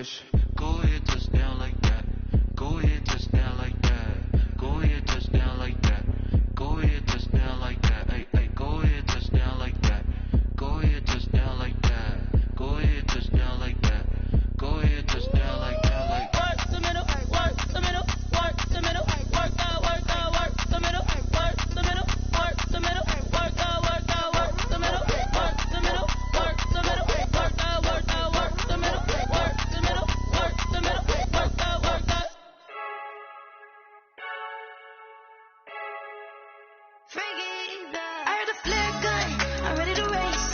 wish. Go ahead, touchdown like that. Go ahead, touchdown like that. Go ahead, touchdown like that. Go ahead, touchdown like that. Hey, hey, go ahead, touchdown like that. Go ahead, touchdown like that. Go ahead, touchdown like that. Go ahead, touchdown like that. Like work the middle, work the middle, work the middle, work out, work the middle, work the middle, work the middle, work out, work the middle, work the middle, work the middle, work out, work the middle, work the middle, work the middle, work out, work out. I heard the flare gun, I'm ready to race.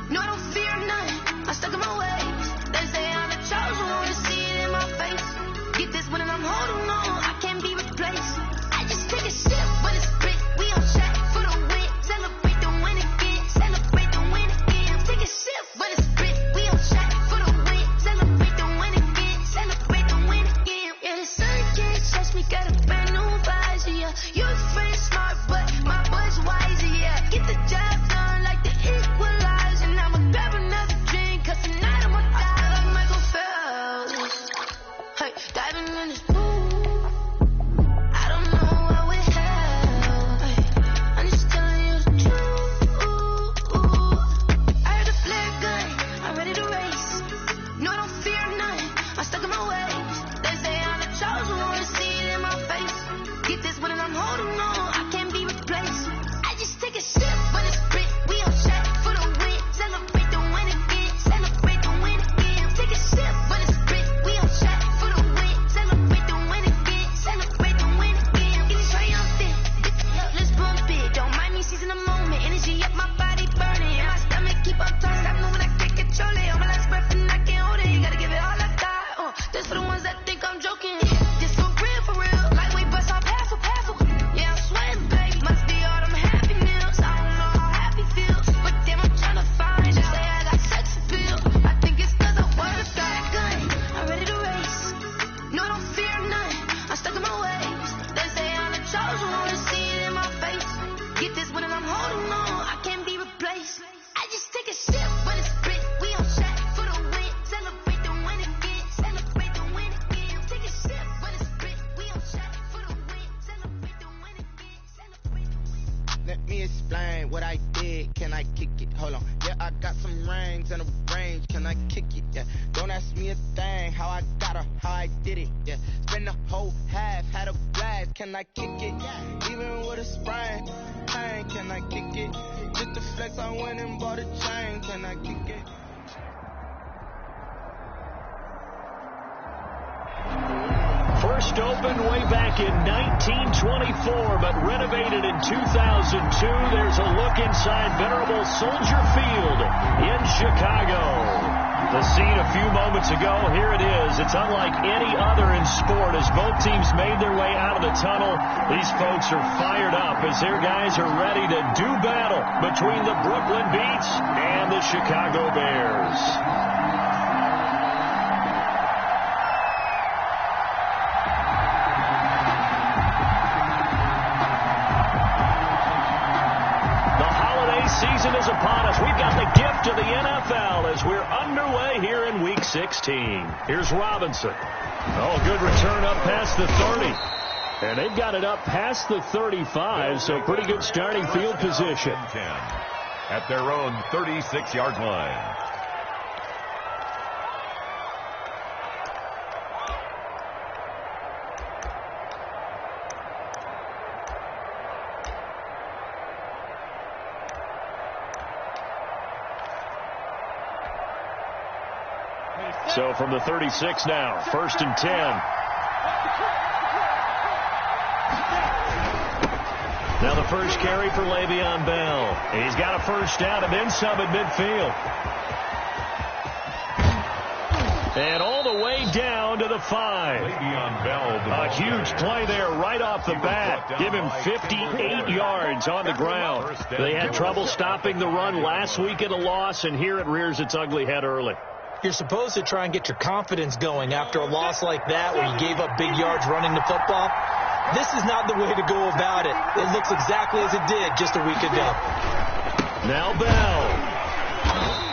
No, I don't fear none, I'm stuck in my ways. They say I'm the chosen one, to see it in my face. Get this one and I'm holding on, I can't be replaced. I just take a sip when it's split, we on track for the win. Celebrate the win again, celebrate the win again. Take a sip when it's split, we on track for the win. Celebrate the win again, celebrate the win again. Yeah, the sun can't touch me, got a brand new visor, yeah. You're friend smart, but my boy's wiser, yeah. Get the job done like the equalizer. Now I'ma grab another drink, cause tonight I'ma die like Michael Phelps. Hey, diving in this pool, I don't know what we have. Hey, I'm just telling you the truth. I heard the flare gun, I'm ready to race. No, I don't fear none, I'm stuck in my ways. They say I'm the chosen one, to see it in my face. Get this one and I'm holding on, I can't be replaced. I just take a sip when it's split, we on track for the win. Celebrate the win again, celebrate the win again. Take a sip when it's split, we on track for the win. Celebrate the win again, celebrate the win again. It's triumphant, let's bump it. Don't mind me seizing the moment, energy up my body burning. And my stomach keep on turning, I know when I can't control it. All my last breath and I can't hold it, you gotta give it all I got. That's for the ones that think I'm joking. This for real, like we bust off half a. Yeah, I'm sweating, babe, must be all them happy meals. I don't know how happy feels, but damn, I'm tryna find you. Say I got sex appeal, I think it's cause I work got gun. I'm ready to race, no, I don't fear none, I'm stuck in my ways. They say I'm the chosen one, to see it in my face. Get this one and I'm holding on, I can't be replaced. I just take a sip when it's split, we on track for the win. Celebrate the win again, celebrate the win again. Take a sip when it's split, we on track for the win. Celebrate the win again, celebrate the win. Let me explain what I did. Can I kick it? Hold on. Yeah, I got some rings and a range. Can I kick it? Yeah. Don't ask me a thing. How I got her, how I did it. Yeah. Spend the whole half, had a blast. Can I kick it? Even with a sprain. Pain. Can I kick it? Just the flex, I went and bought a chain. Can I kick it? First opened way back in 1924, but renovated in 2002. There's a look inside venerable Soldier Field in Chicago. The scene a few moments ago, here it is. It's unlike any other in sport as both teams made their way out of the tunnel. These folks are fired up as their guys are ready to do battle between the Brooklyn Beats and the Chicago Bears. Season is upon us. We've got the gift of the NFL as we're underway here in Week 16. Here's Robinson. Oh, good return up past the 30. And they've got it up past the 35, so pretty good starting field position. At their own 36-yard line. So from the 36 now, 1st and 10. Now the first carry for Le'Veon Bell. He's got a first down and then some at midfield. And all the way down to the 5. Le'Veon Bell. A huge play there right off the bat. Give him 58 yards on the ground. They had trouble stopping the run last week in a loss, and here it rears its ugly head early. You're supposed to try and get your confidence going after a loss like that where you gave up big yards running the football. This is not the way to go about it. It looks exactly as it did just a week ago. Now Bell.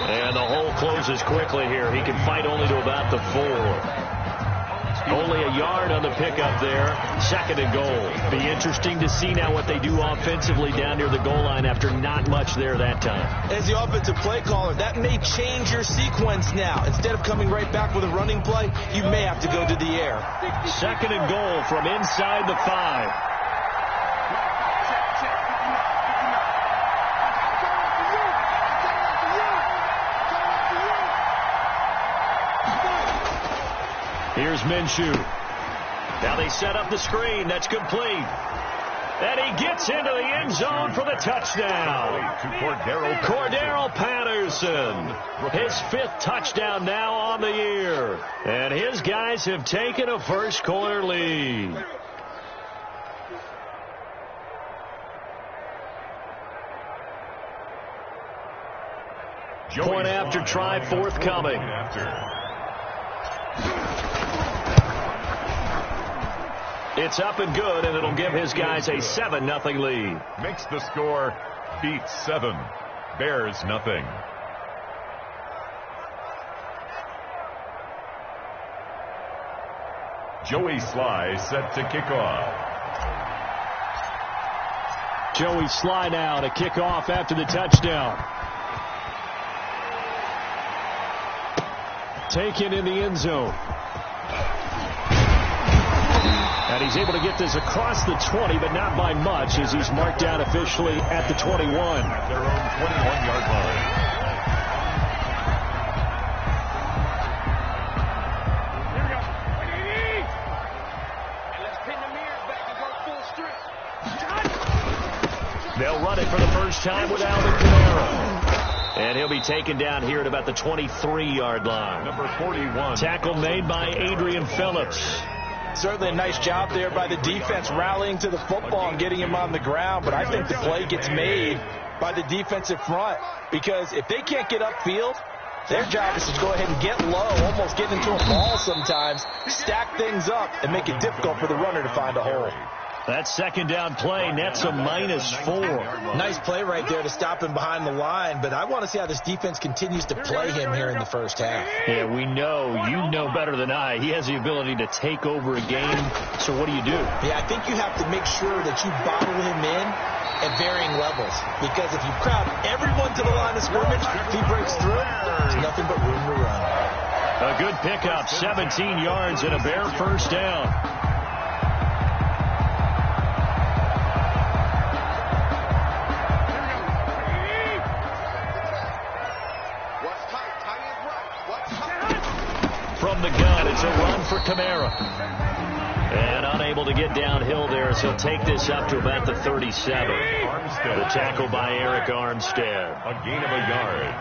And the hole closes quickly here. He can fight only to about the 4. Only a yard on the pickup there. 2nd and goal. Be interesting to see now what they do offensively down near the goal line after not much there that time. As the offensive play caller, that may change your sequence now. Instead of coming right back with a running play, you may have to go to the air. 2nd and goal from inside the 5. Here's Minshew. Now they set up the screen. That's complete. And he gets into the end zone for the touchdown. Cordero Patterson. His 5th touchdown now on the year. And his guys have taken a first-quarter lead. Point after try forthcoming. It's up and good, and it'll give his guys a 7-0 lead. Makes the score, beats 7. Bears nothing. Joey Sly set to kick off. Joey Sly now to kick off after the touchdown. Taken in the end zone. And he's able to get this across the 20, but not by much, as he's marked down officially at the 21. At their own 21-yard line. They'll run it for the first time with Alvin Kamara. And he'll be taken down here at about the 23-yard line. Number 41. Tackle made by Adrian Phillips. Certainly a nice job there by the defense rallying to the football and getting him on the ground. But I think the play gets made by the defensive front, because if they can't get upfield, their job is to go ahead and get low, almost get into a ball sometimes, stack things up, and make it difficult for the runner to find a hole. That 2nd down play nets a -4. Nice play right there to stop him behind the line, but I want to see how this defense continues to play him here in the first half. Yeah, we know, you know better than I, he has the ability to take over a game. So what do you do? Yeah, I think you have to make sure that you bottle him in at varying levels, because if you crowd everyone to the line of scrimmage, if he breaks through, there's nothing but room to run. A good pickup, 17 yards and a Bear first down. From the gun, it's a run for Kamara. And unable to get downhill there, so he'll take this up to about the 37. The tackle by Eric Armstead. A gain of a yard.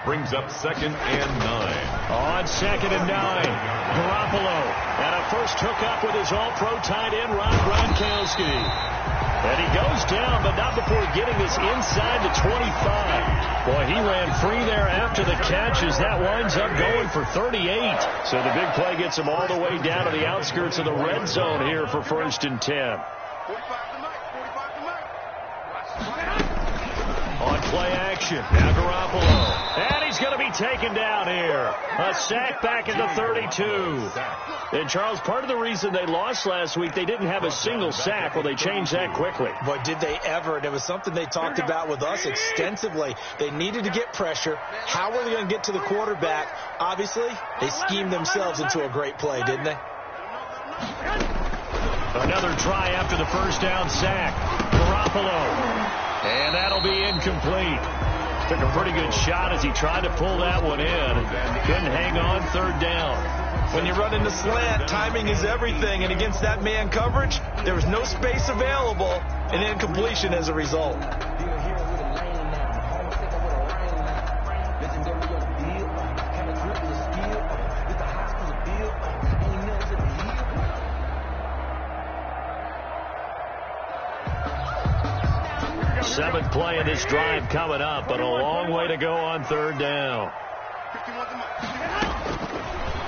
Brings up 2nd and 9. On 2nd and 9, Garoppolo. And a first hookup with his all-pro tight end, Rob Gronkowski. And he goes down, but not before getting this inside the 25. Boy, he ran free there after the catch as that winds up going for 38. So the big play gets him all the way down to the outskirts of the red zone here for 1st and 10. On play action, now Garoppolo. And he's going to be taken down here. A sack back at the 32. And, Charles, part of the reason they lost last week, they didn't have a single sack. Well, they changed that quickly. Boy, did they ever. And it was something they talked about with us extensively. They needed to get pressure. How were they going to get to the quarterback? Obviously, they schemed themselves into a great play, didn't they? Another try after the first down sack. Garoppolo. And that'll be incomplete. Took a pretty good shot as he tried to pull that one in. Couldn't hang on 3rd down. When you run into slant, timing is everything. And against that man coverage, there was no space available, and incompletion as a result. 7th play of this drive coming up, but a long way to go on 3rd down.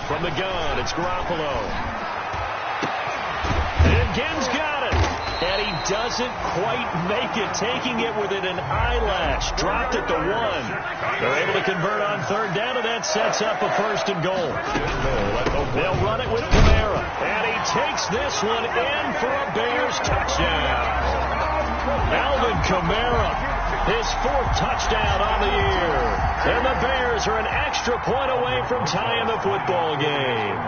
From the gun, it's Garoppolo. And Gibbs got it. And he doesn't quite make it, taking it within an eyelash. Dropped at the 1. They're able to convert on third down, and that sets up a 1st and goal. They'll run it with Kamara. And he takes this one in for a Bears touchdown. Alvin Kamara, his 4th touchdown on the year. And the Bears are an extra point away from tying the football game.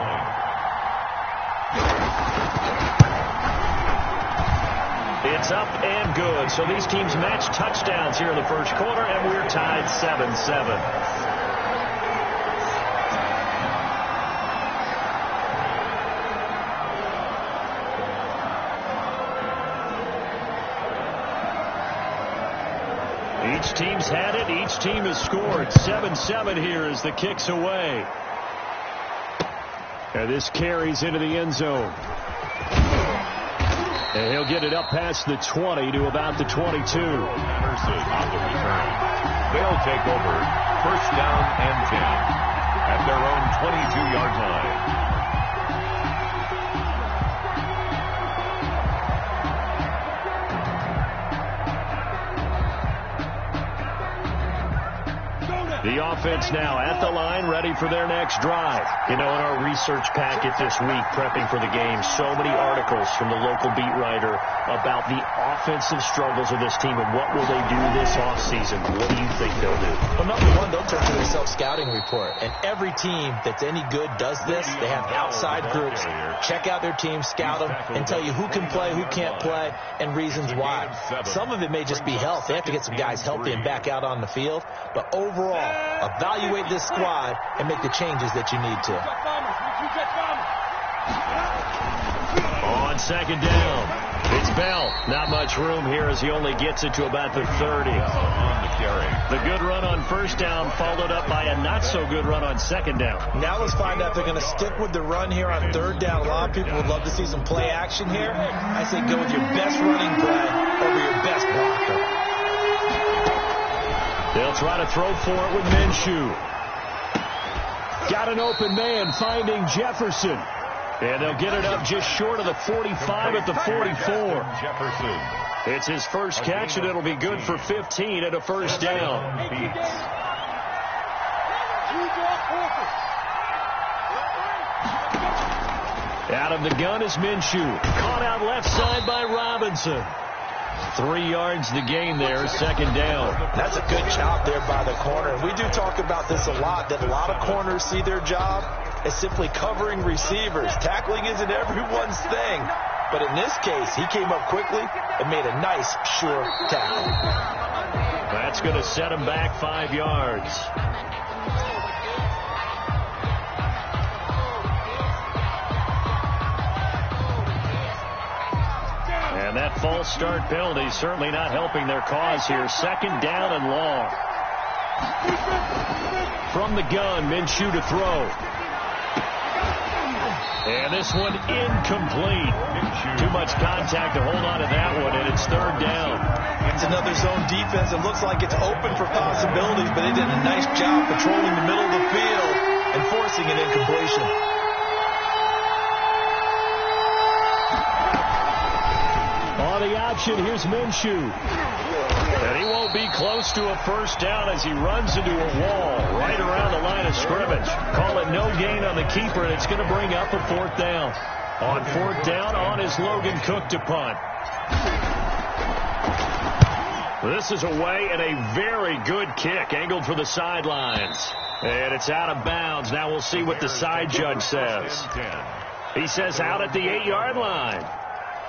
It's up and good. So these teams match touchdowns here in the first quarter, and we're tied 7-7. Each team's had it. Each team has scored. 7-7 here as the kick's away. And this carries into the end zone. And he'll get it up past the 20 to about the 22. Anderson on the return. They'll take over 1st down and 10 at their own 22-yard line. The offense now at the line, ready for their next drive. You know, in our research packet this week, prepping for the game, so many articles from the local beat writer about the offensive struggles of this team and what will they do this offseason. What do you think they'll do? Well, number one, they'll turn to their self-scouting report. And every team that's any good does this. They have outside groups. Check out their team, scout them, and tell you who can play, who can't play, and reasons why. Some of it may just be health. They have to get some guys healthy and back out on the field. But overall, evaluate this squad and make the changes that you need to. On 2nd down, it's Bell. Not much room here as he only gets it to about the 30. The good run on 1st down followed up by a not-so-good run on 2nd down. Now let's find out if they're going to stick with the run here on 3rd down. A lot of people would love to see some play action here. I say go with your best running play over your best blocker. They'll try to throw for it with Minshew. Got an open man finding Jefferson. And they'll get it up just short of the 45 at the 44. Jefferson. It's his first catch, and it'll be good for 15 at a 1st down. Out of the gun is Minshew. Caught out left side by Robinson. 3 yards the gain there, 2nd down. That's a good job there by the corner. We do talk about this a lot, that a lot of corners see their job as simply covering receivers. Tackling isn't everyone's thing. But in this case, he came up quickly and made a nice, sure tackle. That's going to set him back 5 yards. And that false start penalty certainly not helping their cause here. 2nd down and long. From the gun, Minshew to throw. And this one incomplete. Too much contact to hold on to that one, and it's 3rd down. It's another zone defense. It looks like it's open for possibilities, but they did a nice job patrolling the middle of the field and forcing an incompletion. On the option, here's Minshew. And he won't be close to a 1st down as he runs into a wall right around the line of scrimmage. Call it no gain on the keeper, and it's going to bring up a 4th down. On 4th down, on is Logan Cook to punt. This is away and a very good kick, angled for the sidelines. And it's out of bounds. Now we'll see what the side judge says. He says out at the 8-yard line.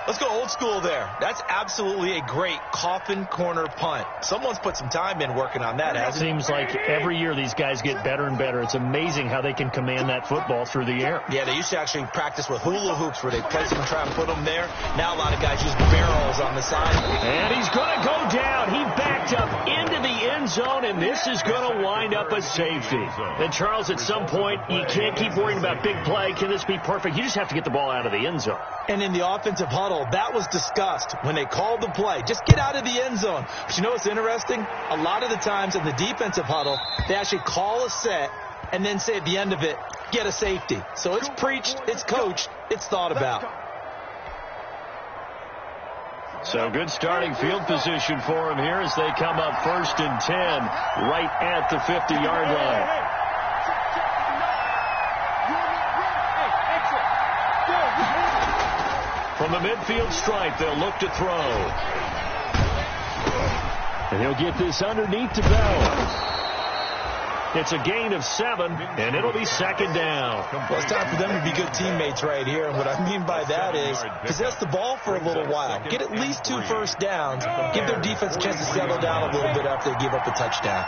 Let's go old school there. That's absolutely a great coffin corner punt. Someone's put some time in working on that, hasn't it? Seems like every year these guys get better and better. It's amazing how they can command that football through the air. Yeah, they used to actually practice with hula hoops where they place them and try and put them there. Now a lot of guys use barrels on the side. And he's going to go down. He backed up into the end zone, and this is going to wind up a safety. And, Charles, at some point, you can't keep worrying about big play. Can this be perfect? You just have to get the ball out of the end zone. And in the offensive huddle, that was discussed when they called the play. Just get out of the end zone. But you know what's interesting? A lot of the times in the defensive huddle, they actually call a set and then say at the end of it, get a safety. So it's preached, it's coached, it's thought about. So good starting field position for him here as they come up 1st and 10 right at the 50-yard line. From the midfield stripe, they'll look to throw. And he'll get this underneath to Bell. It's a gain of 7, and it'll be 2nd down. Well, it's time for them to be good teammates right here. And what I mean by that is possess the ball for a little while. Get at least 2 first downs. Give their defense a chance to settle down a little bit after they give up a touchdown.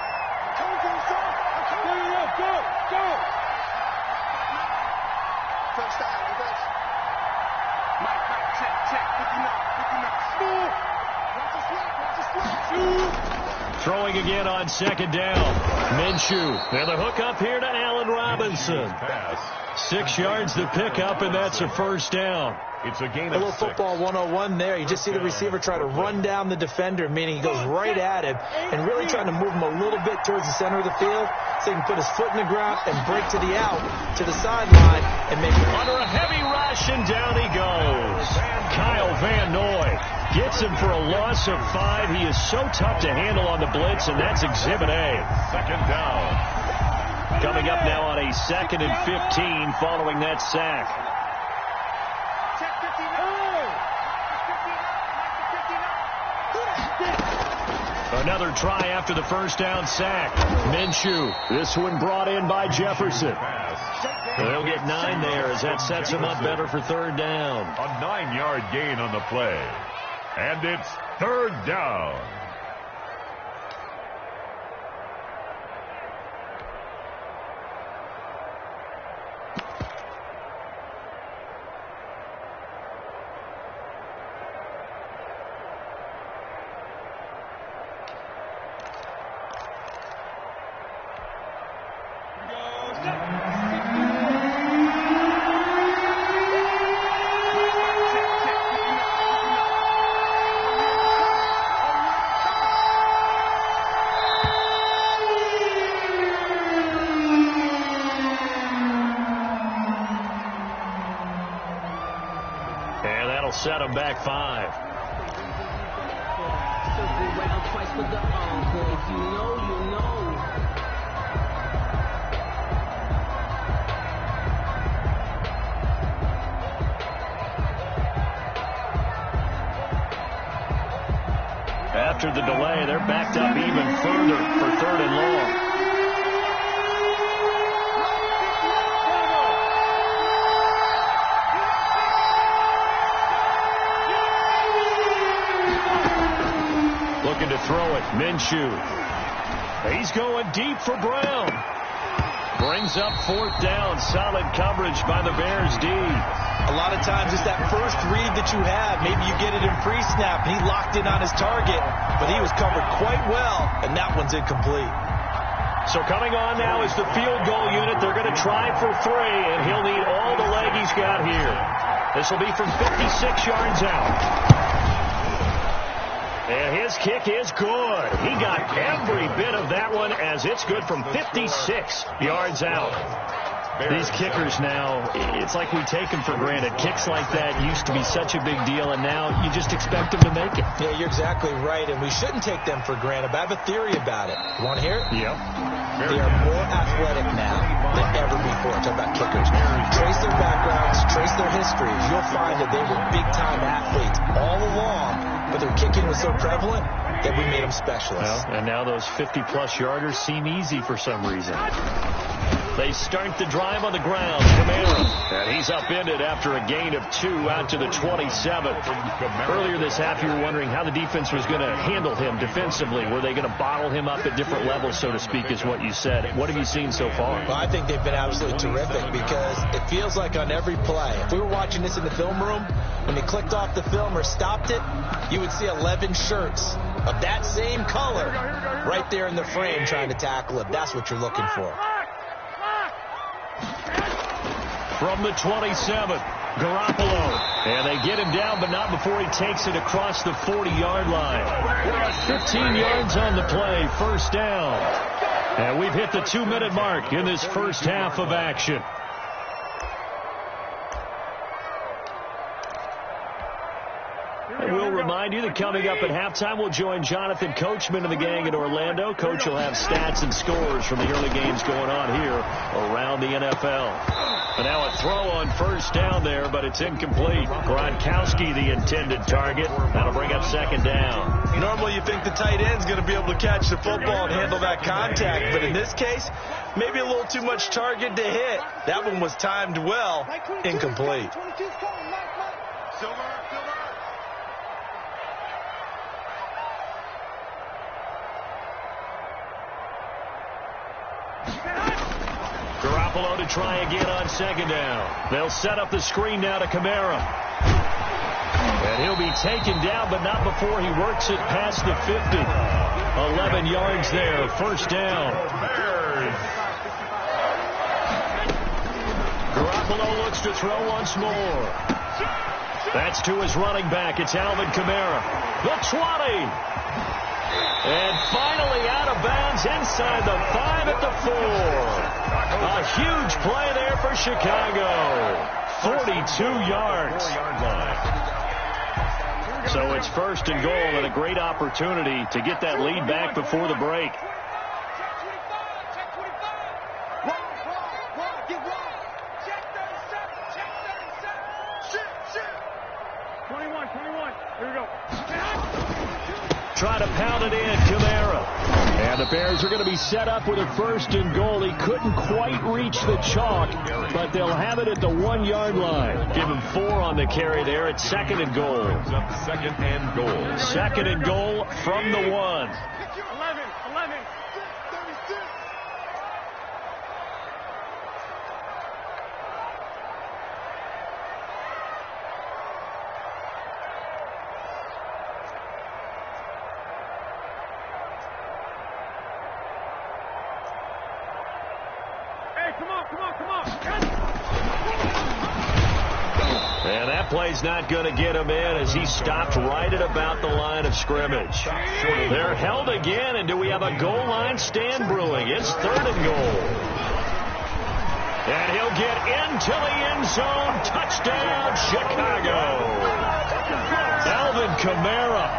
Throwing again on 2nd down. Minshew. And the hook up here to Allen Robinson. 6 yards to pick up, and that's a 1st down. It's a gain a little of 6. Football 101 there. You just see the receiver try to run down the defender, meaning he goes right at him and really trying to move him a little bit towards the center of the field so he can put his foot in the ground and break to the out, to the sideline, and make it under a heavy rush, and down he goes. Kyle Van Noy gets him for a loss of 5. He is so tough to handle on the blitz, and that's Exhibit A. 2nd down. Coming up now on a 2nd and 15 following that sack. Another try after the 1st down sack. Minshew, this one brought in by Jefferson. They'll get 9 there as that sets him up better for 3rd down. A 9-yard gain on the play. And it's 3rd down. Set him back 5. After the delay, they're backed up even further for 3rd and long. Looking to throw it. Minshew. He's going deep for Brown. Brings up 4th down. Solid coverage by the Bears D. A lot of times it's that first read that you have. Maybe you get it in pre-snap, and he locked in on his target, but he was covered quite well, and that one's incomplete. So coming on now is the field goal unit. They're going to try for 3, and he'll need all the leg he's got here. This will be from 56 yards out. And his kick is good. He got every bit of that one as it's good from 56 yards out. These kickers now, it's like we take them for granted. Kicks like that used to be such a big deal, and now you just expect them to make it. Yeah, you're exactly right, and we shouldn't take them for granted. But I have a theory about it. You want to hear it? Yep. They are more athletic now than ever before. I'm talking about kickers. Trace their backgrounds, trace their histories. You'll find that they were big-time athletes all along, but their kicking was so prevalent that we made them specialists. Well, and now those 50-plus yarders seem easy for some reason. They start the drive on the ground. Kamara. And he's upended after a gain of 2 out to the 27. Earlier this half, you were wondering how the defense was going to handle him defensively. Were they going to bottle him up at different levels, so to speak, is what you said. What have you seen so far? Well, I think they've been absolutely terrific because it feels like on every play, if we were watching this in the film room, when they clicked off the film or stopped it, you would see 11 shirts of that same color right there in the frame trying to tackle it. That's what you're looking for. From the 27, Garoppolo. And they get him down, but not before he takes it across the 40-yard line. 15 yards on the play, 1st down. And we've hit the 2-minute mark in this first half of action. And we'll remind remind you that coming up at halftime, we'll join Jonathan Coachman and the gang in Orlando. Coach will have stats and scores from the early games going on here around the NFL. And now a throw on first down there, but it's incomplete. Gronkowski, the intended target. That'll bring up second down. Normally you think the tight end's going to be able to catch the football and handle that contact, but in this case, maybe a little too much target to hit. That one was timed well. Incomplete. Garoppolo to try again on second down. They'll set up the screen now to Kamara. And he'll be taken down, but not before he works it past the 50. 11 yards there, first down. Garoppolo looks to throw once more. That's to his running back. It's Alvin Kamara. The 20. And finally out of bounds inside the 5 at the 4. A huge play there for Chicago. 42 yards. So it's first and goal and a great opportunity to get that lead back before the break. Try to pound it in, Kamara. And the Bears are going to be set up with a first and goal. He couldn't quite reach the chalk, but they'll have it at the 1 yard line. Give him 4 on the carry there. It's second and goal. Second and goal. Second and goal from the 1. And that play's not going to get him in as he stopped right at about the line of scrimmage. They're held again, and do we have a goal line stand brewing? It's third and goal. And he'll get into the end zone. Touchdown, Chicago. Alvin Kamara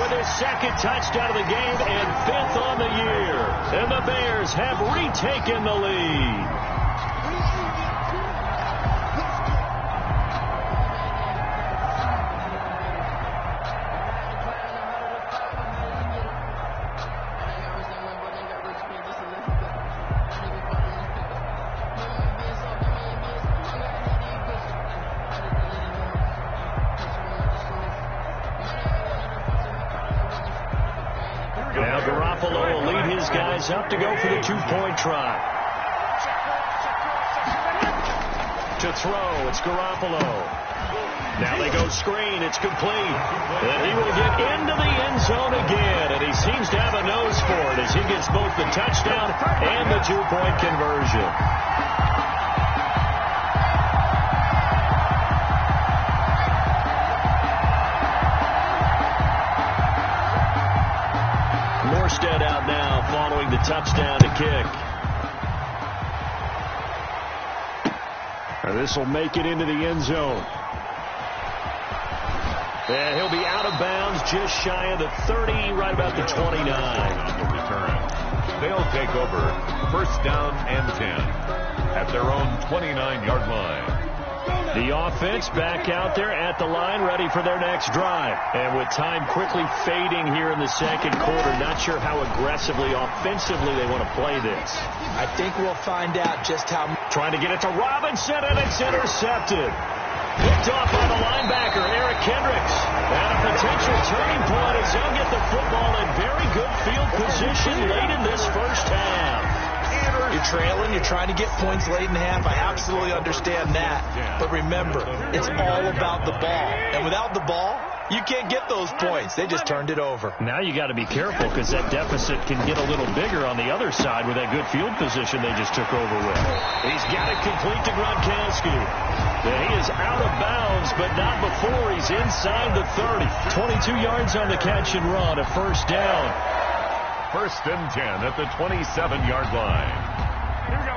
with his second touchdown of the game and 5th on the year. And the Bears have retaken the lead. Now Garoppolo will lead his guys up to go for the 2-point try. To throw, it's Garoppolo. Now they go screen, it's complete. And he will get into the end zone again, and he seems to have a nose for it as he gets both the touchdown and the 2-point conversion. Out now following the touchdown to kick. And this will make it into the end zone. And he'll be out of bounds just shy of the 30, right about the 29. They'll take over first down and 10 at their own 29-yard line. The offense back out there at the line, ready for their next drive. And with time quickly fading here in the second quarter, not sure how aggressively, offensively they want to play this. I think we'll find out just how. Trying to get it to Robinson, and it's intercepted. Picked off by the linebacker, Eric Kendricks. And a potential turning point as they'll get the football in very good field position late in this first half. You're trailing, you're trying to get points late in the half. I absolutely understand that. But remember, it's all about the ball. And without the ball, you can't get those points. They just turned it over. Now you got to be careful because that deficit can get a little bigger on the other side with that good field position they just took over with. He's got it complete to Gronkowski. He is out of bounds, but not before he's inside the 30. 22 yards on the catch and run, a first down. First and 10 at the 27-yard line. Here we go.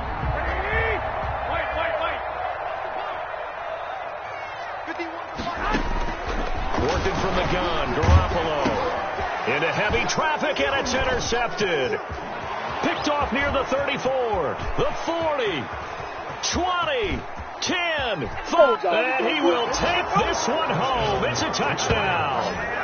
Wait. Working from the gun, Garoppolo. Into heavy traffic, and it's intercepted. Picked off near the 34, the 40, 20, 10, 5, and he will take this one home. It's a touchdown.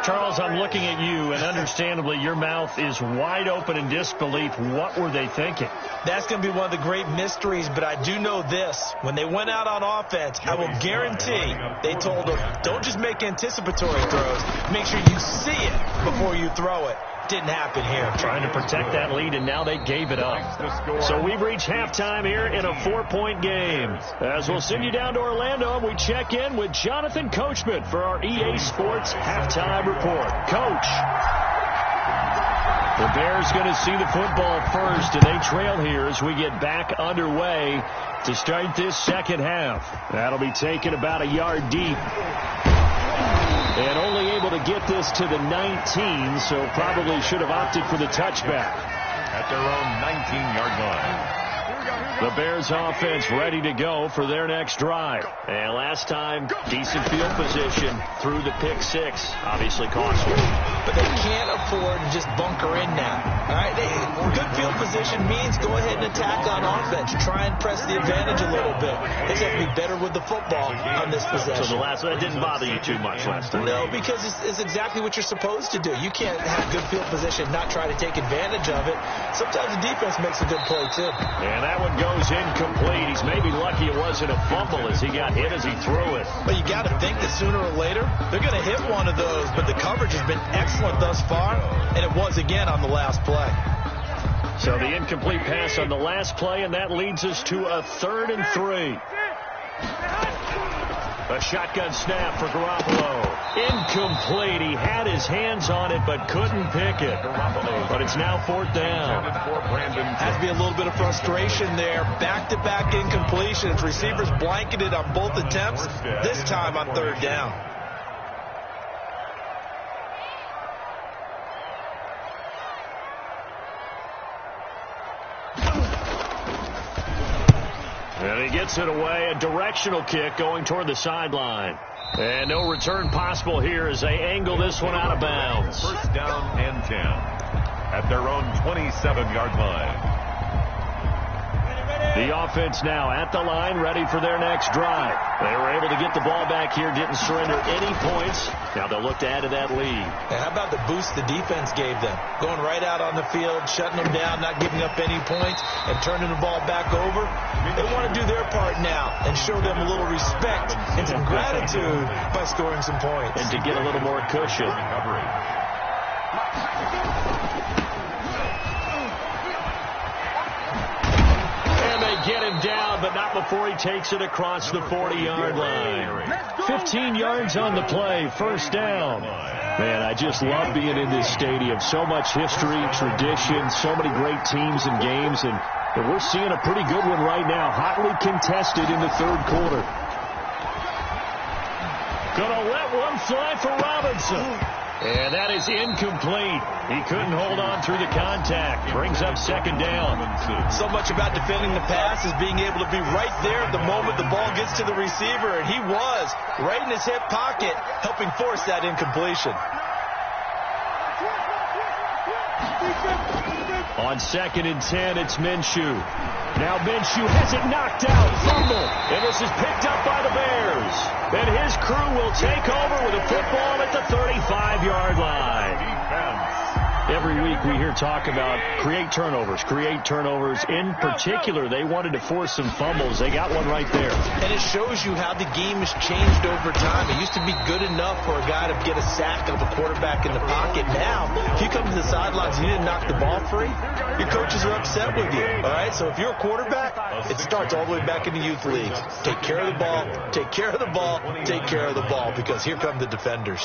Charles, I'm looking at you, and understandably, your mouth is wide open in disbelief. What were they thinking? That's going to be one of the great mysteries, but I do know this. When they went out on offense, I will guarantee they told them, don't just make anticipatory throws. Make sure you see it before you throw it. Didn't happen here. Trying to protect that lead, and now they gave it up. So we've reached halftime here in a 4-point game. As we'll send you down to Orlando, and we check in with Jonathan Coachman for our EA Sports Halftime Report. Coach. The Bears going to see the football first, and they trail here as we get back underway to start this second half. That'll be taken about a yard deep. And only able to get this to the 19, so probably should have opted for the touchback. At their own 19-yard line. The Bears offense ready to go for their next drive. And last time, decent field position through the pick six. Obviously costly. But they can't afford to just bunker in now. All right, good field position means go ahead and attack on offense. Try and press the advantage a little bit. They have to be better with the football on this possession. So that didn't bother you too much last time? No, because it's exactly what you're supposed to do. You can't have good field position and not try to take advantage of it. Sometimes the defense makes a good play, too. And that one goes incomplete. He's maybe lucky it wasn't a fumble as he got hit as he threw it. But you got to think that sooner or later, they're going to hit one of those. But the coverage has been excellent thus far, and it was again on the last play. So the incomplete pass on the last play, and that leads us to a 3rd and 3. A shotgun snap for Garoppolo. Incomplete. He had his hands on it but couldn't pick it. But it's now 4th down. Has to be a little bit of frustration there. Back-to-back incompletions. Receivers blanketed on both attempts. This time on 3rd down. And he gets it away. A directional kick going toward the sideline. And no return possible here as they angle this one out of bounds. 1st down and 10 at their own 27-yard line. The offense now at the line, ready for their next drive. They were able to get the ball back here, didn't surrender any points. Now they'll look to add to that lead. And how about the boost the defense gave them? Going right out on the field, shutting them down, not giving up any points, and turning the ball back over. They want to do their part now and show them a little respect and some gratitude by scoring some points. And to get a little more cushion. Get him down, but not before he takes it across the 40-yard line. 15 yards on the play, 1st down. Man, I just love being in this stadium. So much history, tradition, so many great teams and games, and we're seeing a pretty good one right now, hotly contested in the 3rd quarter. Gonna let one fly for Robinson. And that is incomplete. He couldn't hold on through the contact. Brings up 2nd down. So much about defending the pass is being able to be right there at the moment the ball gets to the receiver. And he was right in his hip pocket, helping force that incompletion. On 2nd and 10, it's Minshew. Now Minshew has it knocked out. Fumble. And this is picked up by the Bears. And his crew will take over with a football at the 35-yard line. Every week we hear talk about create turnovers. In particular, they wanted to force some fumbles. They got one right there. And it shows you how the game has changed over time. It used to be good enough for a guy to get a sack of a quarterback in the pocket. Now, if you come to the sidelines and you didn't knock the ball free, your coaches are upset with you. All right? So if you're a quarterback, it starts all the way back in the youth leagues. Take care of the ball, take care of the ball, take care of the ball, because here come the defenders.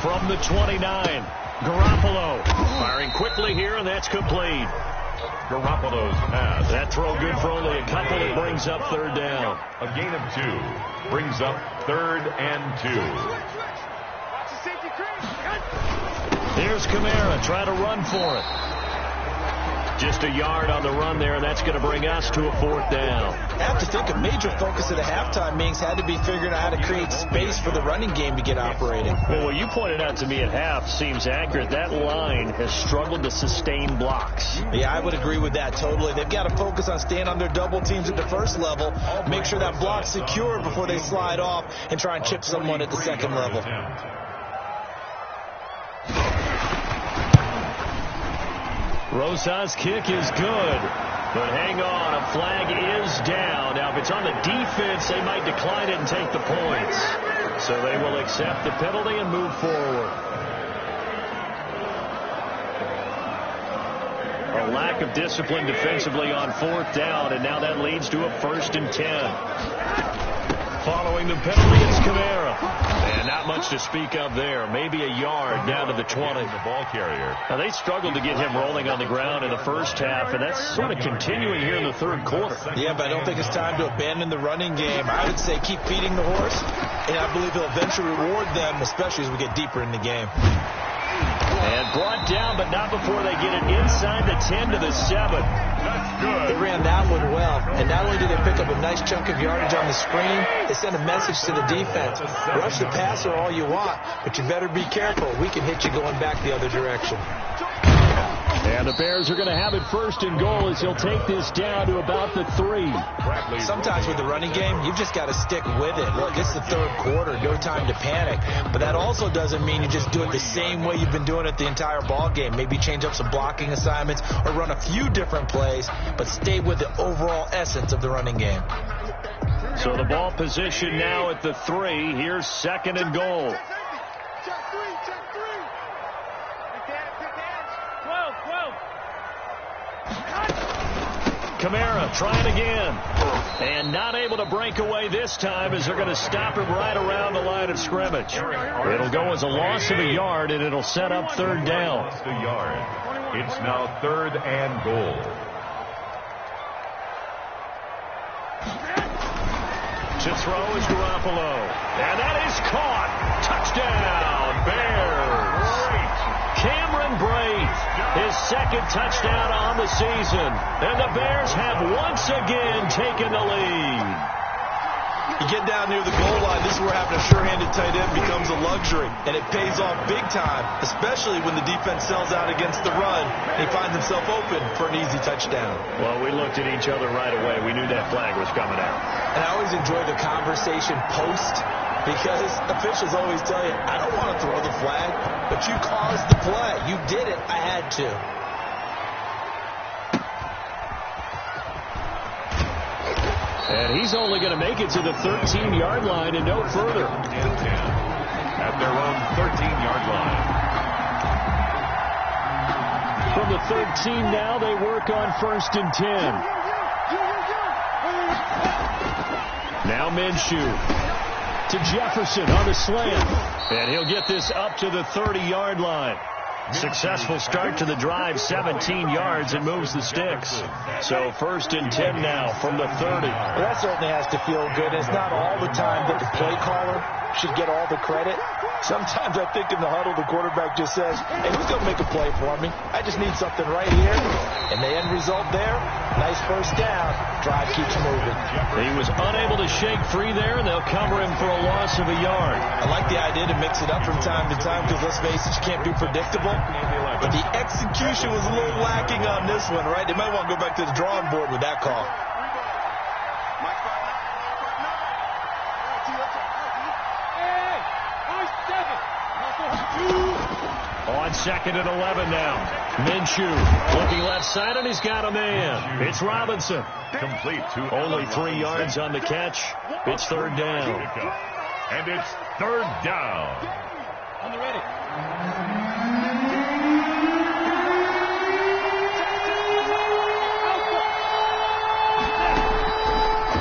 From the 29, Garoppolo firing quickly here, and that's complete. Garoppolo's pass. That throw good for only a couple. It brings up 3rd down. A gain of 2 brings up 3rd and 2. Here's Kamara trying to run for it. Just a yard on the run there, and that's going to bring us to a 4th down. I have to think a major focus of the halftime meetings had to be figuring out how to create space for the running game to get operating. Well, what you pointed out to me at half seems accurate. That line has struggled to sustain blocks. Yeah, I would agree with that totally. They've got to focus on staying on their double teams at the first level, make sure that block's secure before they slide off, and try and chip someone at the second level. Rosa's kick is good, but hang on, a flag is down. Now, if it's on the defense, they might decline it and take the points. So they will accept the penalty and move forward. A lack of discipline defensively on 4th down, and now that leads to a 1st and 10. Following the penalty, it's Camara. And not much to speak of there. Maybe a yard down to the 20. The ball carrier. Now, they struggled to get him rolling on the ground in the first half, and that's sort of continuing here in the 3rd quarter. Yeah, but I don't think it's time to abandon the running game. I would say keep feeding the horse, and I believe he'll eventually reward them, especially as we get deeper in the game. And brought down, but not before they get it inside the 10 to the 7. That's good. They ran that one well, and not only did they pick up a nice chunk of yardage on the screen, they sent a message to the defense. Rush the passer all you want, but you better be careful. We can hit you going back the other direction. And the Bears are going to have it 1st and goal as he'll take this down to about the 3. Sometimes with the running game, you've just got to stick with it. Look, it's the 3rd quarter, no time to panic. But that also doesn't mean you just do it the same way you've been doing it the entire ball game. Maybe change up some blocking assignments or run a few different plays, but stay with the overall essence of the running game. So the ball position now at the 3. Here's 2nd and goal. Camara trying again, and not able to break away this time as they're going to stop him right around the line of scrimmage. It'll go as a loss of a yard, and it'll set up 3rd down. Lost a yard. It's now 3rd and goal. To throw is Garoppolo, and that is caught. Touchdown, Bears. Cameron Brate, his 2nd touchdown on the season. And the Bears have once again taken the lead. You get down near the goal line, this is where having a sure-handed tight end becomes a luxury. And it pays off big time, especially when the defense sells out against the run. And he finds himself open for an easy touchdown. Well, we looked at each other right away. We knew that flag was coming out. And I always enjoy the conversation post, because officials always tell you, I don't want to throw the flag, but you caused the play. You did it. I had to. And he's only going to make it to the 13-yard line and no further. At their own 13-yard line. From the 13 now, they work on 1st and 10. Now Minshew. To Jefferson on the slant. And he'll get this up to the 30-yard line. Successful start to the drive, 17 yards, and moves the sticks. So 1st and 10 now from the 30. Well, that certainly has to feel good. It's not all the time that the play caller should get all the credit. Sometimes I think in the huddle, the quarterback just says, hey, who's going to make a play for me? I just need something right here. And the end result there, nice 1st down. Drive keeps moving. He was unable to shake free there, and they'll cover him for a loss of a yard. I like the idea to mix it up from time to time because, let's face it, you can't be predictable. But the execution was a little lacking on this one, right? They might want to go back to the drawing board with that call. On 2nd and 11 now. Minshew looking left side, and he's got a man. It's Robinson. Complete to Only 3 yards on the catch. It's 3rd down. And it's 3rd down. On the ready.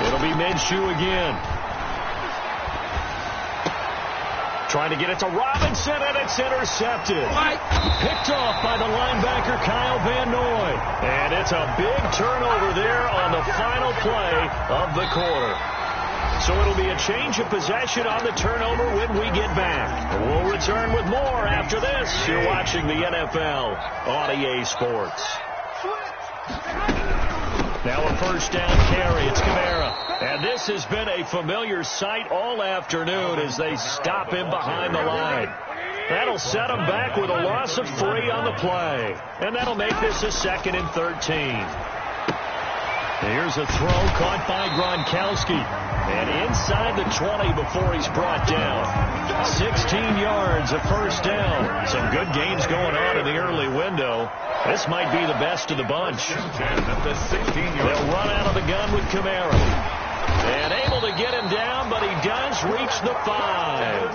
It'll be Minshew again. Trying to get it to Robinson, and it's intercepted. Picked off by the linebacker, Kyle Van Noy. And it's a big turnover there on the final play of the quarter. So it'll be a change of possession on the turnover when we get back. We'll return with more after this. You're watching the NFL on EA Sports. Now a first down carry. It's Kamara. And this has been a familiar sight all afternoon as they stop him behind the line. That'll set him back with a loss of 3 on the play. And that'll make this a 2nd and 13. Here's a throw caught by Gronkowski. And inside the 20 before he's brought down. 16 yards, a first down. Some good gains going on in the early window. This might be the best of the bunch. They'll run out of the gun with Kamara. And able to get him down, but he does reach the 5.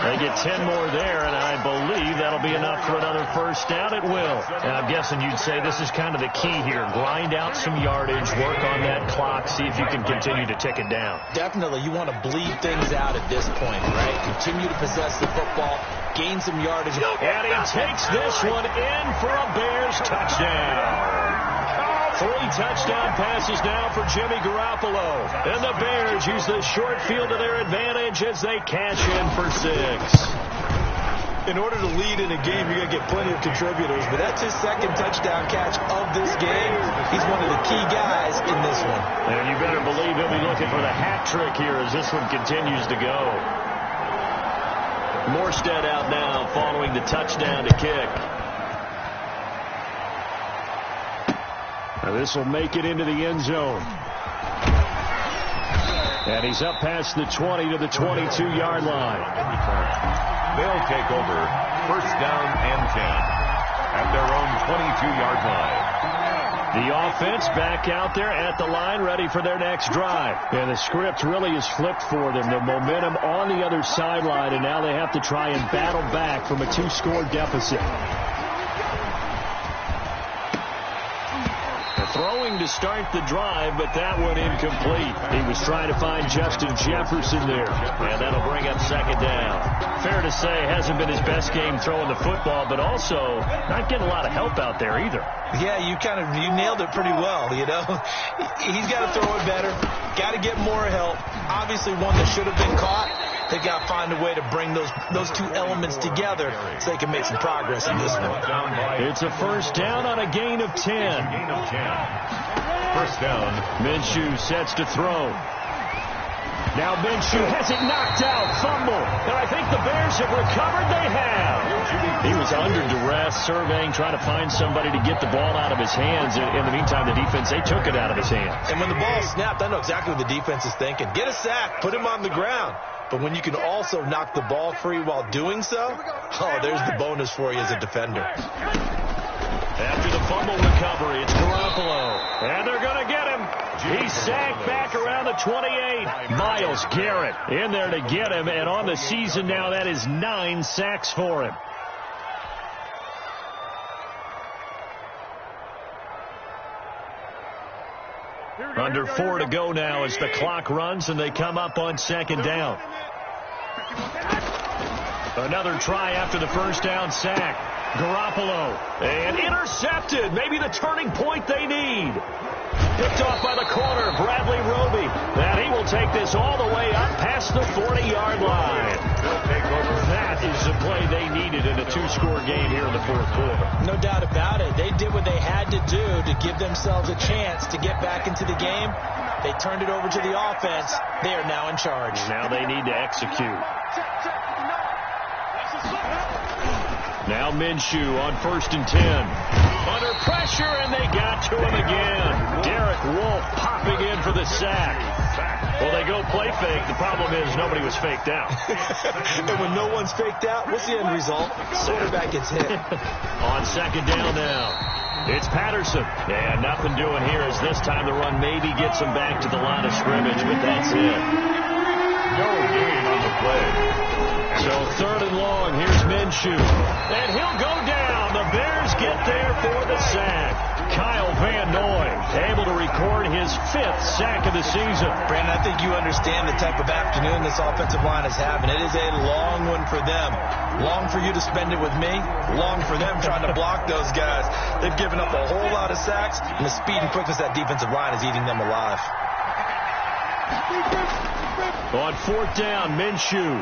They get 10 more there, and I believe that'll be enough for another first down. It will. And I'm guessing you'd say this is kind of the key here. Grind out some yardage, work on that clock, see if you can continue to tick it down. Definitely. You want to bleed things out at this point, right? Continue to possess the football, gain some yardage. And he takes this one in for a Bears touchdown. 3 touchdown passes now for Jimmy Garoppolo. And the Bears use the short field to their advantage as they cash in for 6. In order to lead in a game, you're going to get plenty of contributors, but that's his 2nd touchdown catch of this game. He's one of the key guys in this one. And you better believe he'll be looking for the hat trick here as this one continues to go. Morstead out now following the touchdown to kick. Now this will make it into the end zone. And he's up past the 20 to the 22-yard line. They'll take over first down and 10 at their own 22-yard line. The offense back out there at the line, ready for their next drive. And the script really is flipped for them. The momentum on the other sideline, and now they have to try and battle back from a 2-score deficit. Throwing to start the drive, but that one incomplete. He was trying to find Justin Jefferson there, and that'll bring up 2nd down. Fair to say, hasn't been his best game throwing the football, but also not getting a lot of help out there either. Yeah, you nailed it pretty well, you know. He's got to throw it better, got to get more help. Obviously one that should have been caught. They've got to find a way to bring those 2 elements together so they can make some progress in this one. It's a first down on a gain of 10. First down. Minshew sets to throw. Now Minshew has it knocked out. Fumble. And I think the Bears have recovered. They have. He was under duress, surveying, trying to find somebody to get the ball out of his hands. In the meantime, the defense, they took it out of his hands. And when the ball snapped, I know exactly what the defense is thinking. Get a sack. Put him on the ground. But when you can also knock the ball free while doing so, there's the bonus for you as a defender. After the fumble recovery, it's Garoppolo. And they're going to get him. He's sacked back around the 28. Myles Garrett in there to get him. And on the season now, that is 9 sacks for him. Under 4 to go now as the clock runs and they come up on 2nd down. Another try after the first down sack. Garoppolo. And intercepted. Maybe the turning point they need. Picked off by the corner, Bradley Roby. And he will take this all the way up past the 40-yard line. That is the play they needed in a 2-score game here in the 4th quarter. No doubt about it. They did what they had to do to give themselves a chance to get back into the game. They turned it over to the offense. They are now in charge. Now they need to execute. Now Minshew on 1st and 10. Under pressure, and they got to him again. Derek Wolfe popping in for the sack. Well, they go play fake. The problem is nobody was faked out. And when no one's faked out, what's the end result? Quarterback gets hit. On 2nd down now. It's Patterson. And nothing doing here as this time the run maybe gets him back to the line of scrimmage, but that's it. No gain on the play. So 3rd and long, here's Minshew. And he'll go down. The Bears get there for the sack. Kyle Van Noy able to record his 5th sack of the season. Brandon, I think you understand the type of afternoon this offensive line is having. It is a long one for them. Long for you to spend it with me. Long for them trying to block those guys. They've given up a whole lot of sacks, and the speed and quickness of that defensive line is eating them alive. On 4th down, Minshew.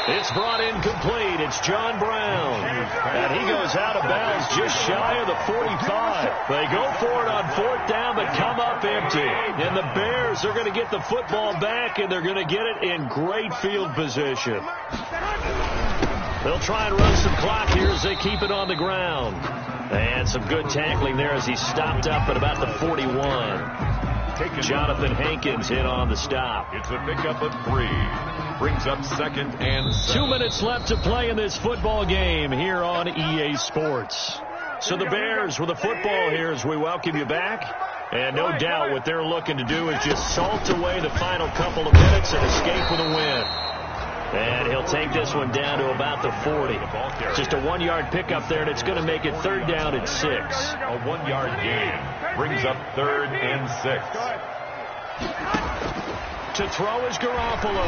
It's brought in complete. It's John Brown. And he goes is out of bounds just shy of the 45. They go for it on 4th down, but come up empty. And the Bears are going to get the football back, and they're going to get it in great field position. They'll try and run some clock here as they keep it on the ground. And some good tackling there as he stopped up at about the 41. Jonathan Hankins in on the stop. It's a pickup of 3. Brings up 2nd and 7. 2 minutes left to play in this football game here on EA Sports. So the Bears with the football here as we welcome you back. And no doubt what they're looking to do is just salt away the final couple of minutes and escape with a win. And he'll take this one down to about the 40. Just a 1-yard pickup there, and it's going to make it 3rd down and 6. A 1-yard gain brings up 3rd and 6. To throw is Garoppolo.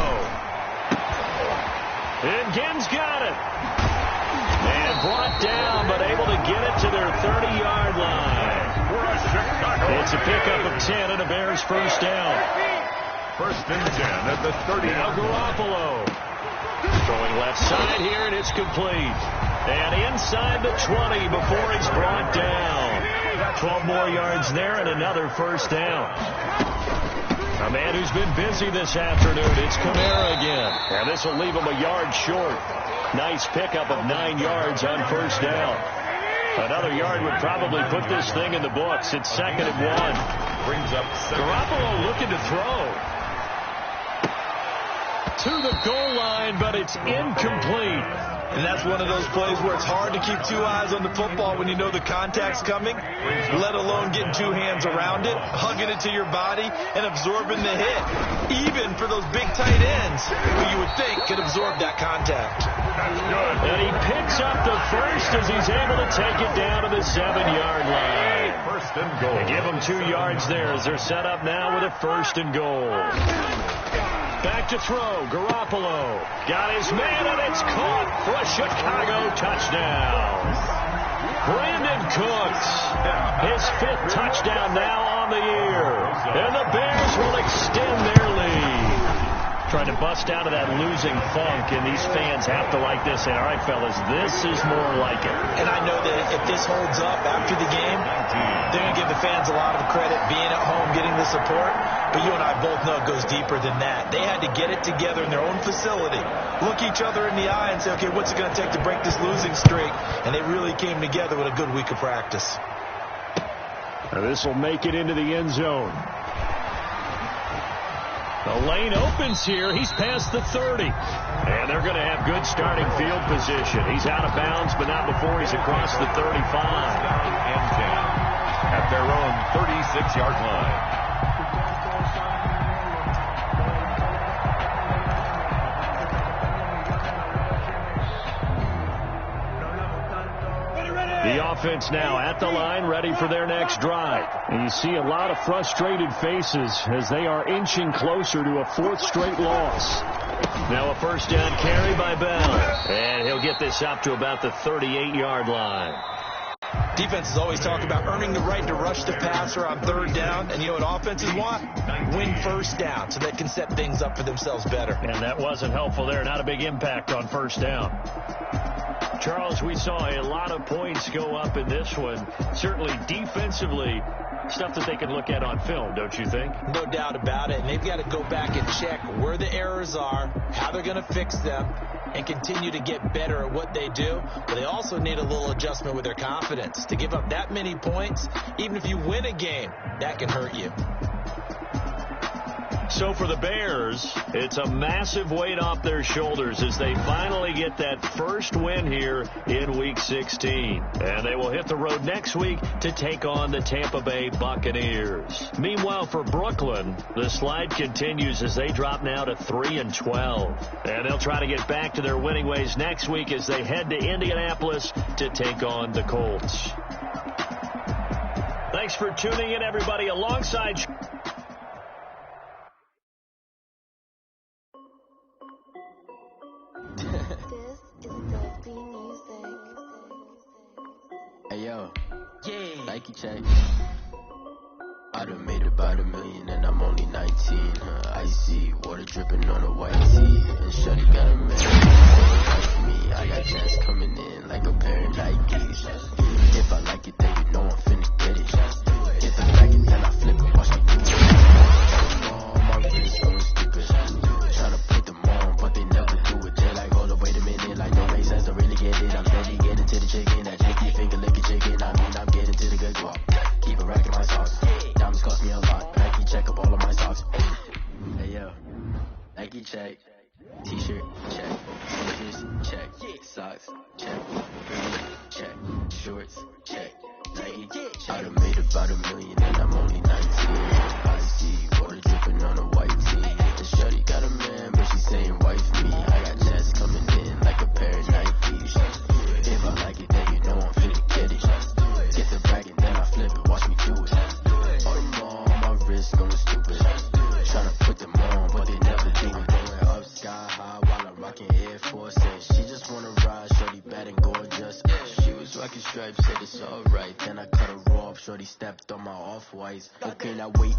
And Ginn's got it. And brought down, but able to get it to their 30-yard line. It's a pickup of 10 and a Bears 1st down. 1st and 10 at the 30. Now Garoppolo. Throwing left side here, and it's complete. And inside the 20 before he's brought down. 12 more yards there and another 1st down. A man who's been busy this afternoon, it's Kamara again. And this will leave him a yard short. Nice pickup of 9 yards on 1st down. Another yard would probably put this thing in the books. It's 2nd and 1. Brings up 7. Garoppolo looking to throw. To the goal line, but it's incomplete. And that's one of those plays where it's hard to keep 2 eyes on the football when you know the contact's coming, let alone getting 2 hands around it, hugging it to your body, and absorbing the hit. Even for those big tight ends, who you would think could absorb that contact. And he picks up the 1st as he's able to take it down to the 7-yard line. 1st and goal. They give him 2 yards there as they're set up now with a 1st and goal. Back to throw. Garoppolo got his man, and it's caught for a Chicago touchdown. Brandon Cooks, his 5th touchdown now on the year. And the Bears will extend their lead. Trying to bust out of that losing funk, and these fans have to like this. And all right, fellas, this is more like it. And I know that if this holds up after the game, they're going to give the fans a lot of credit being at home, getting the support. But you and I both know it goes deeper than that. They had to get it together in their own facility, look each other in the eye and say, okay, what's it going to take to break this losing streak? And they really came together with a good week of practice. Now this will make it into the end zone. The lane opens here. He's past the 30. And they're going to have good starting field position. He's out of bounds, but not before he's across the 35. And 10 at their own 36-yard line. The offense now at the line, ready for their next drive. And you see a lot of frustrated faces as they are inching closer to a 4th straight loss. Now a 1st down carry by Bell. And he'll get this up to about the 38-yard line. Defenses always talk about earning the right to rush the passer on 3rd down. And you know what offenses want? Win 1st down so they can set things up for themselves better. And that wasn't helpful there. Not a big impact on 1st down. Charles, we saw a lot of points go up in this one. Certainly defensively, stuff that they can look at on film, don't you think? No doubt about it. And they've got to go back and check where the errors are, how they're going to fix them, and continue to get better at what they do. But they also need a little adjustment with their confidence. To give up that many points, even if you win a game, that can hurt you. So for the Bears, it's a massive weight off their shoulders as they finally get that 1st win here in Week 16. And they will hit the road next week to take on the Tampa Bay Buccaneers. Meanwhile, for Brooklyn, the slide continues as they drop now to 3-12. And they'll try to get back to their winning ways next week as they head to Indianapolis to take on the Colts. Thanks for tuning in, everybody, alongside... Hey yo, yeah. Nike check. I done made about $1 million and I'm only 19. Icy water dripping on a white tee, and shawty got a man. Me, I got chance coming in like a pair of Nikes. If I like it, then you know I'm finna get it. Get the bag and then I flip it, watch me do it. Oh, my wrist going stupid. Tryna put them on, but they never do it. They like, hold up, wait a minute, like don't make sense to really get it. I'm steady getting to the chicken, that chicky finger licking chicken. I mean, I'm getting to the good guap. Keep a rack in my socks. Diamonds cost me a lot. Nike check up all of my socks. Hey yo, Nike check. T-shirt check. Sneakers check. Socks check. Check. Shorts check. Nike I done made about $1 million and I'm only 19. I see water dripping on a white tee. The shorty got a man, but she saying wife me. I got chats coming in like a pair of Nikes. If I like it, then you know I'm finna get it. Get the bag and then I flip it, watch me do it. All them on my wrist going stupid. Tryna put them on, but they never do it. Going up sky high while I'm rocking Air Force. She just wanna ride, shorty bad and gorgeous. She was rocking stripes, said it's alright. Then I cut her off, shorty stepped on my off-whites. Okay, now wait.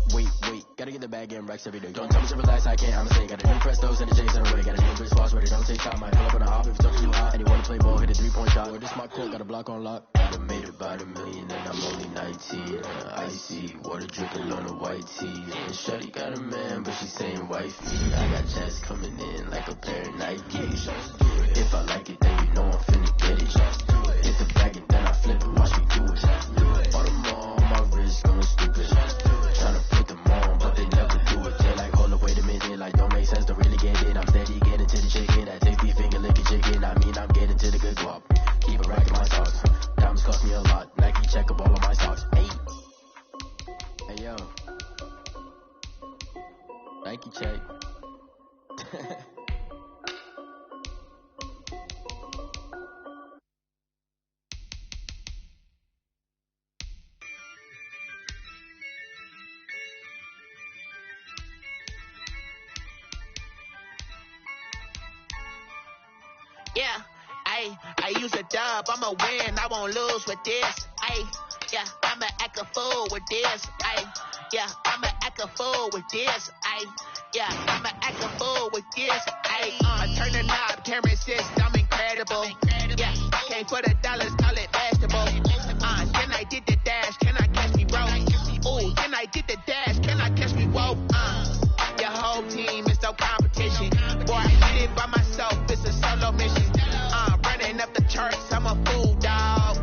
Gotta get the bag and racks every day. Don't tell me to relax, I can't, I'ma say. Got a new Prestos and the J's in the way. Got a new Chris Foss, ready, don't take time. Might pull up on a hop if it's too hot. And you wanna play ball, hit a 3-point shot. Or this my court, got a block on lock. I done made about $1 million and I'm only 19. Icy, water dripping on a white tee. And shorty got a man, but she saying wife me. I got chats coming in like a pair of Nikes. If I like it, then you know I'm finna get it. Get the bag and then I flip it, watch me do it. All them on my wrist going stupid. Tryna put them on, but they never do it. They like, hold up, wait a minute, like don't make sense to really get it. I'm steady getting to the chicken, that tasty finger licking chicken. I mean, I'm getting to the good guap. Keep a rack in my socks. Diamonds cost me a lot. Nike check up all of my socks. Hey yo, Nike check. Yeah, I use a dub, I'ma win, I won't lose with this. Yeah, I'ma act a fool with this. Yeah, I'ma act a fool with this. Yeah, I'ma act a fool with this. I turn the knob, camera assist, I'm incredible. Yeah, came for the dollars, call it vegetable. Then I did the dash, can I catch me, bro? Ooh, then I did the dash, can I catch me, whoa? Your whole team is no competition. Boy, I did it by myself, it's a solo mission. Running up the charts, I'm a fool, dog.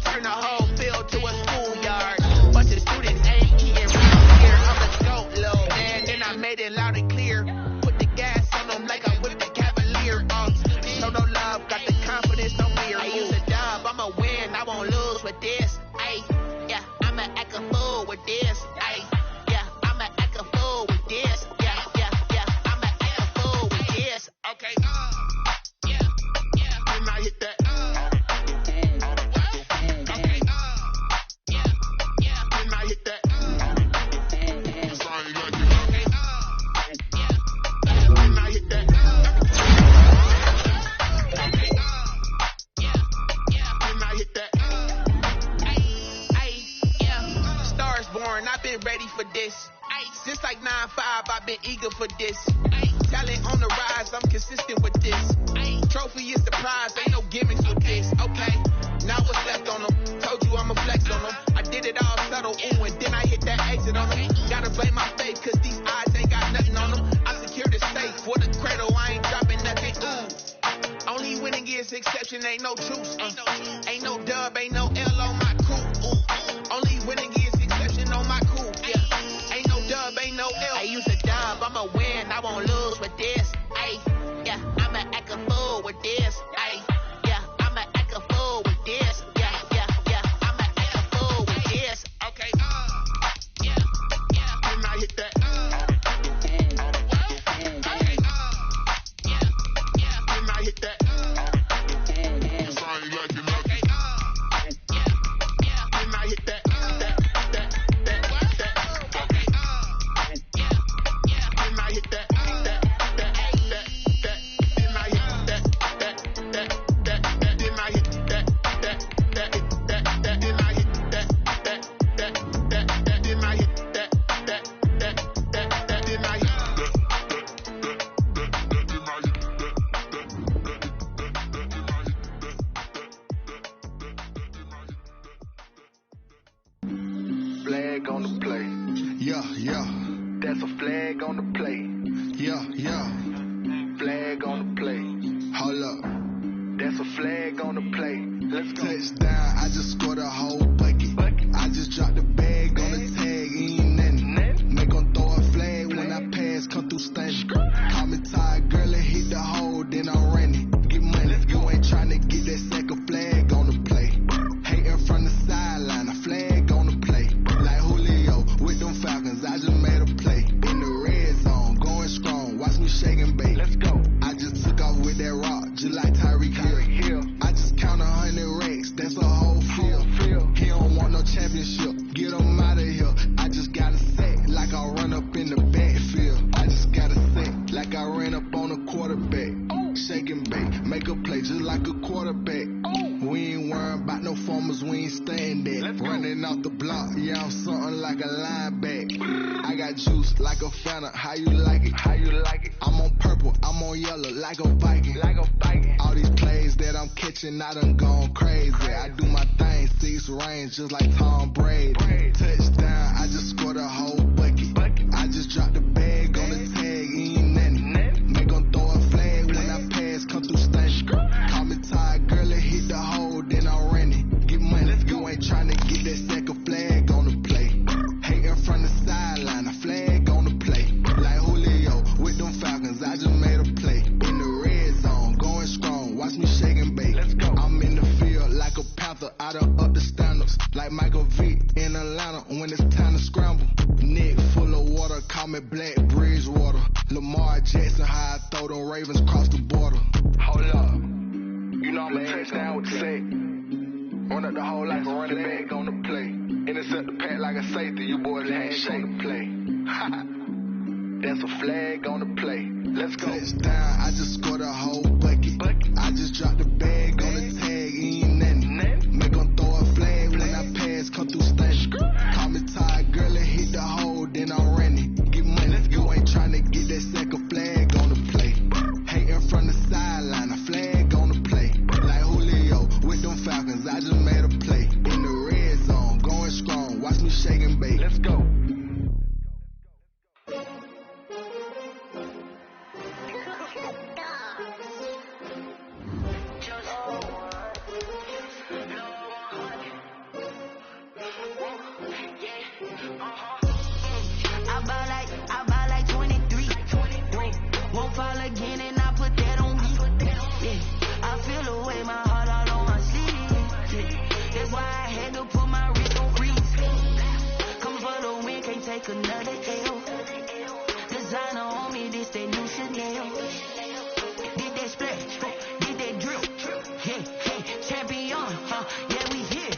Turn the whole field to a schoolyard. Bunch of students ain't eating right here. I'm a goat, little man, then I made it loud and clear. Put the gas on them like I whipped the Cavalier. Show no love, got the confidence, no fear. I use a dub, I'ma win, I won't lose with this. Yeah, I'ma act a fool with this. Yeah, I'ma act a fool with this. Yeah, I'ma act a fool with this. Okay, yeah, then I hit that. Okay, yeah, then I hit that. Sorry, like it. Okay, yeah, then I hit that. Okay, yeah, then I hit that. Yeah, Stars born, I've been ready for this. Since like 9-5, I've been eager for this. Talent on the rise, I'm consistent with this. Trophy is the prize, ain't no gimmicks with this. Okay, now what's left on them? Told you I'ma flex on them. I did it all subtle, ooh, and then I hit that exit on them. Gotta blame my faith, cause these eyes ain't got nothing on them. I secured the safe for the cradle, I ain't dropping nothing, ooh. Only winning is exception, ain't no truce. Ain't no dub, ain't no L on my coupe. Only winning is exception on my coupe, yeah. Ain't no dub, ain't no L. I use a dub, I'ma win, I won't lose with this. Yeah, I'ma act a fool with this. Yeah, I'ma act a Flag on the play. Yeah, yeah. That's a flag on the play. Yeah, yeah. Flag on the play. Hold up. That's a flag on the play. Let's go. Touchdown, I just scored a whole bucket. I just dropped the bag on the tag, ain't nothing. Make 'em throw a flag when I pass, come through stunning. Call me tired, girl, and hit the hole, then I'm running. Get money, you ain't tryna get that second flag on the play. Hating from the sideline, a flag on the play. Like Julio with them Falcons, I just made a play. In the red zone, going strong, watch me shake and bake. Let's go. I just took off with that rock, just like Tyreek Hill. I just count 100 racks, that's a whole field. He don't want no championship, get him out of here. I just got a set, like I run up in the backfield. I just got a set, like I ran up on a quarterback. Shake and bake, make a play just like a quarterback. We ain't worrying about no formers, we ain't staying there. Running off the block, yeah, I'm something like a linebacker. I got juice like a Fanta, how you like it? How you like it? I'm on purple, I'm on yellow, like a Viking. Like a Viking. All these plays that I'm catching, I done gone crazy. I do my thing, 6 range, just like Tom Brady. Touchdown, I just scored a whole bucket. I just dropped the bag on the tag, ain't nothing. Make 'em throw a flag when I pass, come through stunning. Call me tired, girl, and hit the hole, then I'm running. Get money, you ain't tryna get that second flag on the play. Hating from the sideline, a flag on the play. Like Julio with them Falcons, I just made a play. In the red zone, going strong, watch me shake and bake. Let's go. I'm in the field like a Panther, I done up the standards. Like Michael Vick in Atlanta when it's time to scramble. Neck full of water, call me Black Bridgewater. Lamar Jackson, how I throw them Ravens cross the border. Hold up. You know I'm a touchdown with the sack. Run up the hole like a running back on the play. Intercept the pack like a safety, you boys handshake the play. That's a flag on the play. Let's go. Touchdown, I just scored a whole bucket. I just dropped the bag on the tag, ain't nothing. Make 'em throw a flag when I pass, come through stunning. Call me tired, girl, and hit the hole, then I'm running. Get money, you ain't tryna get that second flag on the play. Hating from the sideline, a flag on the play. Like Julio with them Falcons, I just made a play. In the red zone, going strong, watch me shake and bake. Let's go. I buy like 23. Won't fall again and I put that on me. Yeah. I feel the way my heart all on my sleeve. Yeah. That's why I had to put my wrist on freeze. Come for the win, can't take another L. Designer on me, this that new Chanel. Did that splash, did that drill. Yeah, champion, yeah, we here.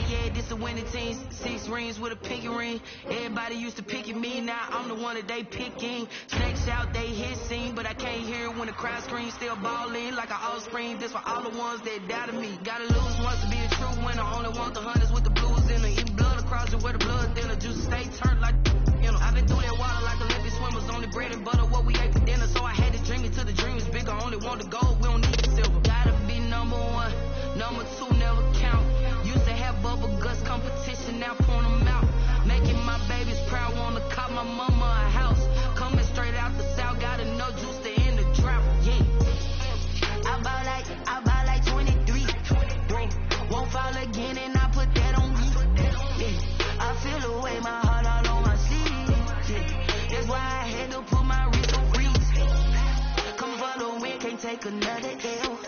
Yeah, this the winning team. 6 rings with a pinky ring. Everybody used to pick at me, now I'm the one that they picking. Snakes out, they hit scene, but I can't hear it when the crowd screams. Still ballin' like an offspring. This for all the ones that doubted me. Gotta lose once to be a true winner. Only want the hunters with the blues in it. Eat blood across it where the blood thinner. Juice stay turned like, you know. I've been through that water like Olympic swimmers. Only bread and butter, what we ate for dinner. So I had to dream it till the dream is bigger. Only want the gold, we don't need the silver. Gotta be number 1, number 2 never count. Used to have bubble guts competition, now point them out. Making my babies proud, wanna cop my mama a house. Coming straight out the south, gotta know juice to end the drought. Yeah. I buy like 23. Won't fall again and I put that on me. Yeah. I feel the way my heart all on my sleeve. Yeah. That's why I had to put my wrist on freeze. Come for the win, can't take another L.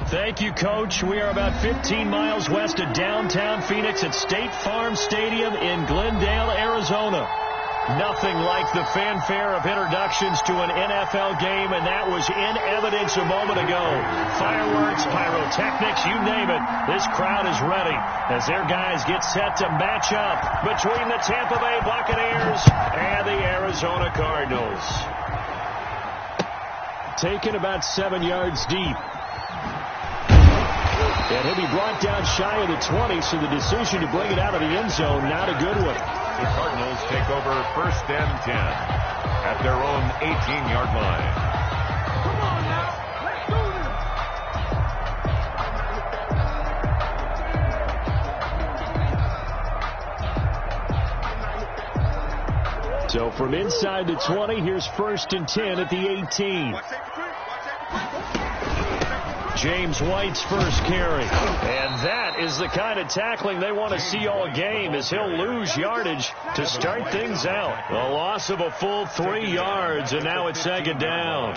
Thank you, Coach. We are about 15 miles west of downtown Phoenix at State Farm Stadium in Glendale, Arizona. Nothing like the fanfare of introductions to an NFL game, and that was in evidence a moment ago. Fireworks, pyrotechnics, you name it. This crowd is ready as their guys get set to match up between the Tampa Bay Buccaneers and the Arizona Cardinals. Taken about 7 yards deep. And he'll be brought down shy of the 20, so the decision to bring it out of the end zone, not a good one. The Cardinals take over 1st and 10 at their own 18-yard line. Come on now, let's do this. So from inside the 20, here's 1st and 10 at the 18. James White's first carry. And that is the kind of tackling they want to see all game, as he'll lose yardage to start things out. A loss of a full 3 yards, and now it's 2nd down.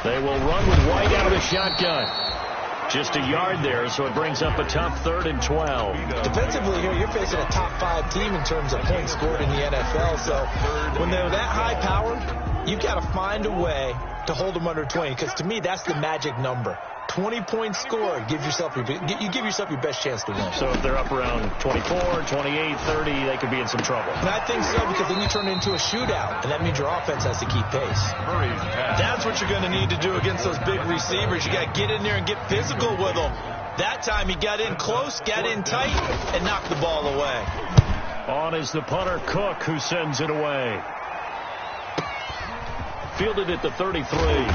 They will run with White out of the shotgun. Just a yard there, so it brings up a tough 3rd and 12. Defensively here, you're facing a top 5 team in terms of points scored in the NFL. So when they're that high powered, you've got to find a way to hold them under 20, because to me, that's the magic number. 20 points scored, you give yourself your best chance to win. So if they're up around 24, 28, 30, they could be in some trouble. And I think so, because then you turn it into a shootout, and that means your offense has to keep pace. That's what you're going to need to do against those big receivers. You got to get in there and get physical with them. That time he got in close, got in tight, and knocked the ball away. On is the punter, Cook, who sends it away. Fielded at the 33.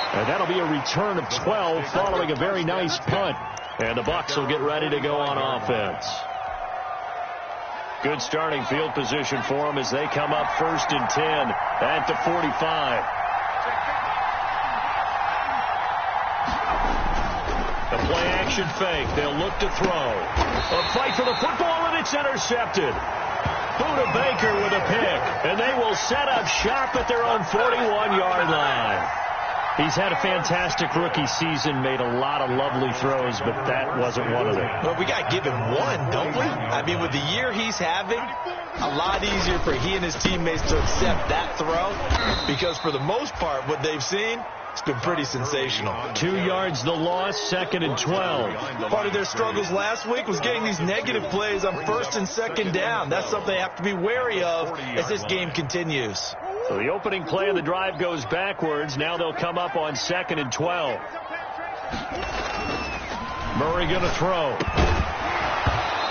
And that'll be a return of 12 following a very nice punt. And the Bucs will get ready to go on offense. Good starting field position for them as they come up 1st and 10 at the 45. The play action fake. They'll look to throw. A fight for the football, and it's intercepted. Buda Baker with a pick. And they will set up shop at their own 41-yard line. He's had a fantastic rookie season, made a lot of lovely throws, but that wasn't one of them. Well, we got to give him one, don't we? I mean, with the year he's having, a lot easier for he and his teammates to accept that throw, because for the most part, what they've seen, it's been pretty sensational. 2 yards the loss, 2nd and 12. Part of their struggles last week was getting these negative plays on 1st and 2nd down. That's something they have to be wary of as this game continues. So the opening play of the drive goes backwards. Now they'll come up on 2nd and 12. Murray going to throw.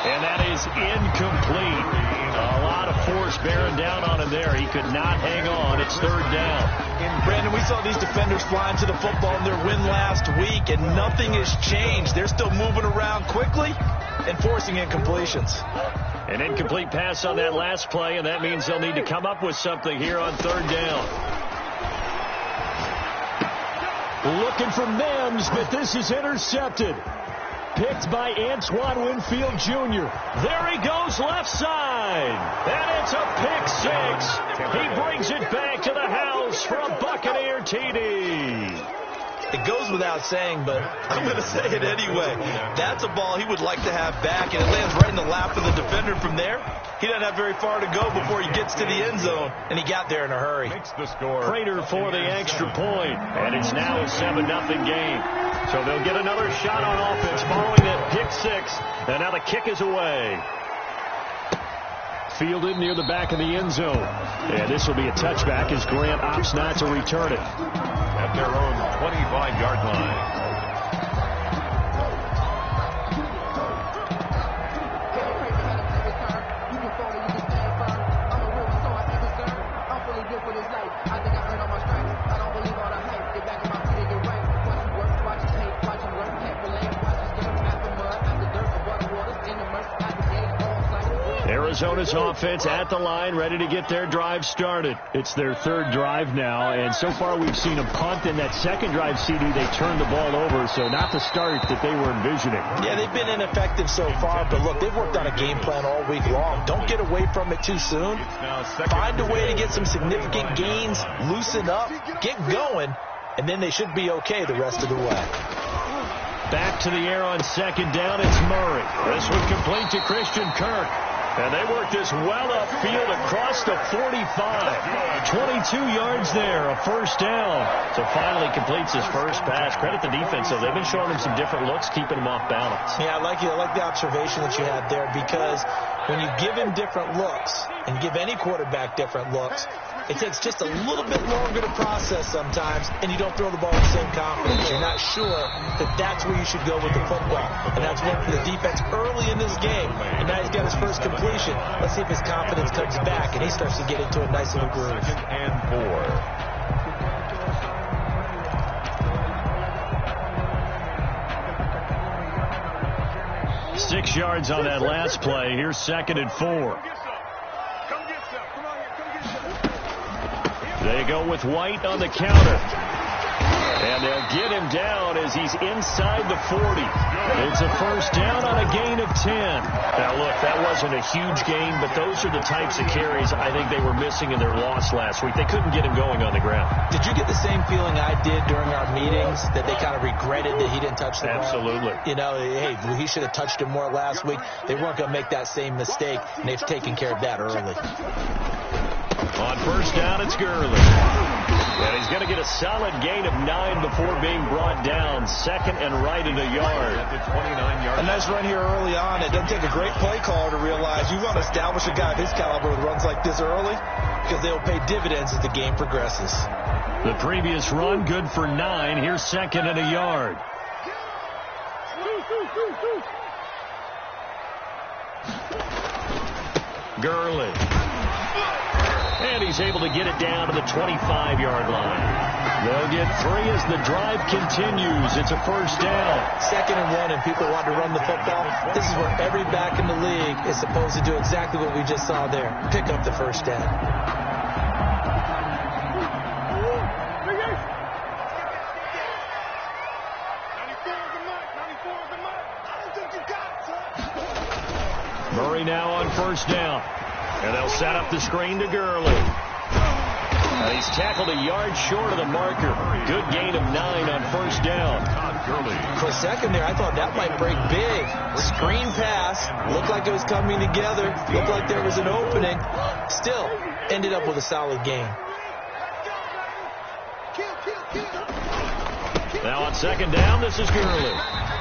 And that is incomplete. A lot of force bearing down on him there. He could not hang on. It's 3rd down. And Brandon, we saw these defenders flying to the football in their win last week, and nothing has changed. They're still moving around quickly and forcing incompletions. An incomplete pass on that last play, and that means they'll need to come up with something here on 3rd down. Looking for Mims, but this is intercepted. Picked by Antoine Winfield Jr. There he goes, left side. And it's a pick 6. He brings it back to the house for a Buccaneer TD. It goes without saying, but I'm going to say it anyway. That's a ball he would like to have back, and it lands right in the lap of the defender from there. He doesn't have very far to go before he gets to the end zone, and he got there in a hurry. Prater for the extra point, and it's now a 7-0 game. So they'll get another shot on offense following that pick 6, and now the kick is away. Fielded near the back of the end zone. And this will be a touchback as Grant opts not to return it. At their own 25-yard line. Arizona's offense at the line, ready to get their drive started. It's their 3rd drive now, and so far we've seen them punt. In that 2nd drive, CD, they turned the ball over, so not the start that they were envisioning. Yeah, they've been ineffective so far, but look, they've worked on a game plan all week long. Don't get away from it too soon. Find a way to get some significant gains, loosen up, get going, and then they should be okay the rest of the way. Back to the air on 2nd down, it's Murray. This one complete to Christian Kirk. And they work this well upfield across the 45. 22 yards there, a 1st down. So finally completes his first pass. Credit the defense, though. They've been showing him some different looks, keeping him off balance. Yeah, I like the observation that you had there, because when you give him different looks and give any quarterback different looks, it takes just a little bit longer to process sometimes, and you don't throw the ball with the same confidence. You're not sure that that's where you should go with the football. And that's worked for the defense early in this game. And now he's got his first completion. Let's see if his confidence comes back and he starts to get into a nice little groove. 2nd and 4. 6 yards on that last play. Here's 2nd and 4. They go with White on the counter. And they'll get him down as he's inside the 40. It's a first down on a gain of 10. Now, look, that wasn't a huge gain, but those are the types of carries I think they were missing in their loss last week. They couldn't get him going on the ground. Did you get the same feeling I did during our meetings, that they kind of regretted that he didn't touch the ball? Absolutely. You know, hey, he should have touched it more last week. They weren't going to make that same mistake, and they've taken care of that early. On first down, it's Gurley. And he's going to get a solid gain of 9 before being brought down. 2nd and right in a yard. At the 29-yard. A nice run here early on. It doesn't take a great play caller to realize you want to establish a guy of his caliber with runs like this early, because they'll pay dividends as the game progresses. The previous run, good for 9. Here's 2nd and a yard. Gurley. And he's able to get it down to the 25-yard line. They'll get 3 as the drive continues. It's a first down. 2nd and 1, and people want to run the football. This is where every back in the league is supposed to do exactly what we just saw there. Pick up the first down. Murray now on first down. And they'll set up the screen to Gurley. And he's tackled a yard short of the marker. Good gain of 9 on first down. For a second there, I thought that might break big. Screen pass. Looked like it was coming together. Looked like there was an opening. Still, ended up with a solid gain. Now on second down, this is Gurley.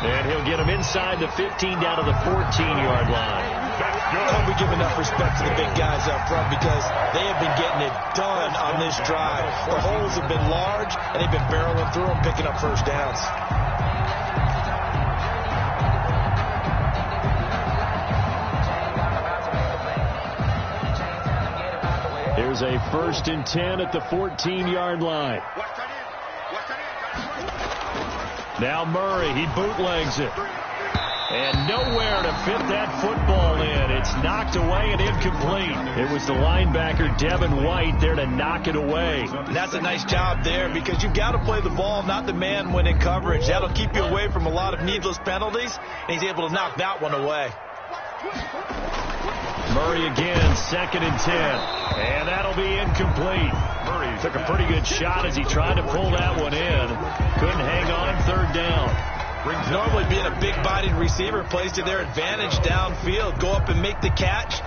And he'll get him inside the 15 down to the 14-yard line. Can't we give enough respect to the big guys up front, because they have been getting it done on this drive. The holes have been large, and they've been barreling through them, picking up first downs. Here's a 1st and 10 at the 14-yard line. Now Murray, he bootlegs it. And nowhere to fit that football in. It's knocked away and incomplete. It was the linebacker, Devin White, there to knock it away. That's a nice job there, because you've got to play the ball, not the man when in coverage. That'll keep you away from a lot of needless penalties, and he's able to knock that one away. Murray again, 2nd and 10. And that'll be incomplete. Murray took a pretty good shot as he tried to pull that one in. Couldn't hang on, 3rd down. Normally being a big-bodied receiver plays to their advantage downfield. Go up and make the catch,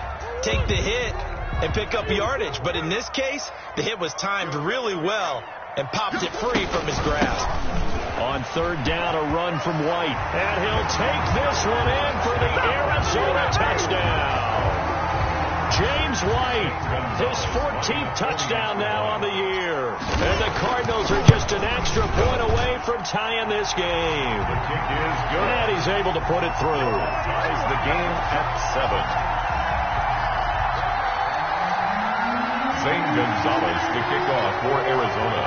take the hit, and pick up yardage. But in this case, the hit was timed really well and popped it free from his grasp. On 3rd down, a run from White. And he'll take this one in for the Arizona touchdown. James White, his 14th touchdown now on the year. And the Cardinals are just an extra point away from tying this game. The kick is good. And he's able to put it through. Ties the game at 7. Zane Gonzalez to kick off for Arizona.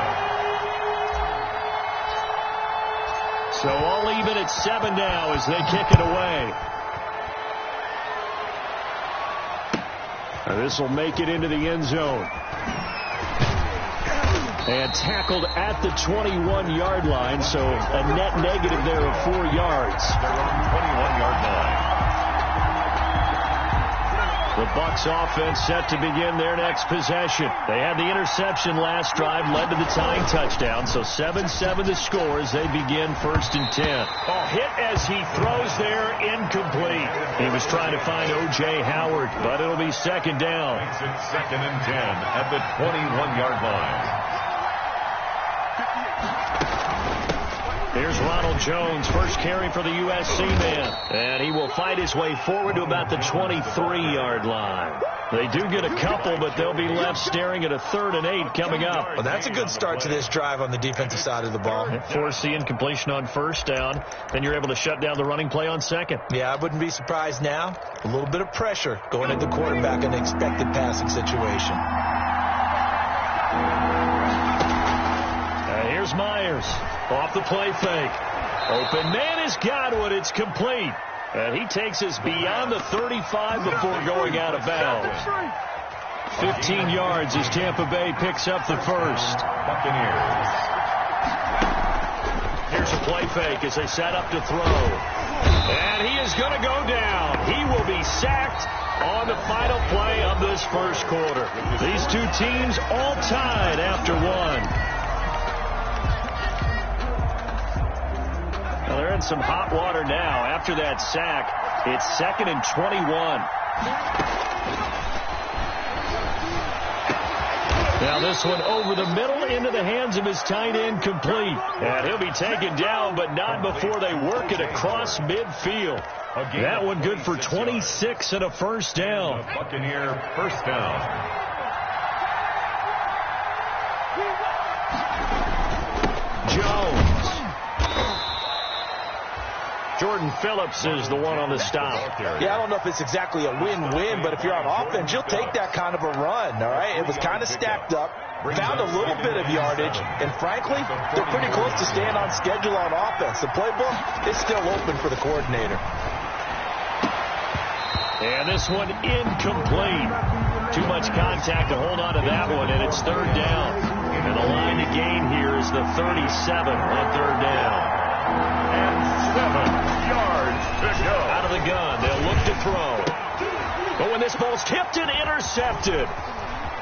So all even at 7 now as they kick it away. This will make it into the end zone. And tackled at the 21-yard line, so a net negative there of 4 yards. They're on 21-yard line. The Bucs offense set to begin their next possession. They had the interception last drive, led to the tying touchdown, so 7-7 the score as they begin 1st and 10. Oh, hit as he throws there, incomplete. He was trying to find O.J. Howard, but it'll be 2nd down. Makes it 2nd and 10 at the 21-yard line. Here's Ronald Jones, first carry for the USC man. And he will fight his way forward to about the 23-yard line. They do get a couple, but they'll be left staring at a 3rd and 8 coming up. Well, that's a good start to this drive on the defensive side of the ball. Force the incompletion on 1st down. Then you're able to shut down the running play on 2nd. Yeah, I wouldn't be surprised now. A little bit of pressure going at the quarterback in an expected passing situation. Here's Myers off the play fake. Open man is Godwin. It's complete. And he takes us beyond the 35 before going out of bounds. 15 yards as Tampa Bay picks up the first. Buccaneers. Here's a play fake as they set up to throw. And he is going to go down. He will be sacked on the final play of this first quarter. These two teams all tied after one. Well, they're in some hot water now. After that sack, it's 2nd and 21. Now this one over the middle into the hands of his tight end, complete. And he'll be taken down, but not before they work it across midfield. That one good for 26 and a first down. Buccaneer first down. Jones. Jordan Phillips is the one on the stop. Yeah, I don't know if it's exactly a win-win, but if you're on offense, you'll take that kind of a run, all right? It was kind of stacked up, found a little bit of yardage, and frankly, they're pretty close to staying on schedule on offense. The playbook is still open for the coordinator. And this one incomplete. Too much contact to hold on to that one, and it's 3rd down. And the line to gain here is the 37 on 3rd down. And 7 yards to go. Out of the gun. They'll look to throw. But when this ball's tipped and intercepted,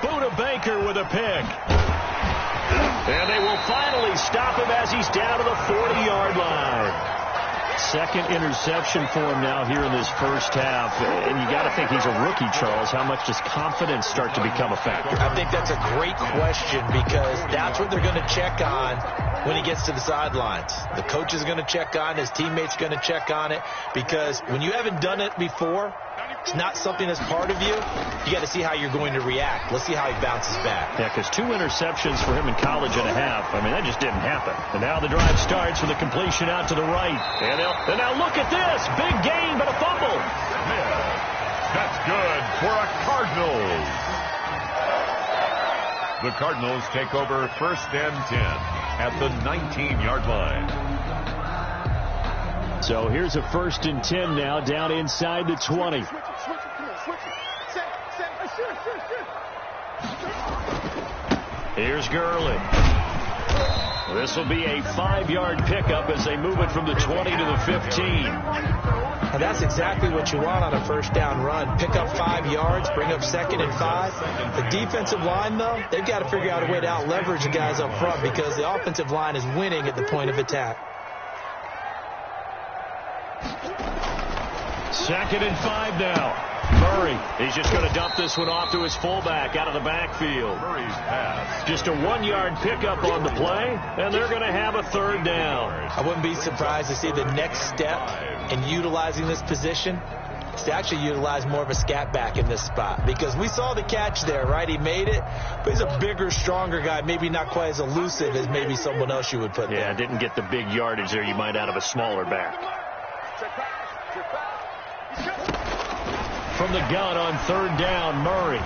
Buda Baker with a pick. And they will finally stop him as he's down to the 40-yard line. 2nd interception for him now here in this first half. And you got to think he's a rookie, Charles. How much does confidence start to become a factor? I think that's a great question because that's what they're going to check on when he gets to the sidelines. The coach is going to check on it. His teammates going to check on it because when you haven't done it before, it's not something that's part of you. You got to see how you're going to react. Let's see how he bounces back. Yeah, because 2 interceptions for him in college and a half. I mean, that just didn't happen. And now the drive starts with a completion out to the right. And now look at this. Big gain, but a fumble. That's good for a Cardinals. The Cardinals take over 1st and 10 at the 19-yard line. So here's a 1st and 10 now, down inside the 20. Here's Gurley. This will be a 5-yard pickup as they move it from the 20 to the 15. And that's exactly what you want on a 1st down run. Pick up 5 yards, bring up 2nd and 5. The defensive line, though, they've got to figure out a way to out-leverage the guys up front because the offensive line is winning at the point of attack. 2nd and 5 now. Murray, he's just going to dump this one off to his fullback out of the backfield. Murray's pass. Just a 1-yard pickup on the play, and they're going to have a 3rd down. I wouldn't be surprised to see the next step in utilizing this position is to actually utilize more of a scat back in this spot because we saw the catch there, right? He made it, but he's a bigger, stronger guy, maybe not quite as elusive as maybe someone else you would put there. Yeah, didn't get the big yardage there you might out of a smaller back. From the gun on 3rd down, Murray.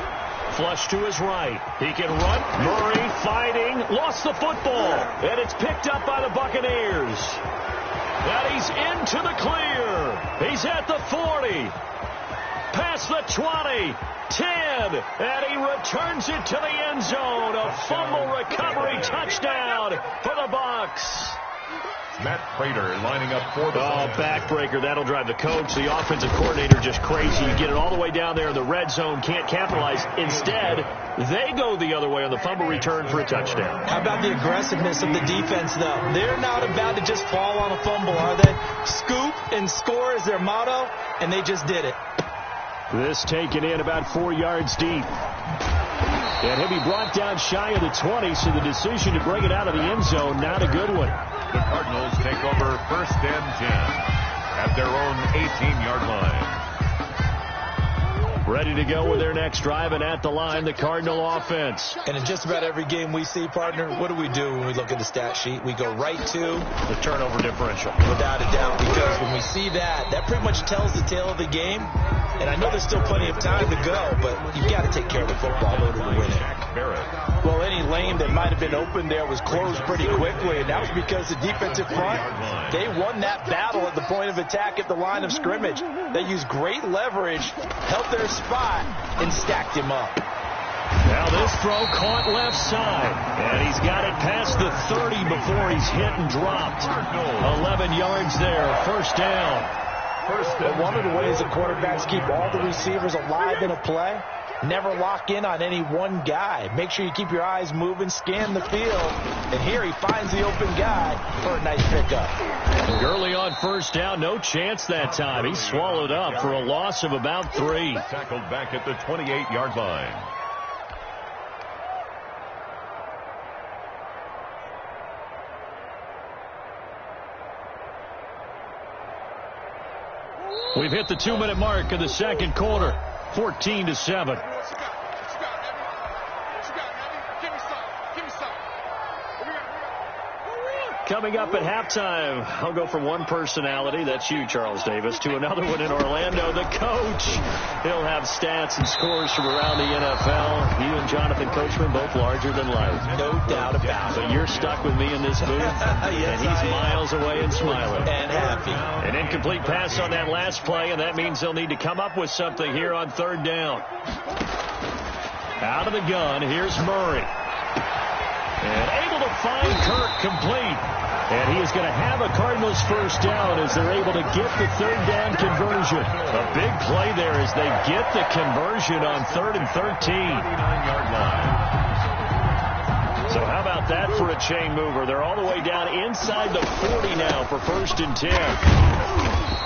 Flush to his right. He can run. Murray fighting. Lost the football. And it's picked up by the Buccaneers. And he's into the clear. He's at the 40. Past the 20. 10. And he returns it to the end zone. A fumble recovery touchdown for the Bucs. Matt Prater lining up for the backbreaker. That'll drive the coach. The offensive coordinator just crazy. You get it all the way down there in the red zone. Can't capitalize. Instead, they go the other way on the fumble return for a touchdown. How about the aggressiveness of the defense, though? They're not about to just fall on a fumble, are they? Scoop and score is their motto, and they just did it. This taken in about 4 yards deep. And he'll be brought down shy of the 20, so the decision to bring it out of the end zone, not a good one. The Cardinals take over 1st and 10 at their own 18-yard line. Ready to go with their next drive, and at the line, the Cardinal offense. And in just about every game we see, partner, what do we do when we look at the stat sheet? We go right to the turnover differential. Without a doubt, because when we see that, that pretty much tells the tale of the game. And I know there's still plenty of time to go, but you've got to take care of the football in order to win it. Well, any lane that might have been open there was closed pretty quickly, and that was because the defensive front, they won that battle at the point of attack at the line of scrimmage. They used great leverage, held their spot, and stacked him up. Now this throw caught left side, and he's got it past the 30 before he's hit and dropped. 11 yards there, first down. But one of the ways that quarterbacks keep all the receivers alive in a play, never lock in on any one guy. Make sure you keep your eyes moving, scan the field, and here he finds the open guy for a nice pickup. Gurley on first down, no chance that time. He's swallowed up for a loss of about 3. Tackled back at the 28-yard line. We've hit the 2-minute mark of the second quarter, 14-7. Coming up at halftime, I'll go from one personality, that's you, Charles Davis, to another one in Orlando, the coach. He'll have stats and scores from around the NFL. You and Jonathan Coachman, both larger than life. No doubt about it. But you're stuck with me in this booth, yes, and he's miles away and smiling. And happy. An incomplete pass on that last play, and that means they'll need to come up with something here on third down. Out of the gun, here's Murray. And able to find Kirk complete. And he is going to have a Cardinals first down as they're able to get the third down conversion. A big play there as they get the conversion on 3rd and 13. 39-yard line. So how about that for a chain mover? They're all the way down inside the 40 now for 1st and 10.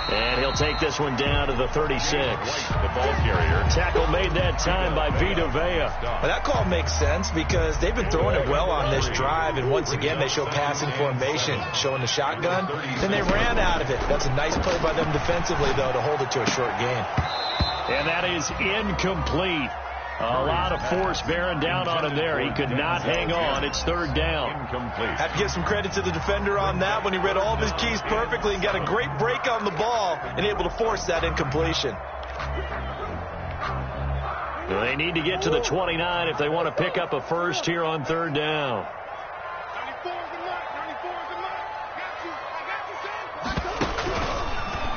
And he'll take this one down to the 36. The ball carrier. Tackle made that time by Vita Vea. Well, that call makes sense because they've been throwing it well on this drive, and once again they show passing formation, showing the shotgun. Then they ran out of it. That's a nice play by them defensively, though, to hold it to a short gain. And that is incomplete. A lot of force bearing down on him there. He could not hang on. It's third down. Incomplete. Have to give some credit to the defender on that when he read all of his keys perfectly and got a great break on the ball and able to force that incompletion. They need to get to the 29 if they want to pick up a first here on third down.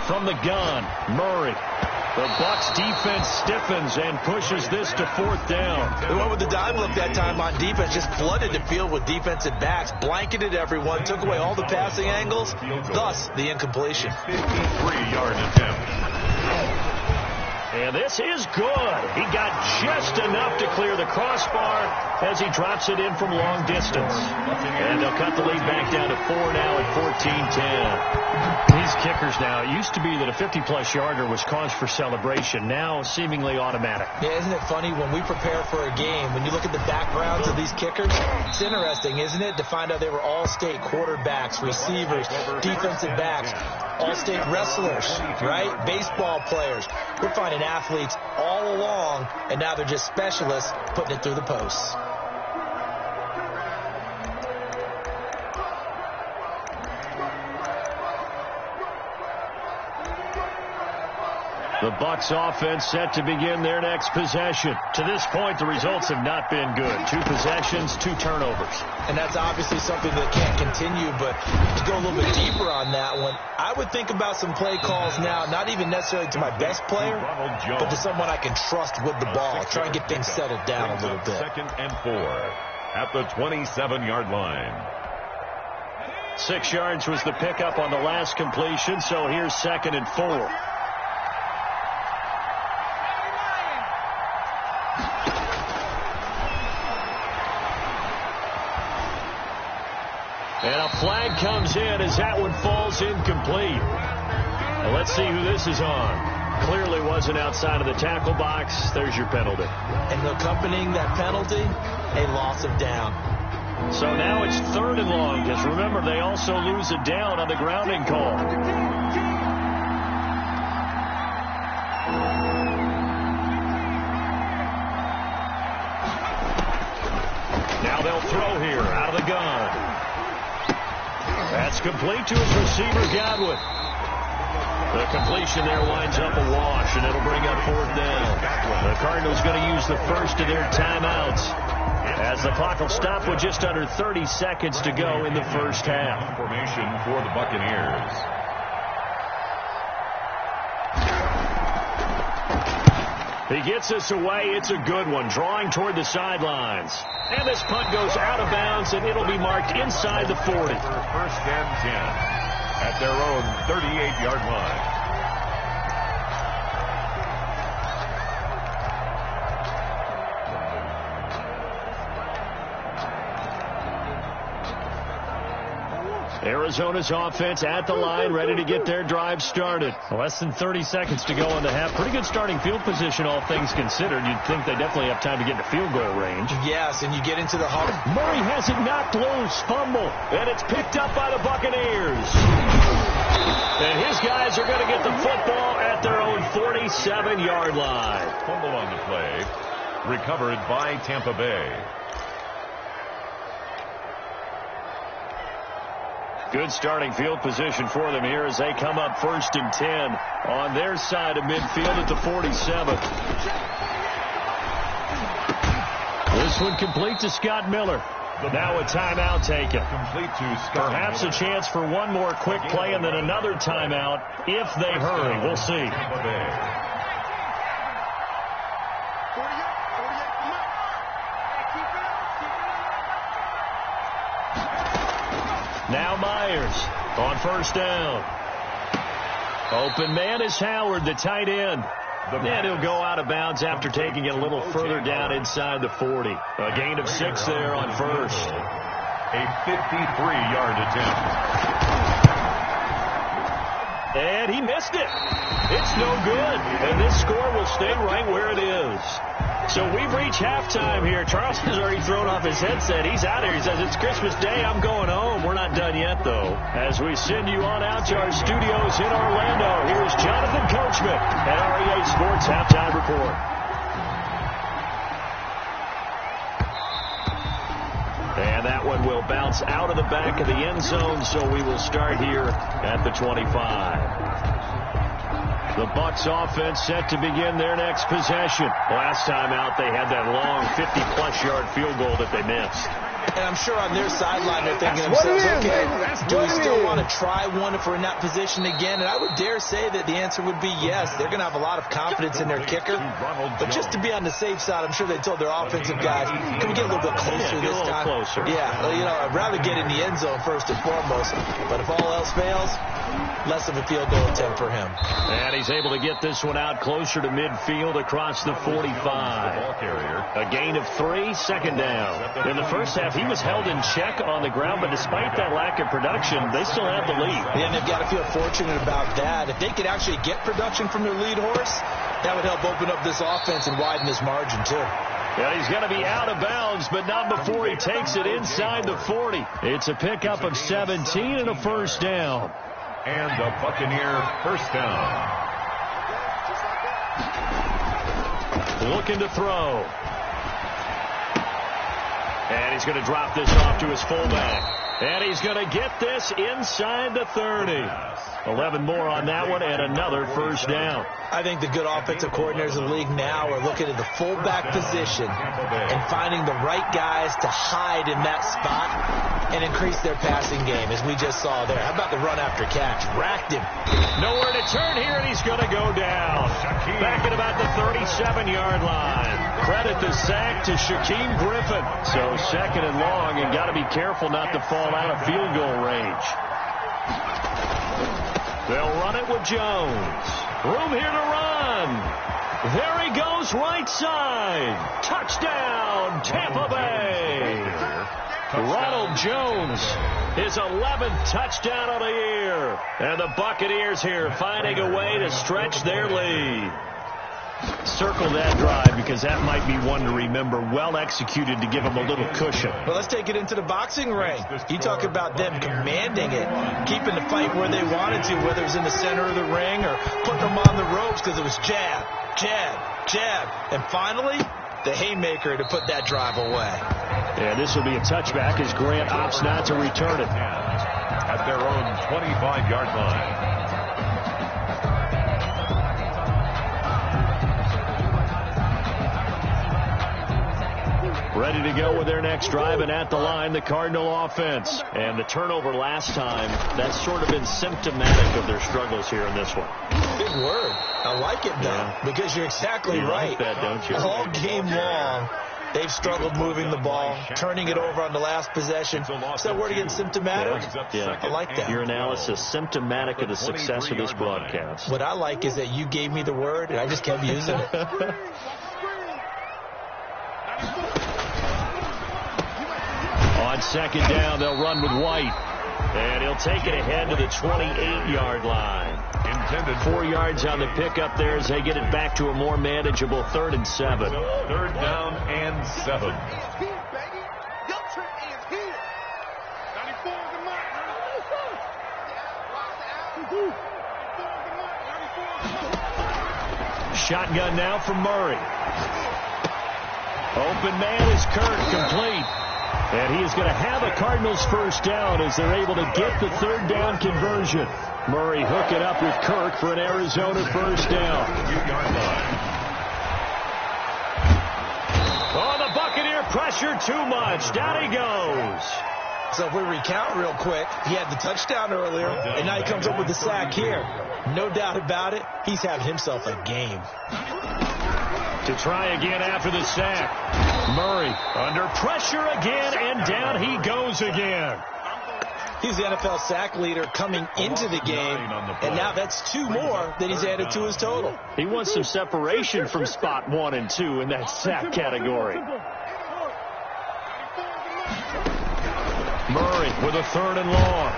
From the gun, Murray. The Bucs defense stiffens and pushes this to 4th down. They went with the dime look that time on defense, just flooded the field with defensive backs, blanketed everyone, took away all the passing angles, thus the incompletion. 53-yard attempt. And this is good. He got just enough to clear the crossbar as he drops it in from long distance. And they'll cut the lead back down to 4 now at 14-10. These kickers now, it used to be that a 50-plus yarder was cause for celebration. Now seemingly automatic. Yeah, isn't it funny when we prepare for a game, when you look at the backgrounds of these kickers, it's interesting, isn't it, to find out they were all-state quarterbacks, receivers, defensive backs, all-state wrestlers, right? Baseball players. We're finding athletes all along, and now they're just specialists putting it through the posts. The Bucs offense set to begin their next possession. To this point, the results have not been good. 2 possessions, 2 turnovers. And that's obviously something that can't continue, but to go a little bit deeper on that one, I would think about some play calls now, not even necessarily to my best player, but to someone I can trust with the ball. Try and get things settled down a little bit. 2nd and 4 at the 27-yard line. 6 yards was the pickup on the last completion, so here's 2nd and 4. And a flag comes in as that one falls incomplete. Well, let's see who this is on. Clearly wasn't outside of the tackle box. There's your penalty. And accompanying that penalty, a loss of down. So now it's 3rd and long, because remember, they also lose a down on the grounding call. throw here out of the gun. That's complete to his receiver, Godwin. The completion there winds up a wash, and it'll bring up 4th down. The Cardinals going to use the first of their timeouts, as the clock will stop with just under 30 seconds to go in the first half. Formation for the Buccaneers. He gets this away. It's a good one, drawing toward the sidelines. And this punt goes out of bounds, and it'll be marked inside the 40. First and 10 at their own 38-yard line. Arizona's offense at the line, ready to get their drive started. Less than 30 seconds to go in the half. Pretty good starting field position, all things considered. You'd think they definitely have time to get to field goal range. Yes, and you get into the huddle. Murray has it knocked loose, fumble, and it's picked up by the Buccaneers. And his guys are going to get the football at their own 47-yard line. Fumble on the play, recovered by Tampa Bay. Good starting field position for them here as they come up 1st and 10 on their side of midfield at the 47. This one complete to Scott Miller. Now a timeout taken. Complete to Scott. Perhaps a chance for one more quick play and then another timeout if they hurry. We'll see. Now Myers on 1st down. Open man is Howard, the tight end. And he'll go out of bounds after taking it a little further down inside the 40. A gain of 6 there on 1st. A 53-yard attempt. And he missed it. It's no good. And this score will stay right where it is. So we've reached halftime here. Charleston's already thrown off his headset. He's out here. He says, it's Christmas Day. I'm going home. We're not done yet, though. As we send you on out to our studios in Orlando, here's Jonathan Coachman at REA Sports Halftime Report. And that one will bounce out of the back of the end zone, so we will start here at the 25. The Bucs offense set to begin their next possession. Last time out, they had that long 50-plus yard field goal that they missed. And I'm sure on their sideline they're thinking to themselves, okay, do we still want to try one if we're in that position again? And I would dare say that the answer would be yes. They're going to have a lot of confidence in their kicker. But just to be on the safe side, I'm sure they told their offensive guys, can we get a little bit closer this time? Closer. Yeah, well, you know, I'd rather get in the end zone first and foremost. But if all else fails, less of a field goal attempt for him. And he's able to get this one out closer to midfield across the 45. A gain of 3, 2nd down. In the first half, he was held in check on the ground, but despite that lack of production, they still have the lead. Yeah, and they've got to feel fortunate about that. If they could actually get production from their lead horse, that would help open up this offense and widen this margin, too. Yeah, he's going to be out of bounds, but not before he takes it inside the 40. It's a pickup of 17 and a 1st down. And the Buccaneer 1st down. Looking to throw. And he's going to drop this off to his fullback. And he's going to get this inside the 30. 11 more on that one and another 1st down. I think the good offensive coordinators in the league now are looking at the fullback position and finding the right guys to hide in that spot and increase their passing game, as we just saw there. How about the run after catch? Racked him. Nowhere to turn here, and he's going to go down. Back at about the 37-yard line. Credit the sack to Shaquem Griffin. So 2nd and long, and got to be careful not to fall out of field goal range. They'll run it with Jones. Room here to run. There he goes, right side. Touchdown, Tampa Bay. Ronald Jones, his 11th touchdown of the year. And the Buccaneers here finding a way to stretch their lead. Circle that drive because that might be one to remember. Well executed to give them a little cushion. Well, let's take it into the boxing ring. You talk about them commanding it, keeping the fight where they wanted to, whether it was in the center of the ring or putting them on the ropes, because it was jab, jab, jab. And finally, the haymaker to put that drive away. And this will be a touchback as Grant opts not to return it. At their own 25-yard line. Ready to go with their next drive, and at the line, the Cardinal offense. And the turnover last time, that's sort of been symptomatic of their struggles here in this one. Big word. I like it, though, because you're exactly right. Like that, don't you? All game long, they've struggled moving the ball, turning it over on the last possession. Is that word again, symptomatic? Yeah. I like that. Your analysis, symptomatic of the success of this broadcast. What I like is that you gave me the word, and I just kept using it. On second down, they'll run with White. And he'll take it ahead to the 28-yard line. Intended 4 yards on the pickup there as they get it back to a more manageable 3rd and 7. 3rd down and 7. Shotgun now from Murray. Open man is Kirk, complete. And he is going to have a Cardinals first down as they're able to get the 3rd down conversion. Murray hook it up with Kirk for an Arizona first down. Oh, the Buccaneer pressure too much. Down he goes. So if we recount real quick, he had the touchdown earlier, and now he comes up with the sack here. No doubt about it, he's having himself a game. To try again after the sack. Murray under pressure again, and down he goes again. He's the NFL sack leader coming into the game, and now that's 2 more that he's added to his total. He wants some separation from spot 1 and 2 in that sack category. Murray with a 3rd and long.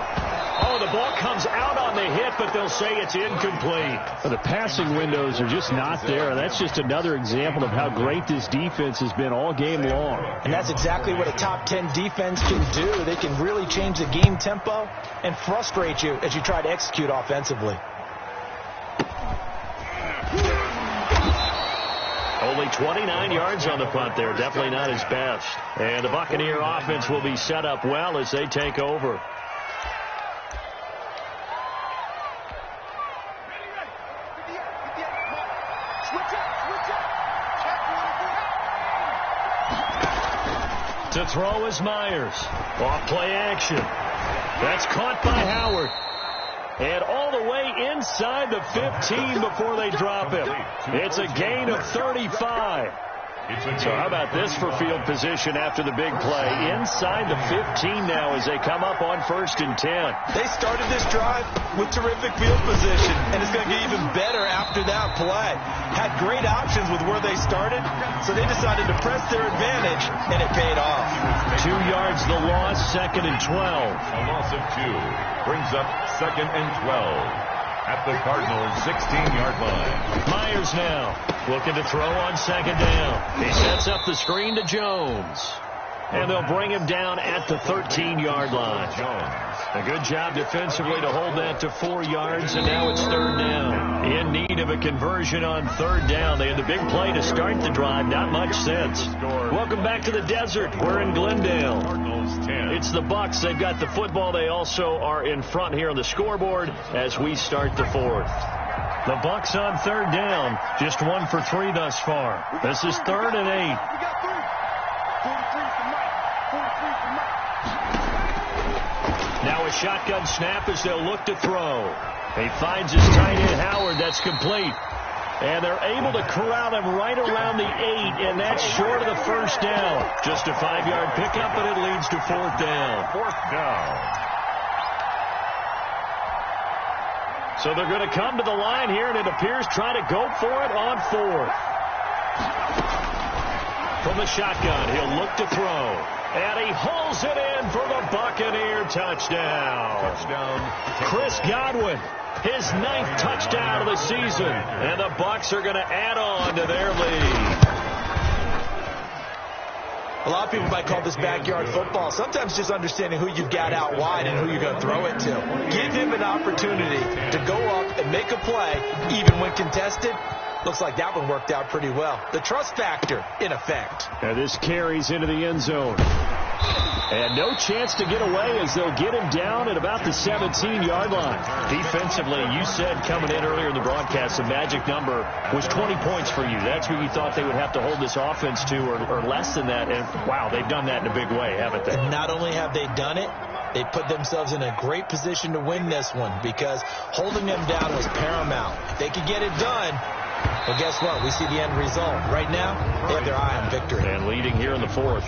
Oh, the ball comes out on the hit, but they'll say it's incomplete. Well, the passing windows are just not there. That's just another example of how great this defense has been all game long. And that's exactly what a top 10 defense can do. They can really change the game tempo and frustrate you as you try to execute offensively. Only 29 yards on the punt there. Definitely not his best. And the Buccaneer offense will be set up well as they take over. To throw is Myers. Off play action. That's caught by Howard. And all the way inside the 15 before they drop him. It's a gain of 35. So how about this for field position after the big play? Inside the 15 now as they come up on 1st and 10. They started this drive with terrific field position, and it's going to get even better after that play. Had great options with where they started, so they decided to press their advantage, and it paid off. 2 yards the loss, 2nd and 12. A loss of 2 brings up 2nd and 12. At the Cardinals' 16-yard line. Myers now looking to throw on 2nd down. He sets up the screen to Jones. And they'll bring him down at the 13-yard line. A good job defensively to hold that to 4 yards, and now it's 3rd down. In need of a conversion on 3rd down. They had the big play to start the drive. Not much sense. Welcome back to the desert. We're in Glendale. It's the Bucs. They've got the football. They also are in front here on the scoreboard as we start the 4th. The Bucs on 3rd down. Just 1 for 3 thus far. This is 3rd and 8. Now a shotgun snap as they'll look to throw. He finds his tight end Howard. That's complete. And they're able to corral him right around the 8, and that's short of the first down. Just a 5-yard pickup, but it leads to 4th down. 4th down. So they're going to come to the line here, and it appears try to go for it on 4th. From the shotgun, he'll look to throw. And he hauls it in for the Buccaneer touchdown. Chris Godwin, his 9th touchdown of the season. And the Bucs are going to add on to their lead. A lot of people might call this backyard football. Sometimes just understanding who you got out wide and who you're going to throw it to. Give him an opportunity to go up and make a play, even when contested. Looks like that one worked out pretty well. The trust factor, in effect. And this carries into the end zone. And no chance to get away as they'll get him down at about the 17-yard line. Defensively, you said coming in earlier in the broadcast, the magic number was 20 points for you. That's what you thought they would have to hold this offense to, or less than that. And, wow, they've done that in a big way, haven't they? And not only have they done it, they put themselves in a great position to win this one because holding them down was paramount. If they could get it done, well, guess what? We see the end result. Right now, they have their eye on victory. And leading here in the fourth,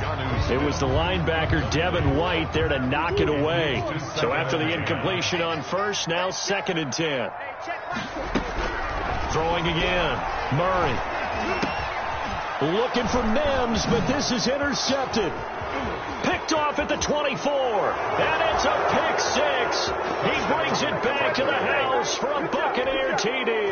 it was the linebacker Devin White there to knock it away. So after the incompletion on first, now 2nd and 10. Throwing again, Murray. Looking for Mims, but this is intercepted. Picked off at the 24, and it's a pick 6. He brings it back to the house for a Buccaneer TD.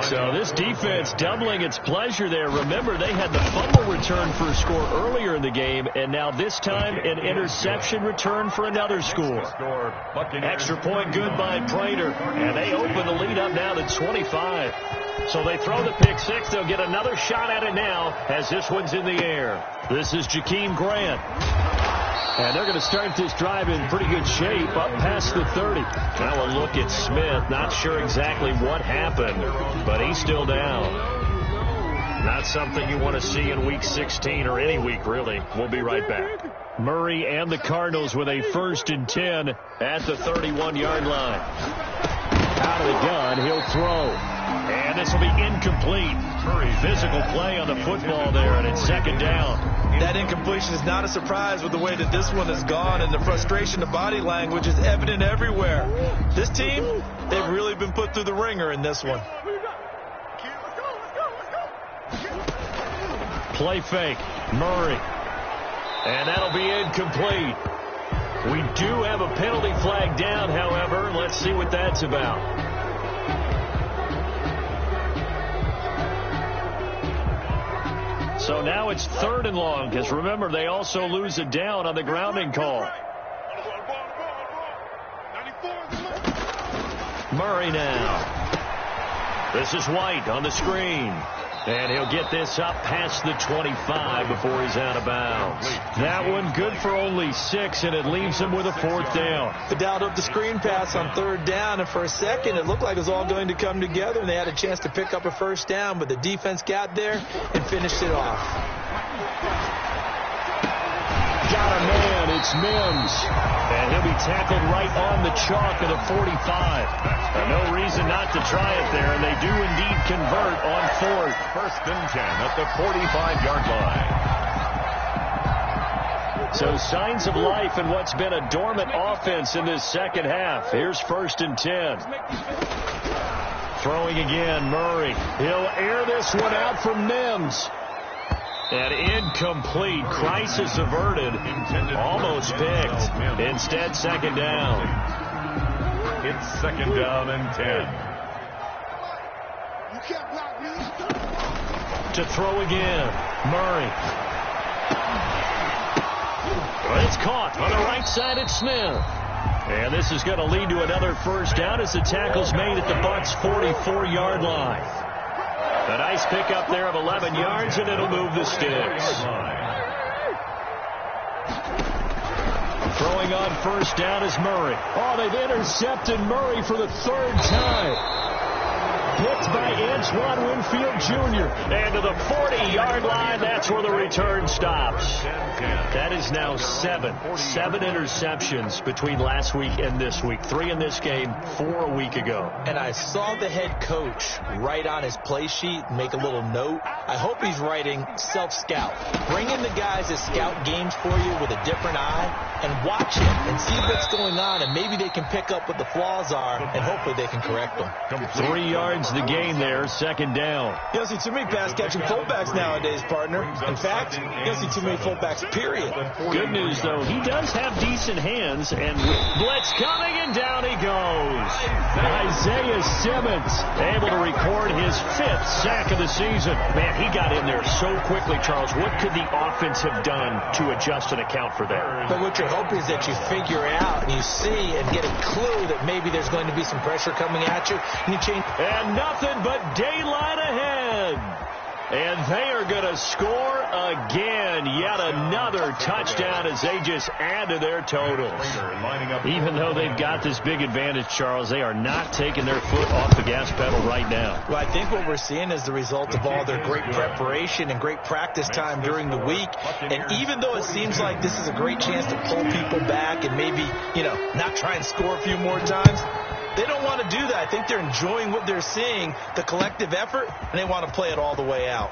So this defense doubling its pleasure there. Remember, they had the fumble return for a score earlier in the game, and now this time an interception return for another score. Extra point good by Prater, and they open the lead up now to 25. So they throw the pick 6. They'll get another shot at it now as this one's in the air. This is Jakeem Grant. And they're going to start this drive in pretty good shape up past the 30. Now a look at Smith. Not sure exactly what happened, but he's still down. Not something you want to see in Week 16 or any week, really. We'll be right back. Murray and the Cardinals with a 1st and 10 at the 31-yard line. Out of the gun, he'll throw. And this will be incomplete. Physical play on the football there, and it's 2nd down. That incompletion is not a surprise with the way that this one has gone, and the frustration, the body language is evident everywhere. This team, they've really been put through the ringer in this one. Play fake, Murray. And that'll be incomplete. We do have a penalty flag down, however. Let's see what that's about. So now it's 3rd and long, because remember, they also lose a down on the grounding call. Murray now. This is White on the screen. And he'll get this up past the 25 before he's out of bounds. That one good for only 6, and it leaves him with a 4th down. They dialed up the screen pass on 3rd down, and for a second it looked like it was all going to come together, and they had a chance to pick up a 1st down, but the defense got there and finished it off. Got a man, it's Mims. And he'll be tackled right on the chalk at a 45. No reason not to try it there, and they do indeed convert on 4th. 1st and 10 at the 45-yard line. So signs of life in what's been a dormant offense in this 2nd half. Here's 1st and 10. Throwing again, Murray. He'll air this one out for Mims. And incomplete. Crisis averted. Almost picked. Instead, 2nd down. It's 2nd down and 10. To throw again, Murray. It's caught on the right side at Smith. And this is going to lead to another 1st down as the tackle's made at the Bucs' 44-yard line. A nice pickup there of 11 yards, and it'll move the sticks. Throwing on 1st down is Murray. Oh, they've intercepted Murray for the 3rd time. Picked by Antoine Winfield Jr. And to the 40-yard line, that's where the return stops. That is now 7 interceptions between last week and this week. 3 in this game, 4 a week ago. And I saw the head coach write on his play sheet, make a little note. I hope he's writing self-scout. Bring in the guys that scout games for you with a different eye and watch it and see what's going on, and maybe they can pick up what the flaws are, and hopefully they can correct them. 3 yards the gain there, 2nd down. You don't see too many pass-catching fullbacks nowadays, partner. In fact, you don't see too many fullbacks, period. Good news, though, he does have decent hands, and blitz coming, and down he goes. Isaiah Simmons able to record his 5th sack of the season. Man, he got in there so quickly, Charles. What could the offense have done to adjust and account for that? But what you're hoping is that you figure out and you see and get a clue that maybe there's going to be some pressure coming at you, and you change. And nothing but daylight ahead. And they are going to score again. Yet another touchdown as they just add to their totals. Even though they've got this big advantage, Charles, they are not taking their foot off the gas pedal right now. Well, I think what we're seeing is the result of all their great preparation and great practice time during the week. And even though it seems like this is a great chance to pull people back and maybe, not try and score a few more times, they don't want to do that. I think they're enjoying what they're seeing, the collective effort, and they want to play it all the way out.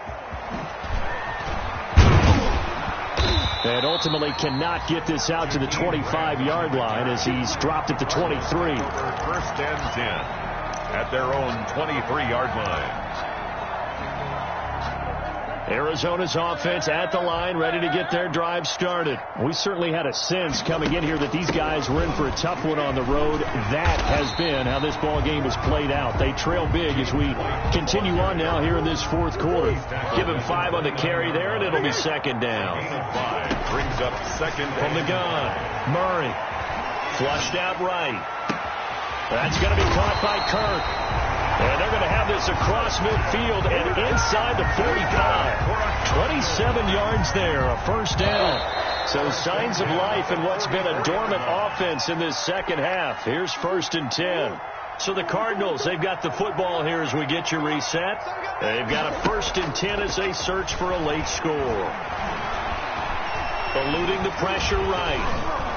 And ultimately cannot get this out to the 25-yard line as he's dropped at the 23. First and 10 at their own 23-yard line. Arizona's offense at the line, ready to get their drive started. We certainly had a sense coming in here that these guys were in for a tough one on the road. That has been how this ball game has played out. They trail big as we continue on now here in this fourth quarter. Give him 5 on the carry there, and it'll be second down. 5 brings up second from the gun. Murray flushed out right. That's going to be caught by Kirk. And they're going to have this across midfield and inside the 45. 27 yards there, a first down. So signs of life in what's been a dormant offense in this second half. Here's first and 10. So the Cardinals, they've got the football here as we get you reset. They've got a first and 10 as they search for a late score. Eluding the pressure right.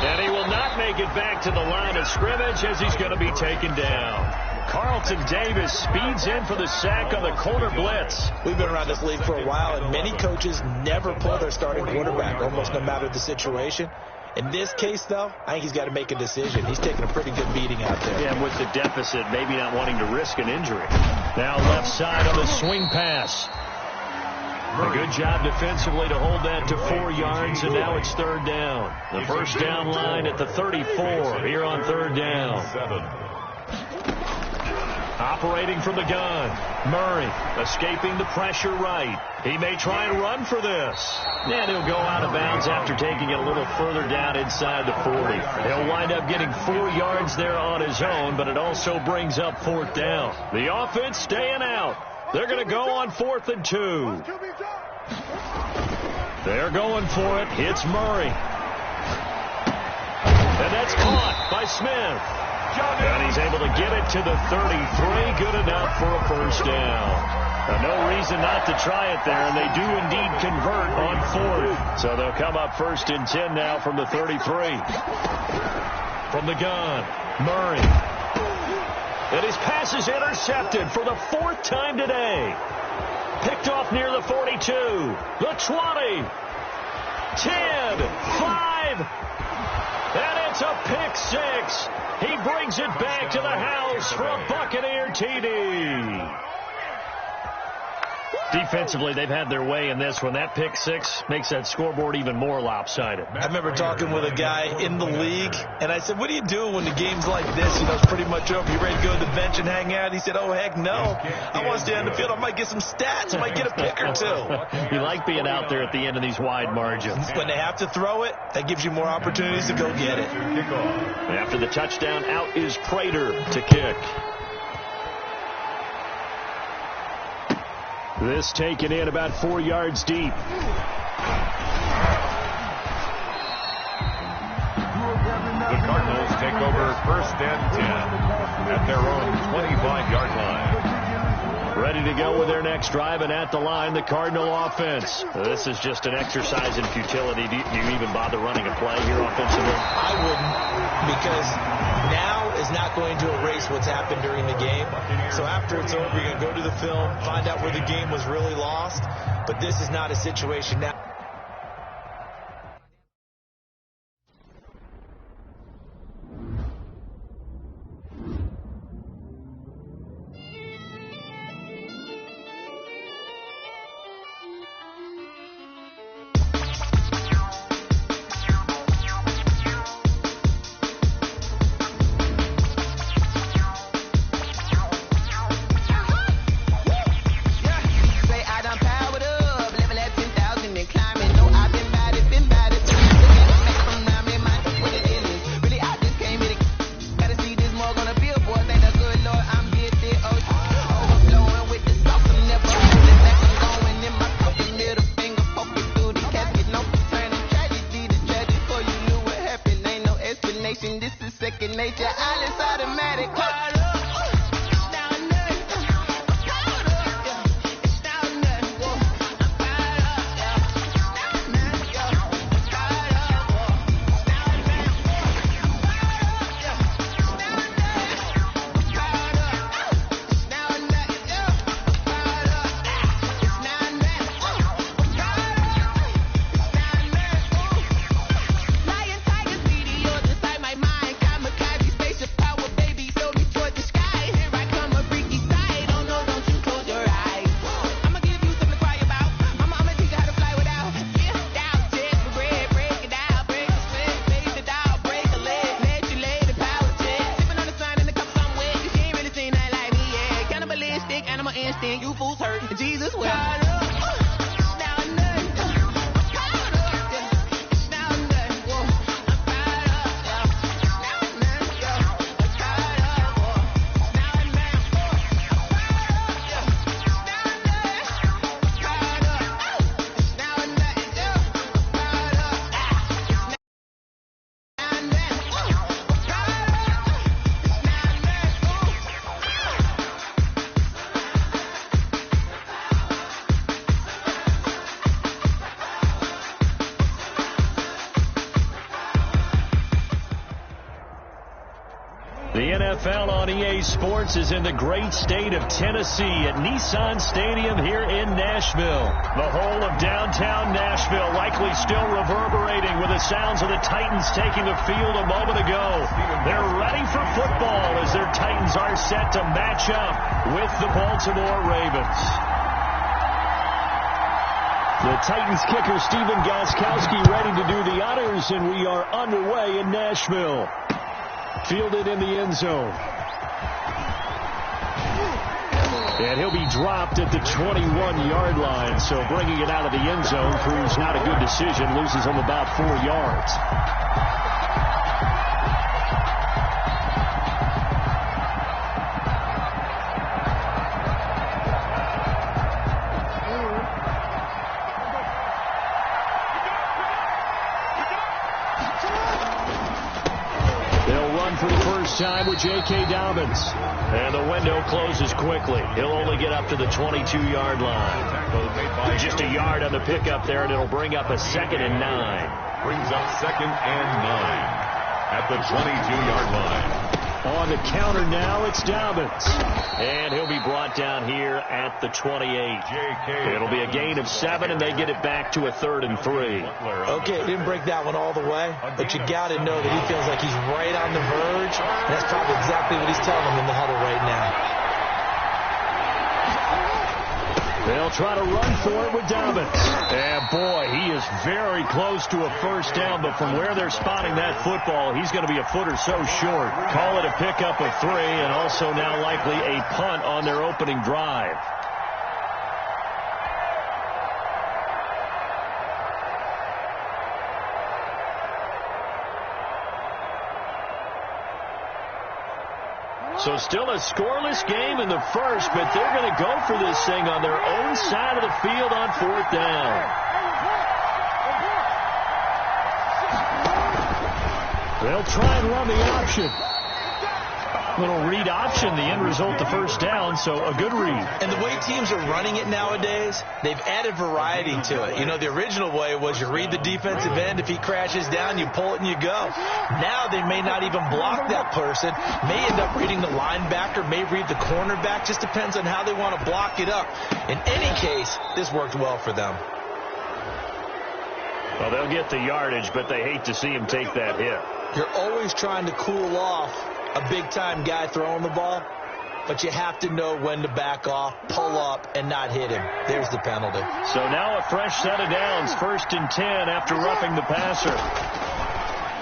And he will not make it back to the line of scrimmage as he's going to be taken down. Carlton Davis speeds in for the sack on the corner blitz. We've been around this league for a while, and many coaches never pull their starting quarterback, almost no matter the situation. In this case, though, I think he's got to make a decision. He's taking a pretty good beating out there. Yeah, with the deficit, maybe not wanting to risk an injury. Now left side on the swing pass. A good job defensively to hold that to 4 yards, and now it's third down. The first down line at the 34 here on third down. Operating from the gun. Murray escaping the pressure right. He may try and run for this. And he'll go out of bounds after taking it a little further down inside the 40. He'll wind up getting 4 yards there on his own, but it also brings up fourth down. The offense staying out. They're going to go on 4th and 2. They're going for it. It's Murray. And that's caught by Smith. And he's able to get it to the 33. Good enough for a first down. No reason not to try it there, and they do indeed convert on 4th. So they'll come up first and 10 now from the 33. From the gun, Murray. And his pass is intercepted for the 4th time today. Picked off near the 42, the 20, 10, 5, and it's a pick 6. He brings it back to the house for a Buccaneer TD. Defensively, they've had their way in this one. That pick 6 makes that scoreboard even more lopsided. I remember talking with a guy in the league, and I said, what do you do when the game's like this? It's pretty much over. You ready to go to the bench and hang out? He said, oh, heck no. I want to stay on the field. I might get some stats. I might get a pick or 2. You like being out there at the end of these wide margins. When they have to throw it, that gives you more opportunities to go get it. After the touchdown, out is Prater to kick. This taken in about 4 yards deep. The Cardinals take over first and 10 at their own 25-yard line. Ready to go with their next drive, and at the line, the Cardinal offense. This is just an exercise in futility. Do you even bother running a play here offensively? I wouldn't, because now is not going to erase what's happened during the game. So after it's over, you're going to go to the film, find out where the game was really lost. But this is not a situation now. Say I done powered up, level at 10,000 and climb. imagination. This is second nature. All is automatic. The NFL on EA Sports is in the great state of Tennessee at Nissan Stadium here in Nashville. The whole of downtown Nashville likely still reverberating with the sounds of the Titans taking the field a moment ago. They're ready for football as their Titans are set to match up with the Baltimore Ravens. The Titans kicker Stephen Gostkowski ready to do the honors, and we are underway in Nashville. Fielded in the end zone. And he'll be dropped at the 21-yard line. So bringing it out of the end zone proves not a good decision. Loses him about 4 yards. For the first time with J.K. Dobbins. And the window closes quickly. He'll only get up to the 22-yard line. Just a yard on the pickup there, and it'll bring up a 2nd and 9. Brings up 2nd and 9 at the 22-yard line. On the counter now, it's Dobbins. And he'll be brought down here at the 28. It'll be a gain of 7, and they get it back to a 3rd and 3. Okay, didn't break that one all the way, but you got to know that he feels like he's right on the verge, and that's probably exactly what he's telling them in the huddle right now. They'll try to run for it with Dobbins. And boy, he is very close to a first down, but from where they're spotting that football, he's going to be a foot or so short. Call it a pickup of 3, and also now likely a punt on their opening drive. So still a scoreless game in the first, but they're going to go for this thing on their own side of the field on 4th down. They'll try and run the option. Little read option, the end result, the first down, so a good read. And the way teams are running it nowadays, they've added variety to it. You know, the original way was you read the defensive end. If he crashes down, you pull it and you go. Now they may not even block that person, may end up reading the linebacker, may read the cornerback. Just depends on how they want to block it up. In any case, this worked well for them. Well, they'll get the yardage, but they hate to see him take that hit. You're always trying to cool off a big-time guy throwing the ball, but you have to know when to back off, pull up, and not hit him. There's the penalty. So now a fresh set of downs, 1st and 10 after roughing the passer.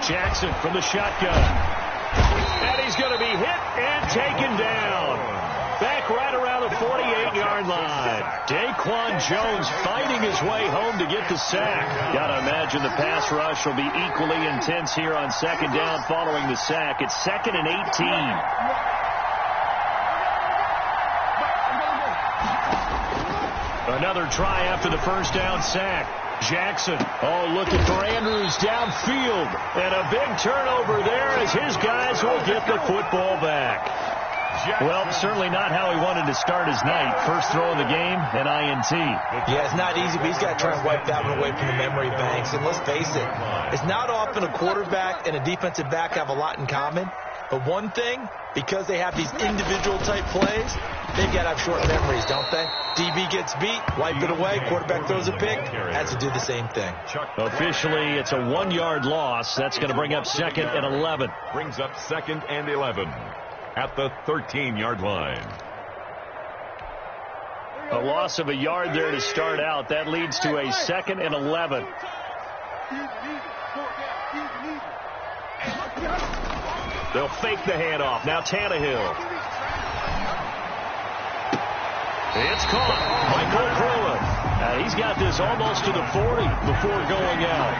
Jackson from the shotgun. And he's going to be hit and taken down. Back right around the 48-yard line. Daquan Jones fighting his way home to get the sack. Got to imagine the pass rush will be equally intense here on 2nd down following the sack. It's 2nd and 18. Another try after the first down sack. Jackson, looking for Andrews downfield. And a big turnover there as his guys will get the football back. Well, certainly not how he wanted to start his night. First throw of the game, an INT. Yeah, it's not easy, but he's got to try and wipe that one away from the memory banks. And let's face it, it's not often a quarterback and a defensive back have a lot in common. But one thing, because they have these individual type plays, they've got to have short memories, don't they? DB gets beat, wipe it away, quarterback throws a pick, has to do the same thing. Officially, it's a 1-yard loss. That's going to bring up 2nd and 11. Brings up 2nd and 11 at the 13-yard line. A loss of a yard there to start out. That leads to a 2nd and 11. They'll fake the handoff. Now Tannehill. It's caught. Michael Crowell. He's got this almost to the 40 before going out.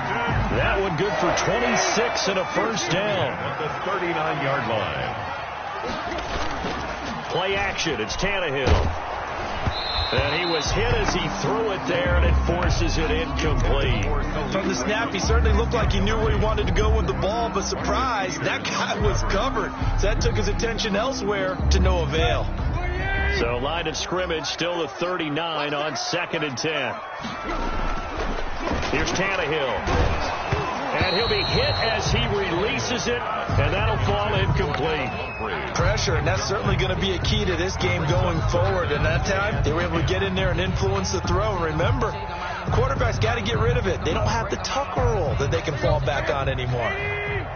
That one good for 26 and a first down. At the 39-yard line. Play action. It's Tannehill. And he was hit as he threw it there, and it forces it incomplete. From the snap, he certainly looked like he knew where he wanted to go with the ball, but surprise, that guy was covered. So that took his attention elsewhere to no avail. So line of scrimmage, still the 39 on 2nd and 10. Here's Tannehill. And he'll be hit as he releases it, and that'll fall incomplete. Pressure, and that's certainly going to be a key to this game going forward. And that time, they were able to get in there and influence the throw. And remember, quarterbacks got to get rid of it. They don't have the Tucker rule that they can fall back on anymore.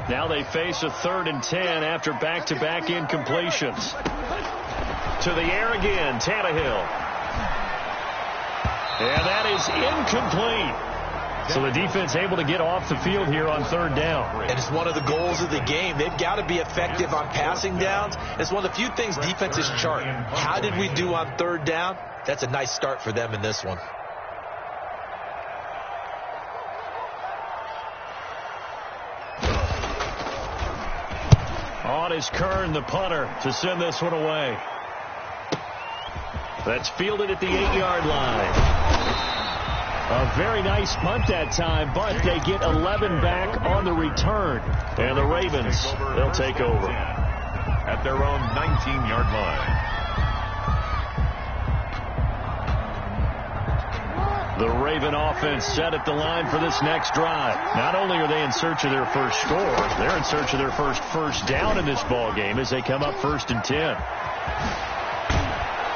Now they face a 3rd and 10 after back-to-back incompletions. To the air again, Tannehill. And that is incomplete. So the defense able to get off the field here on 3rd down. And it's one of the goals of the game. They've got to be effective on passing downs. It's one of the few things defenses chart. How did we do on 3rd down? That's a nice start for them in this one. On is Kern, the punter, to send this one away. That's fielded at the 8-yard line. A very nice punt that time, but they get 11 back on the return. And the Ravens, they'll take over. At their own 19-yard line. The Raven offense set at the line for this next drive. Not only are they in search of their first score, they're in search of their first down in this ball game as they come up 1st and 10.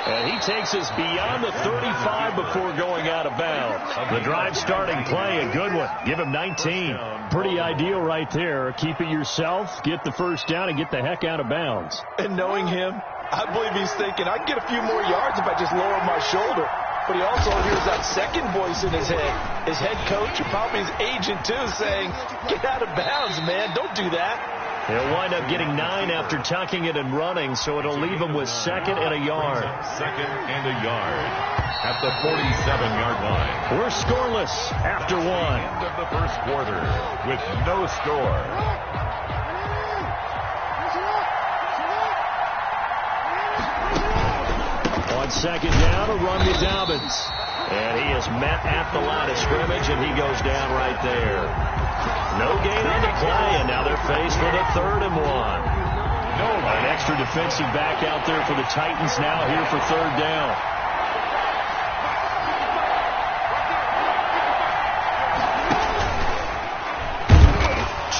And he takes us beyond the 35 before going out of bounds. The drive starting play, a good one. Give him 19. Pretty ideal right there. Keep it yourself, get the first down, and get the heck out of bounds. And knowing him, I believe he's thinking, I can get a few more yards if I just lower my shoulder. But he also hears that second voice in his head. His head coach, and probably his agent too, saying, get out of bounds, man. Don't do that. He'll wind up getting 9 after tucking it and running, so it'll leave him with 2nd and a yard. 2nd and a yard at the 47-yard line. We're scoreless after 1. End of the first quarter with no score. On 2nd down, a run to Dobbins. And he is met at the line of scrimmage, and he goes down right there. No gain on the play, and now they're faced with a 3rd and 1. An extra defensive back out there for the Titans now here for 3rd down.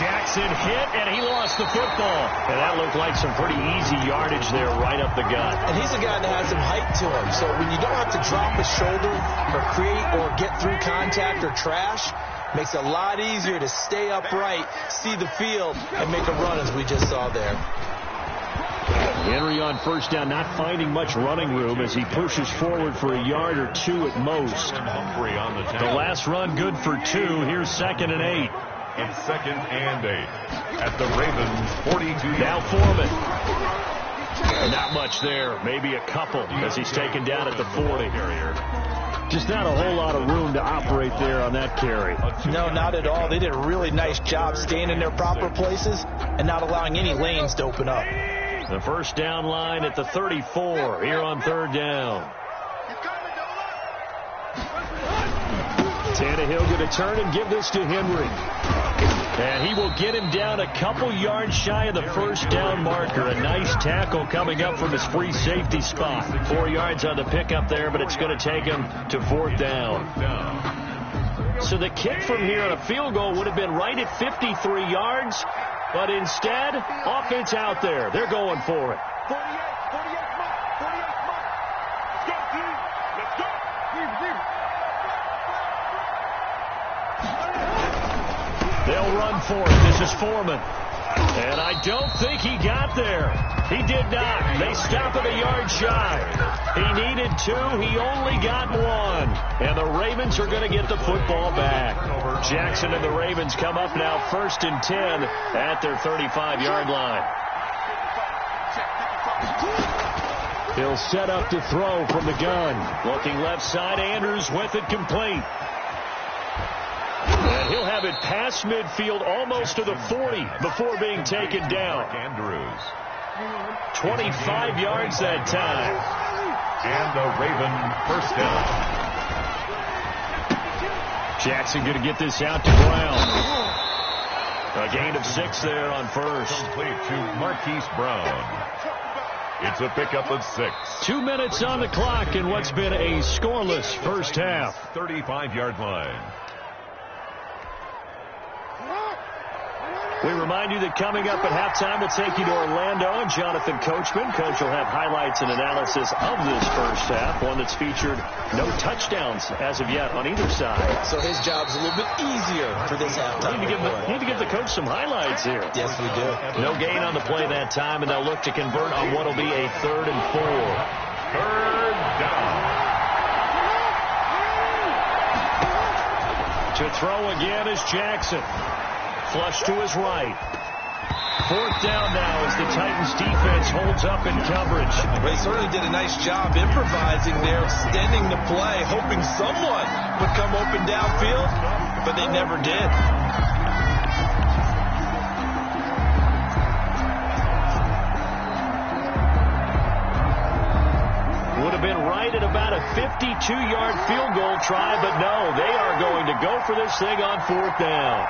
Jackson hit, and he lost the football. And that looked like some pretty easy yardage there right up the gut. And he's a guy that has some height to him. So when you don't have to drop a shoulder or create or get through contact or trash, makes it a lot easier to stay upright, see the field, and make a run as we just saw there. Henry on 1st down, not finding much running room as he pushes forward for a yard or 2 at most. The last run good for 2. Here's 2nd and 8. And 2nd and 8 at the Ravens 42. Now Foreman. Not much there. Maybe a couple as he's taken down at the 40. Just not a whole lot of room to operate there on that carry. No, not at all. They did a really nice job staying in their proper places and not allowing any lanes to open up. The 1st down line at the 34 here on 3rd down. Tannehill going to turn and give this to Henry. And he will get him down a couple yards shy of the first down marker. A nice tackle coming up from his free safety spot. 4 yards on the pickup there, but it's going to take him to 4th down. So the kick from here on a field goal would have been right at 53 yards, but instead, offense out there. They're going for it. 48, let's go. They'll run for it. This is Foreman. And I don't think he got there. He did not. They stop at a yard shy. He needed 2. He only got 1. And the Ravens are going to get the football back. Jackson and the Ravens come up now 1st and 10 at their 35-yard line. He'll set up to throw from the gun. Looking left side, Andrews with it complete. And he'll have it past midfield almost to the 40 before being taken down. Andrews. 25 yards that time. And a Raven first down. Jackson going to get this out to Brown. A gain of 6 there on first. Complete to Marquise Brown. It's a pickup of 6. 2 minutes on the clock in what's been a scoreless first half. 35-yard line. We remind you that coming up at halftime, we'll take you to Orlando and Jonathan Coachman. Coach will have highlights and analysis of this first half, one that's featured no touchdowns as of yet on either side. So his job's a little bit easier for this halftime. Need to give the coach some highlights here. Yes, we do. No gain on the play that time, and they'll look to convert on what will be a 3rd and 4. 3rd down. To throw again is Jackson. Flush to his right. 4th down now as the Titans defense holds up in coverage. They certainly did a nice job improvising there, extending the play, hoping someone would come open downfield, but they never did. Would have been right at about a 52-yard field goal try, but no, they are going to go for this thing on 4th down.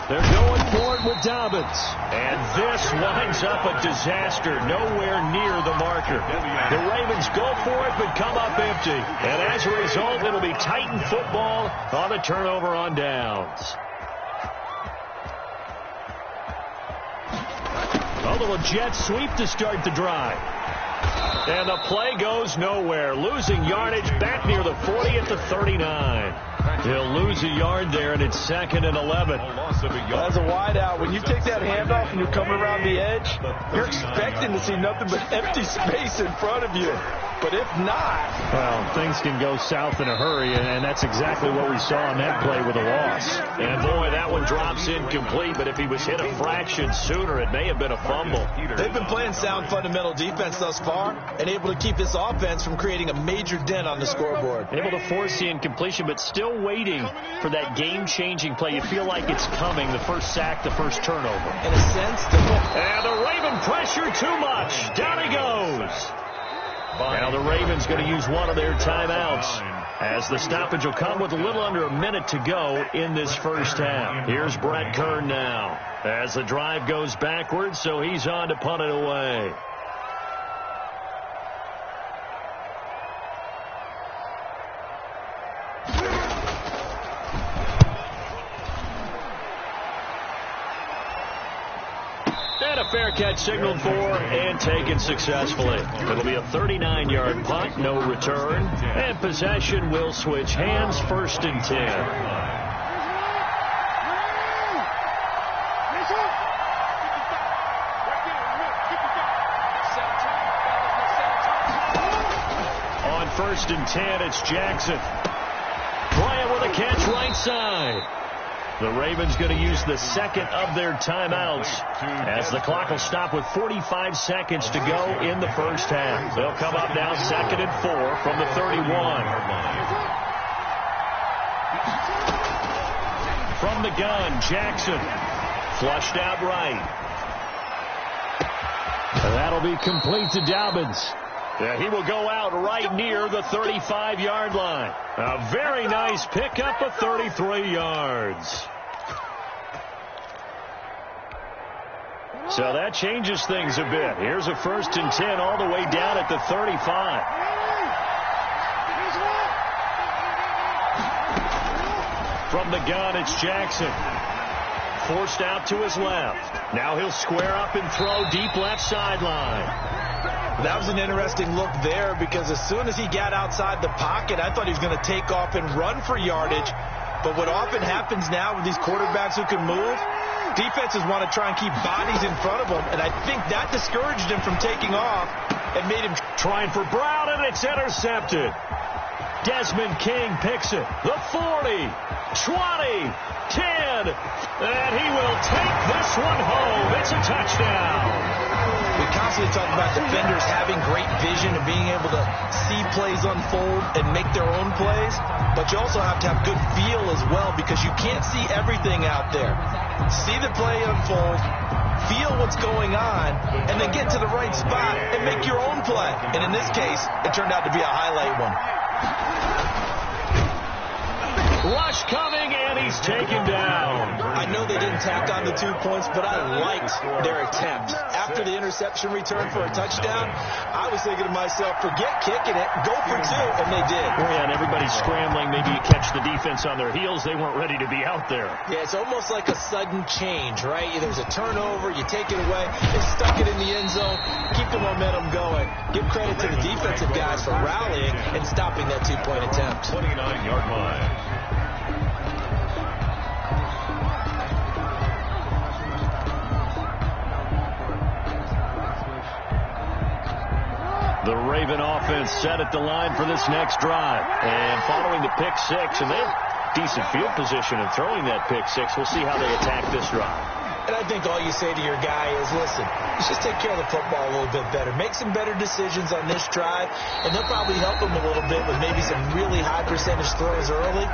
They're going for it with Dobbins. And this winds up a disaster nowhere near the marker. The Ravens go for it but come up empty. And as a result, it'll be Titan football on the turnover on downs. A little jet sweep to start the drive. And the play goes nowhere. Losing yardage back near the 40 at the 39. He'll lose a yard there, and it's 2nd and 11. As a wideout, when you take that handoff and you're coming around the edge, you're expecting to see nothing but empty space in front of you. But if not... Well, things can go south in a hurry, and that's exactly what we saw on that play with a loss. And, boy, that one drops incomplete, but if he was hit a fraction sooner, it may have been a fumble. They've been playing sound fundamental defense thus far and able to keep this offense from creating a major dent on the scoreboard. Able to force the incompletion, but still waiting for that game-changing play. You feel like it's coming, the first sack, the first turnover. In a sense, and the Raven pressure too much. Down he goes. Now the Ravens going to use one of their timeouts as the stoppage will come with a little under a minute to go in this first half. Here's Brett Kern now as the drive goes backwards, so he's on to punt it away. And a fair catch signaled for and taken successfully. It'll be a 39-yard punt, no return, and possession will switch hands, 1st and 10. On 1st and 10, it's Jackson. Bryant with a catch right side. The Ravens going to use the 2nd of their timeouts as the clock will stop with 45 seconds to go in the first half. They'll come up now 2nd and 4 from the 31. From the gun, Jackson Flushed out right. And that'll be complete to Dobbins. Yeah, he will go out right near the 35-yard line. A very nice pickup of 33 yards. So that changes things a bit. Here's a 1st and 10 all the way down at the 35. From the gun, it's Jackson. Forced out to his left. Now he'll square up and throw deep left sideline. That was an interesting look there because as soon as he got outside the pocket, I thought he was going to take off and run for yardage. But what often happens now with these quarterbacks who can move, defenses want to try and keep bodies in front of them, and I think that discouraged him from taking off and made him trying for Brown, and it's intercepted. Desmond King picks it. The 40, 20, 10, and he will take this one home. It's a touchdown. We constantly talk about defenders having great vision and being able to see plays unfold and make their own plays, but you also have to have good feel as well because you can't see everything out there. See the play unfold, feel what's going on, and then get to the right spot and make your own play. And in this case, it turned out to be a highlight one. Rush coming, and he's taken down. I know they didn't tack on the 2 points, but I liked their attempt. After the interception return for a touchdown, I was thinking to myself, forget kicking it, go for 2, and they did. Oh, yeah, and everybody's scrambling. Maybe you catch the defense on their heels. They weren't ready to be out there. Yeah, it's almost like a sudden change, right? There's a turnover, you take it away, they stuck it in the end zone, keep the momentum going. Give credit to the defensive guys for rallying and stopping that 2-point attempt. 29-yard line. The Raven offense set at the line for this next drive. And following the pick six, and they have decent field position in throwing that pick six. We'll see how they attack this drive. And I think all you say to your guy is, listen, let's just take care of the football a little bit better. Make some better decisions on this drive, and they'll probably help him a little bit with maybe some really high percentage throws early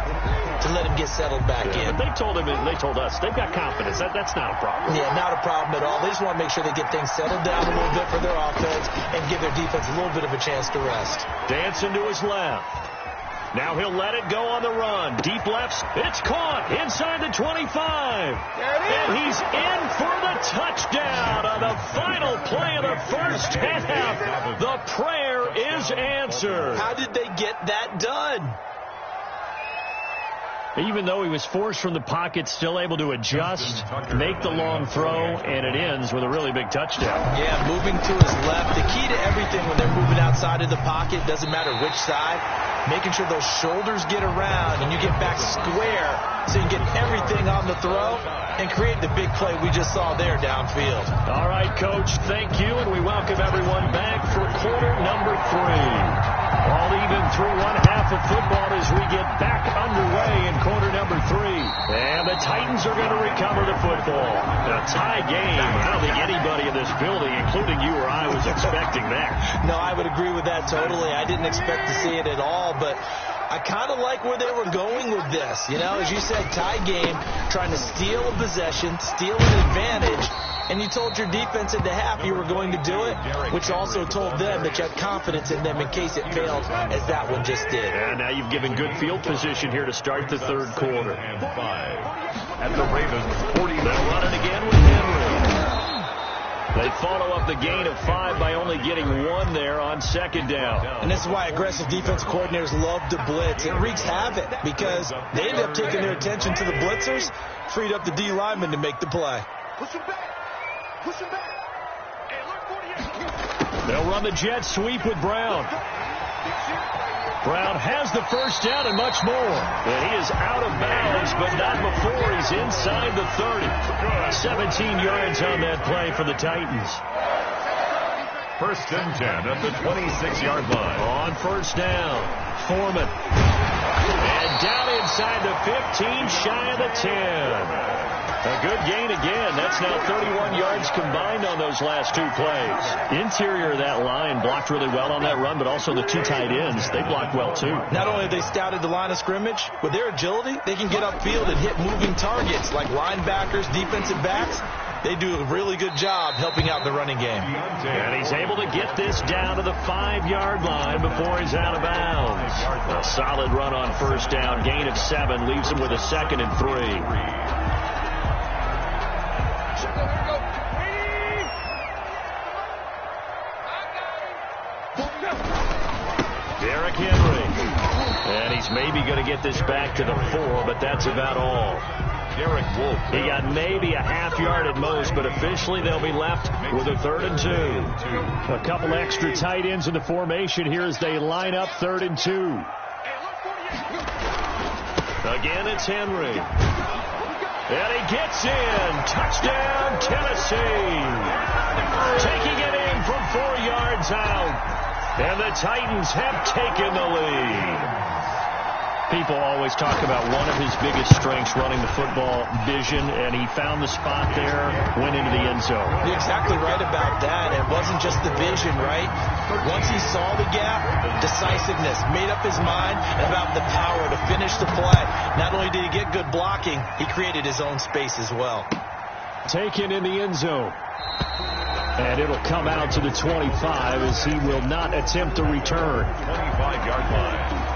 to let him get settled back in. But they told him, and they told us, they've got confidence. That's not a problem. Yeah, not a problem at all. They just want to make sure they get things settled down a little bit for their offense and give their defense a little bit of a chance to rest. Dancing to his left. Now he'll let it go on the run. Deep lefts. It's caught inside the 25. And he's in for the touchdown on the final play of the first half. The prayer is answered. How did they get that done? Even though he was forced from the pocket, still able to adjust, make the long throw, and it ends with a really big touchdown. Yeah, moving to his left. The key to everything when they're moving outside of the pocket, doesn't matter which side, making sure those shoulders get around and you get back square so you can get everything on the throw and create the big play we just saw there downfield. All right, Coach, thank you, and we welcome everyone back for quarter number 3. All even through one half of football as we get back underway in quarter number 3. And the Titans are going to recover the football. A tie game. I don't think anybody in this building, including you or I, was expecting that. No, I would agree with that totally. I didn't expect to see it at all, but I kind of like where they were going with this. You know, as you said, tie game, trying to steal a possession, steal an advantage, and you told your defense at the half you were going to do it, which also told them that you had confidence in them in case it failed, as that one just did. And now you've given good field position here to start the third quarter. And 5 at the Ravens 40. They'll run it again with Henry. They follow up the gain of 5 by only getting 1 there on second down. And this is why aggressive defense coordinators love to blitz. It wreaks havoc because they end up taking their attention to the blitzers, freed up the D lineman to make the play. Push him back. Push him back. Hey, look, they'll run the jet sweep with Brown. Brown has the first down and much more. And he is out of bounds, but not before he's inside the 30. 17 yards on that play for the Titans. 1st and 10 at the 26-yard line. On first down, Foreman. And down inside the 15, shy of the 10. A good gain again. That's now 31 yards combined on those last two plays. Interior of that line blocked really well on that run, but also the two tight ends, they blocked well too. Not only have they scouted the line of scrimmage, with their agility, they can get upfield and hit moving targets like linebackers, defensive backs. They do a really good job helping out the running game. And he's able to get this down to the 5-yard line before he's out of bounds. A solid run on first down. Gain of 7 leaves him with a 2nd and 3. Derrick Henry. And he's maybe going to get this back to the 4, but that's about all. Derek Wolf. He got maybe a half yard at most, but officially they'll be left with a 3rd and 2. A couple extra tight ends in the formation here as they line up 3rd and 2. Again, it's Henry. And he gets in. Touchdown, Tennessee. Taking it in from 4 yards out. And the Titans have taken the lead. People always talk about one of his biggest strengths running the football, vision, and he found the spot there, went into the end zone. You're exactly right about that. It wasn't just the vision, right? Once he saw the gap, decisiveness, made up his mind about the power to finish the play. Not only did he get good blocking, he created his own space as well. Taken in the end zone. And it'll come out to the 25 as he will not attempt to return. 25-yard line.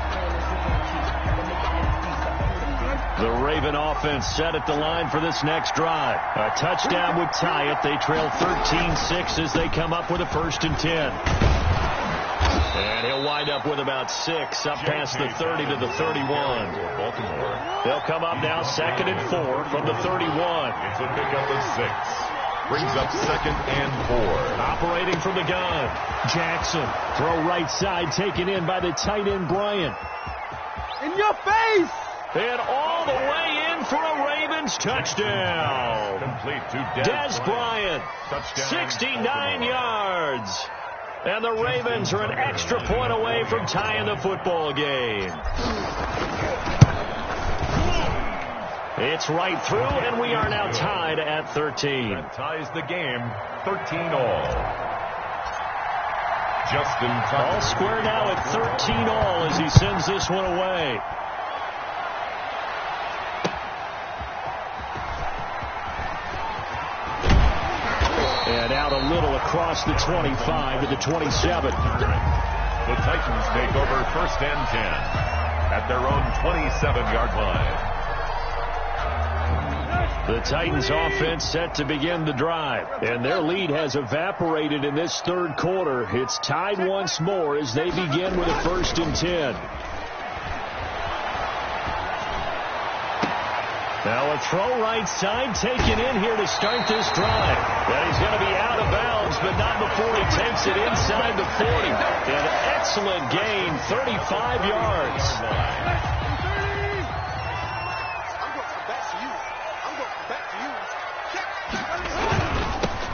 The Raven offense set at the line for this next drive. A touchdown would tie it. They trail 13-6 as they come up with a 1st and 10. And he'll wind up with about 6 up past the 30 to the 31. They'll come up now 2nd and 4 from the 31. It's a pickup of 6. Brings up 2nd and 4. Operating from the gun. Jackson. Throw right side taken in by the tight end Bryant. In your face! And all the way in for a Ravens touchdown. Complete to Des Bryant. Touchdown. 69 yards. And the Ravens are an extra point away from tying the football game. It's right through, and we are now tied at 13. That ties the game 13-all. Justin Tucker. All square now at 13-all as he sends this one away. And out a little across the 25 to the 27. The Titans take over 1st and 10 at their own 27-yard line. The Titans offense set to begin the drive. And their lead has evaporated in this 3rd quarter. It's tied once more as they begin with a 1st and 10. Now a throw right side taken in here to start this drive. And he's going to be out of bounds, but not before he takes it inside the 40. An excellent gain, 35 yards.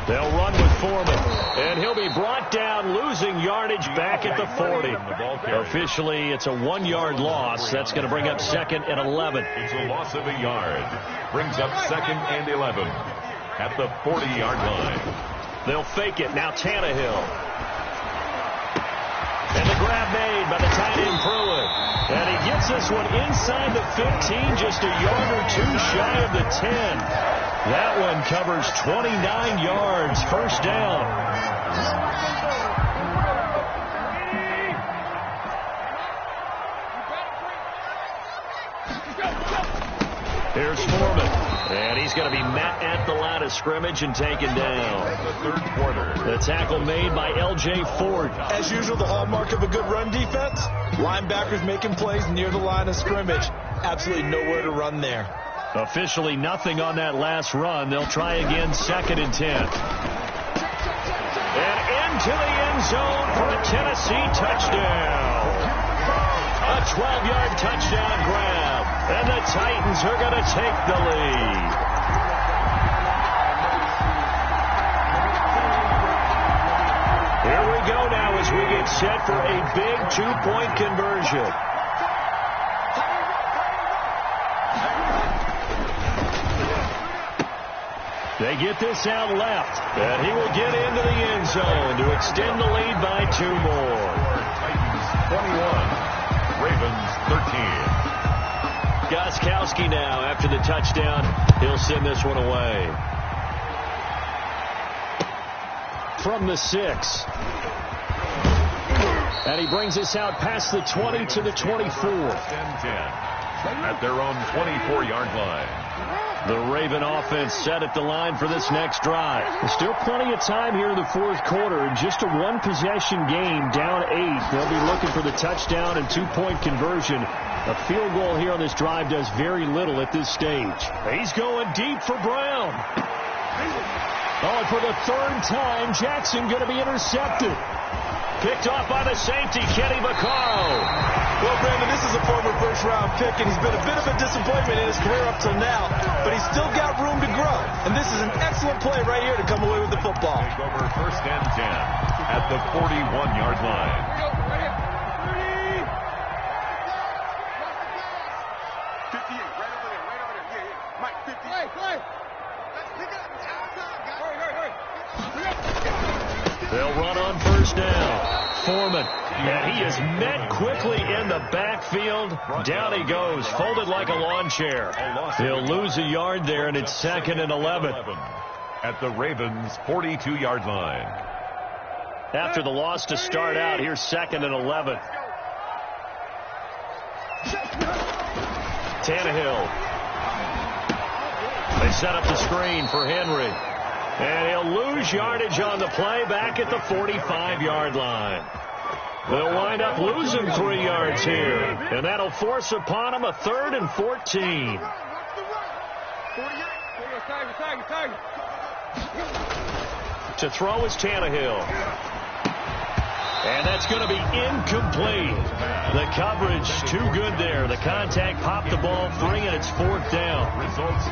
They'll run with Foreman, and he'll be brought down, losing yardage back at the 40. Officially, it's a 1-yard loss. That's going to bring up 2nd and 11. It's a loss of a yard. Brings up 2nd and 11 at the 40-yard line. They'll fake it. Now Tannehill. And the grab made by the tight end Pruitt. And he gets this one inside the 15, just a yard or 2 shy of the 10. That one covers 29 yards. 1st down. Here's Foreman. And he's going to be met at the line of scrimmage and taken down. The 3rd quarter. The tackle made by L.J. Ford. As usual, the hallmark of a good run defense, linebackers making plays near the line of scrimmage. Absolutely nowhere to run there. Officially nothing on that last run. They'll try again 2nd and 10. And into the end zone for a Tennessee touchdown. A 12-yard touchdown grab. And the Titans are going to take the lead. Here we go now as we get set for a big 2-point conversion. They get this out left, and he will get into the end zone to extend the lead by 2 more. Titans 21, Ravens 13. Gostkowski now after the touchdown. He'll send this one away. From the 6. And he brings us out past the 20 to the 24. 10-10 at their own 24-yard line. The Raven offense set at the line for this next drive. There's still plenty of time here in the fourth quarter. Just a one-possession game, down 8. They'll be looking for the touchdown and 2-point conversion. A field goal here on this drive does very little at this stage. He's going deep for Brown. Oh, and for the 3rd time, Jackson going to be intercepted. Picked off by the safety, Kenny Vaccaro. Well, Brandon, this is a former first-round pick, and he's been a bit of a disappointment in his career up till now, but he's still got room to grow. And this is an excellent play right here to come away with the football. Take over 1st and 10 at the 41-yard line. They'll run on 1st down. Foreman, and he is met quickly in the backfield. Down he goes, folded like a lawn chair. He'll lose a yard there, and it's 2nd and 11. At the Ravens' 42-yard line. After the loss to start out, here's 2nd and 11. Tannehill. They set up the screen for Henry. And he'll lose yardage on the play back at the 45-yard line. They'll wind up losing 3 yards here. And that'll force upon him a 3rd and 14. To throw is Tannehill. And that's going to be incomplete. The coverage too good there. The contact popped the ball free, and it's 4th down.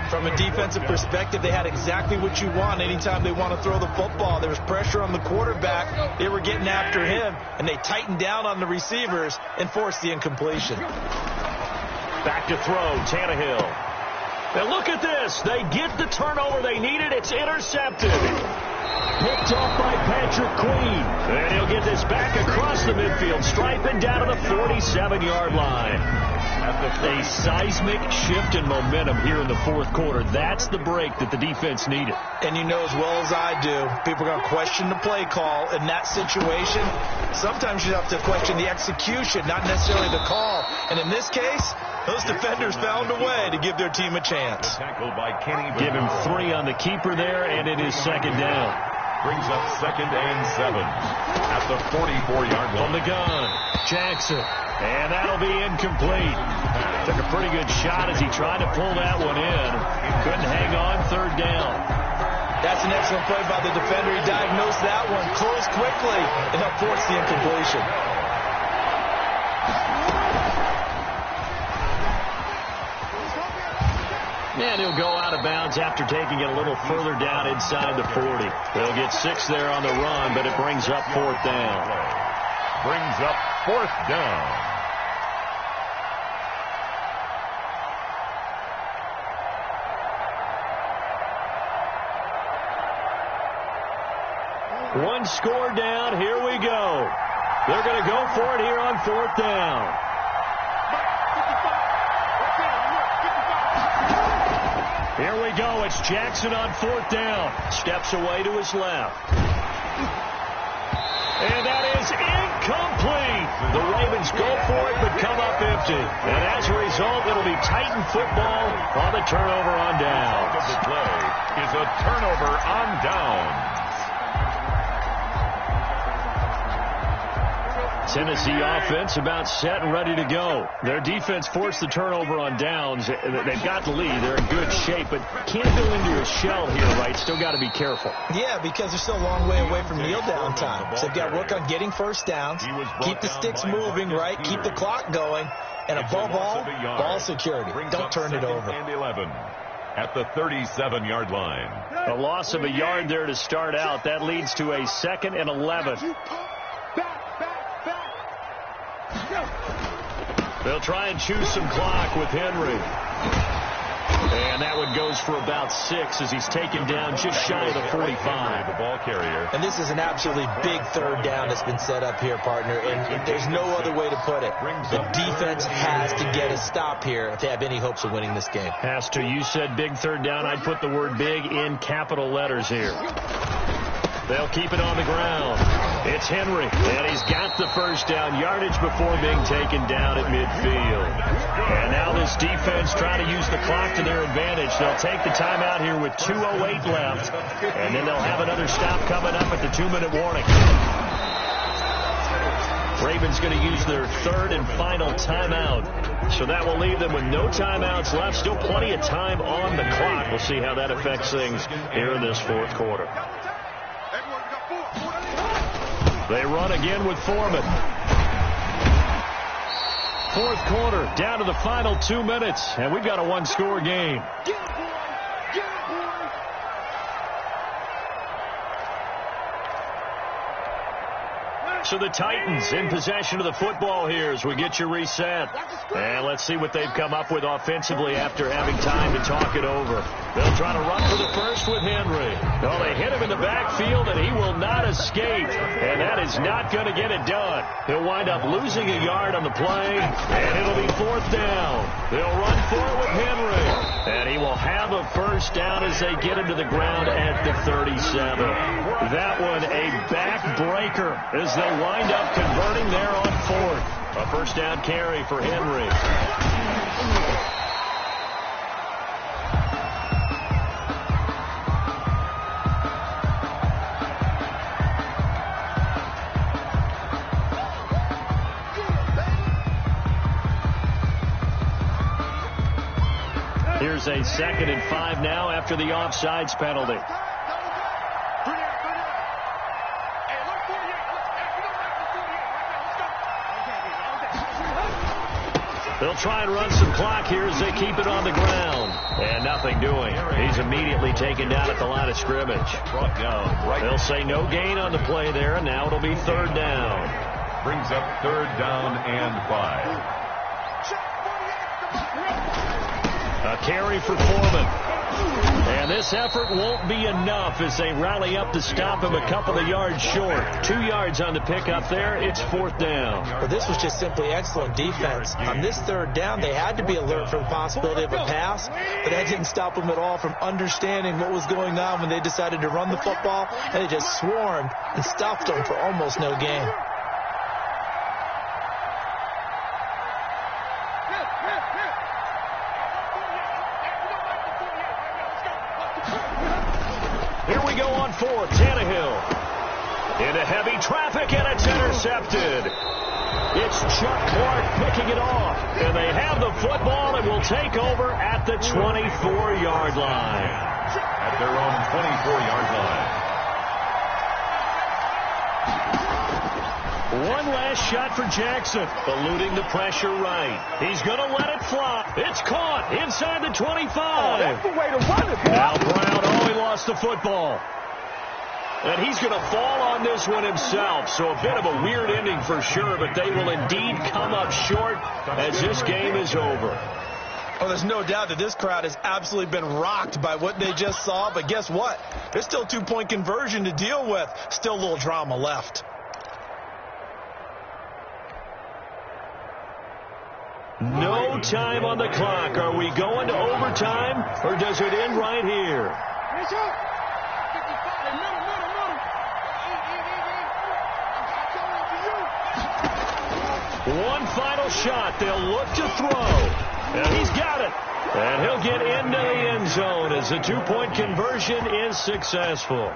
From a defensive perspective, they had exactly what you want anytime they want to throw the football. There was pressure on the quarterback. They were getting after him, and they tightened down on the receivers and forced the incompletion. Back to throw, Tannehill. Now look at this. They get the turnover they needed. It's intercepted. Picked off by Patrick Queen. And he'll get this back across the midfield stripe and down to the 47-yard line. A seismic shift in momentum here in the fourth quarter. That's the break that the defense needed. And you know as well as I do, people are going to question the play call in that situation. Sometimes you have to question the execution, not necessarily the call. And in this case, those defenders found a way to give their team a chance. Tackled by Kenny. Give him 3 on the keeper there, and it is 2nd down. Brings up 2nd and 7 at the 44-yard line. From the gun, Jackson. And that'll be incomplete. Took a pretty good shot as he tried to pull that one in. Couldn't hang on, 3rd down. That's an excellent play by the defender. He diagnosed that one, closed quickly, and helped force the incompletion. And he'll go out of bounds after taking it a little further down inside the 40. They'll get 6 there on the run, but it brings up 4th down. Brings up 4th down. One score down. Here we go. They're going to go for it here on 4th down. Here we go. It's Jackson on 4th down. Steps away to his left. And that is incomplete. The Ravens go for it but come up empty. And as a result, it'll be Titan football on the turnover on downs. The play is a turnover on downs. Tennessee offense about set and ready to go. Their defense forced the turnover on downs. They've got the lead. They're in good shape, but can't go into a shell here, right? Still got to be careful. Yeah, because they're still a long way away from kneel down time. So they've got to work on getting 1st downs, keep the sticks moving, right? Keep the clock going, and above all, ball security. Don't turn it over. And 11 at the 37-yard line. A loss of a yard there to start out. That leads to a 2nd and 11. They'll try and choose some clock with Henry. And that one goes for about 6 as he's taken down just shy of the 45. The ball carrier. And this is an absolutely big third down that's been set up here, partner. And there's no other way to put it. The defense has to get a stop here if they have any hopes of winning this game. Has to. You said big third down. I'd put the word big in capital letters here. They'll keep it on the ground. It's Henry, and he's got the first down yardage before being taken down at midfield. And now this defense trying to use the clock to their advantage. They'll take the timeout here with 2:08 left, and then they'll have another stop coming up at the 2-minute warning. Ravens going to use their third and final timeout. So that will leave them with no timeouts left. Still plenty of time on the clock. We'll see how that affects things here in this fourth quarter. They run again with Foreman. Fourth quarter, down to the final 2 minutes, and we've got a one-score game. So the Titans in possession of the football here as we get you reset. And let's see what they've come up with offensively after having time to talk it over. They'll try to run for the first with Henry. Well, they hit him in the backfield, and he will not escape. And that is not going to get it done. He'll wind up losing a yard on the play, and it'll be fourth down. They'll run for it with Henry. And he will have a first down as they get him to the ground at the 37. That one a backbreaker as they wind up converting there on fourth. A first down carry for Henry. Here's a 2nd and 5 now after the offsides penalty. They'll try and run some clock here as they keep it on the ground. And nothing doing. He's immediately taken down at the line of scrimmage. Brought down. Right. They'll say no gain on the play there, and now it'll be third down. Brings up third down and 5. A carry for Foreman. And this effort won't be enough as they rally up to stop him a couple of yards short. 2 yards on the pickup there. It's fourth down. Well, this was just simply excellent defense. On this third down, they had to be alert for the possibility of a pass, but that didn't stop them at all from understanding what was going on when they decided to run the football, and they just swarmed and stopped them for almost no gain. For Tannehill into heavy traffic, and it's intercepted. It's Chuck Clark picking it off, and they have the football and will take over at the 24-yard line. At their own 24-yard line. One last shot for Jackson, eluding the pressure right. He's going to let it fly. It's caught inside the 25. Oh, that's the way to run it, boy. Now Brown, he lost the football. And he's going to fall on this one himself. So a bit of a weird ending for sure, but they will indeed come up short as this game is over. Oh, there's no doubt that this crowd has absolutely been rocked by what they just saw. But guess what? There's still 2-point conversion to deal with. Still a little drama left. No time on the clock. Are we going to overtime, or does it end right here? One final shot. They'll look to throw. And he's got it. And he'll get into the end zone as the 2-point conversion is successful.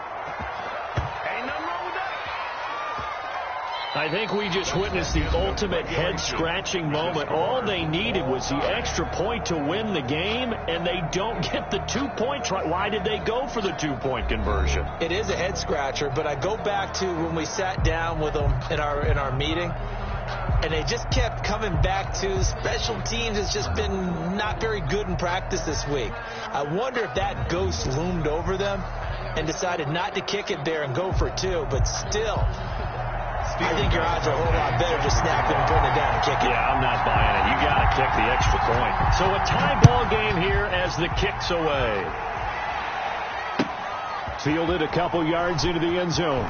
I think we just witnessed the ultimate head-scratching moment. All they needed was the extra point to win the game, and they don't get the 2-point try. Why did they go for the 2-point conversion? It is a head-scratcher, but I go back to when we sat down with them in our meeting, and they just kept coming back to special teams. It's just been not very good in practice this week. I wonder if that ghost loomed over them and decided not to kick it there and go for 2, but still I think your odds are a whole lot better just snapping and putting it down and kicking. Yeah, I'm not buying it. You got to kick the extra point. So a tie ball game here as the kick's away. Fielded a couple yards into the end zone.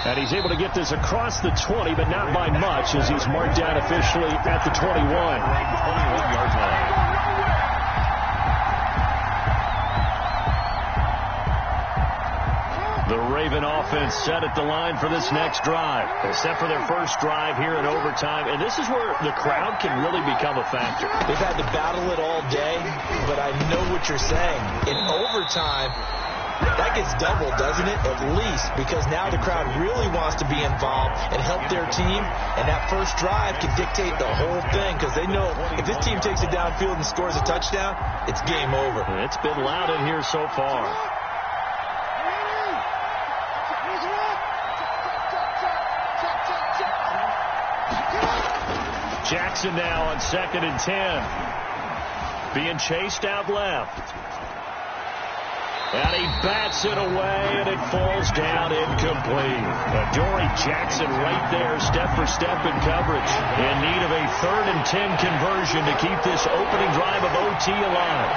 And he's able to get this across the 20, but not by much, as he's marked down officially at the 21. 21-yard line. The Raven offense set at the line for this next drive. They set for their first drive here in overtime, and this is where the crowd can really become a factor. They've had to battle it all day, but I know what you're saying. In overtime, that gets doubled, doesn't it? At least, because now the crowd really wants to be involved and help their team, and that first drive can dictate the whole thing, because they know if this team takes it downfield and scores a touchdown, it's game over. It's been loud in here so far. Jackson now on 2nd and 10. Being chased out left. And he bats it away, and it falls down incomplete. Adoree Jackson right there, step for step in coverage. In need of a 3rd and 10 conversion to keep this opening drive of OT alive.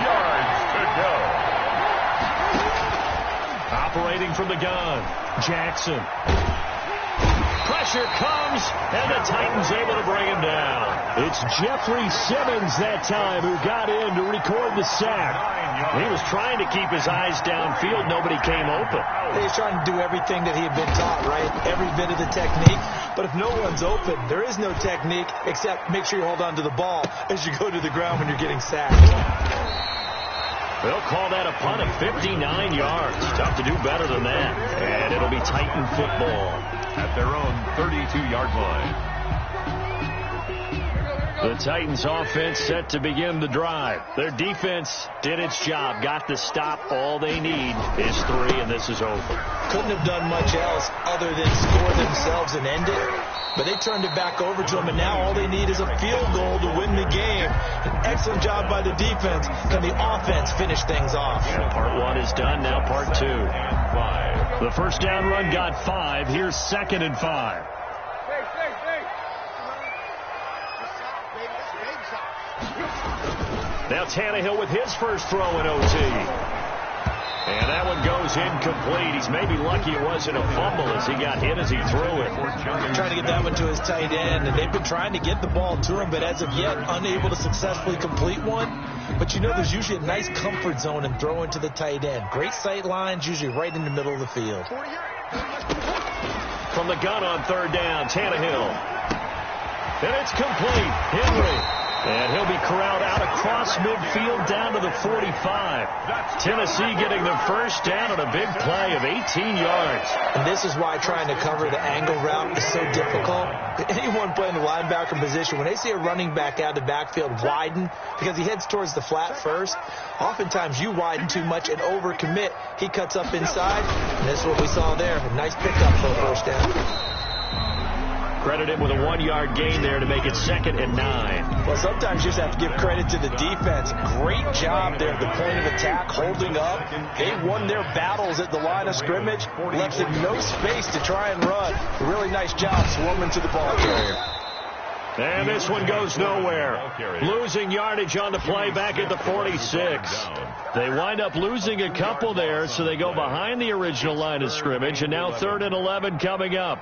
10 yards to go. Operating from the gun, Jackson. Pressure comes, and the Titans able to bring him down. It's Jeffrey Simmons that time who got in to record the sack. He was trying to keep his eyes downfield. Nobody came open. He was trying to do everything that he had been taught, right? Every bit of the technique. But if no one's open, there is no technique except make sure you hold on to the ball as you go to the ground when you're getting sacked. They'll call that a punt of 59 yards. Tough to do better than that. And it'll be Titan football at their own 32-yard line. The Titans offense set to begin the drive. Their defense did its job, got the stop. All they need is 3, and this is over. Couldn't have done much else other than score themselves and end it. But they turned it back over to them, and now all they need is a field goal to win the game. An excellent job by the defense. Can the offense finish things off? Part 1 is done, now part 2. The first down run got 5. Here's 2nd and 5. Now Tannehill with his first throw in OT. And that one goes incomplete. He's maybe lucky it wasn't a fumble as he got hit as he threw it. Trying to get that one to his tight end, and they've been trying to get the ball to him, but as of yet, unable to successfully complete one. But you know there's usually a nice comfort zone in throwing to the tight end. Great sight lines, usually right in the middle of the field. From the gun on 3rd down, Tannehill. And it's complete. Henry. And he'll be corralled out across midfield down to the 45. Tennessee getting the first down on a big play of 18 yards. And this is why trying to cover the angle route is so difficult. Anyone playing the linebacker position, when they see a running back out of the backfield widen, because he heads towards the flat first, oftentimes you widen too much and overcommit. He cuts up inside, and this is what we saw there. A nice pickup for a first down. Credit him with a 1-yard gain there to make it 2nd and 9. Well, sometimes you just have to give credit to the defense. Great job there at the point of attack, holding up. They won their battles at the line of scrimmage, left them no space to try and run. A really nice job swarming to the ball carrier. And this one goes nowhere. Losing yardage on the play back at the 46. They wind up losing a couple there, so they go behind the original line of scrimmage, and now 3rd and 11 coming up.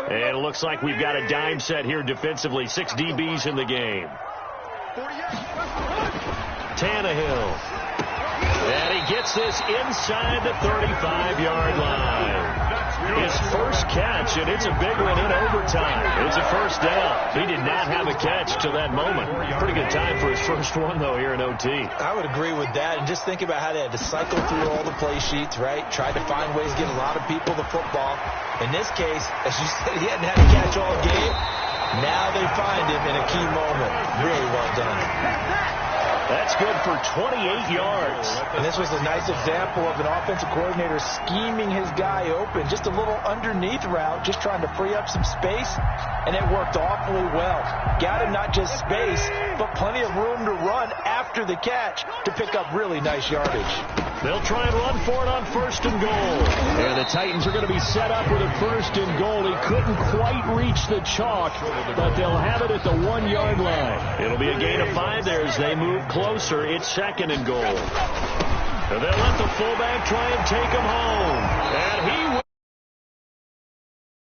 And it looks like we've got a dime set here defensively. 6 DBs in the game. Tannehill. And he gets this inside the 35-yard line. His first catch, and it's a big one in overtime. It's a first down. He did not have a catch till that moment. Pretty good time for his first one, though, here in OT. I would agree with that. And just think about how they had to cycle through all the play sheets, right? Tried to find ways to get a lot of people the football. In this case, as you said, he hadn't had a catch all game. Now they find him in a key moment. Really well done. That's good for 28 yards. And this was a nice example of an offensive coordinator scheming his guy open. Just a little underneath route, just trying to free up some space, and it worked awfully well. Got him not just space, but plenty of room to run after after the catch to pick up really nice yardage. They'll try and run for it on 1st and goal. And the Titans are going to be set up with a 1st and goal. He couldn't quite reach the chalk, but they'll have it at the 1-yard line. It'll be a gain of 5 there as they move closer. It's 2nd and goal. And they'll let the fullback try and take him home. And he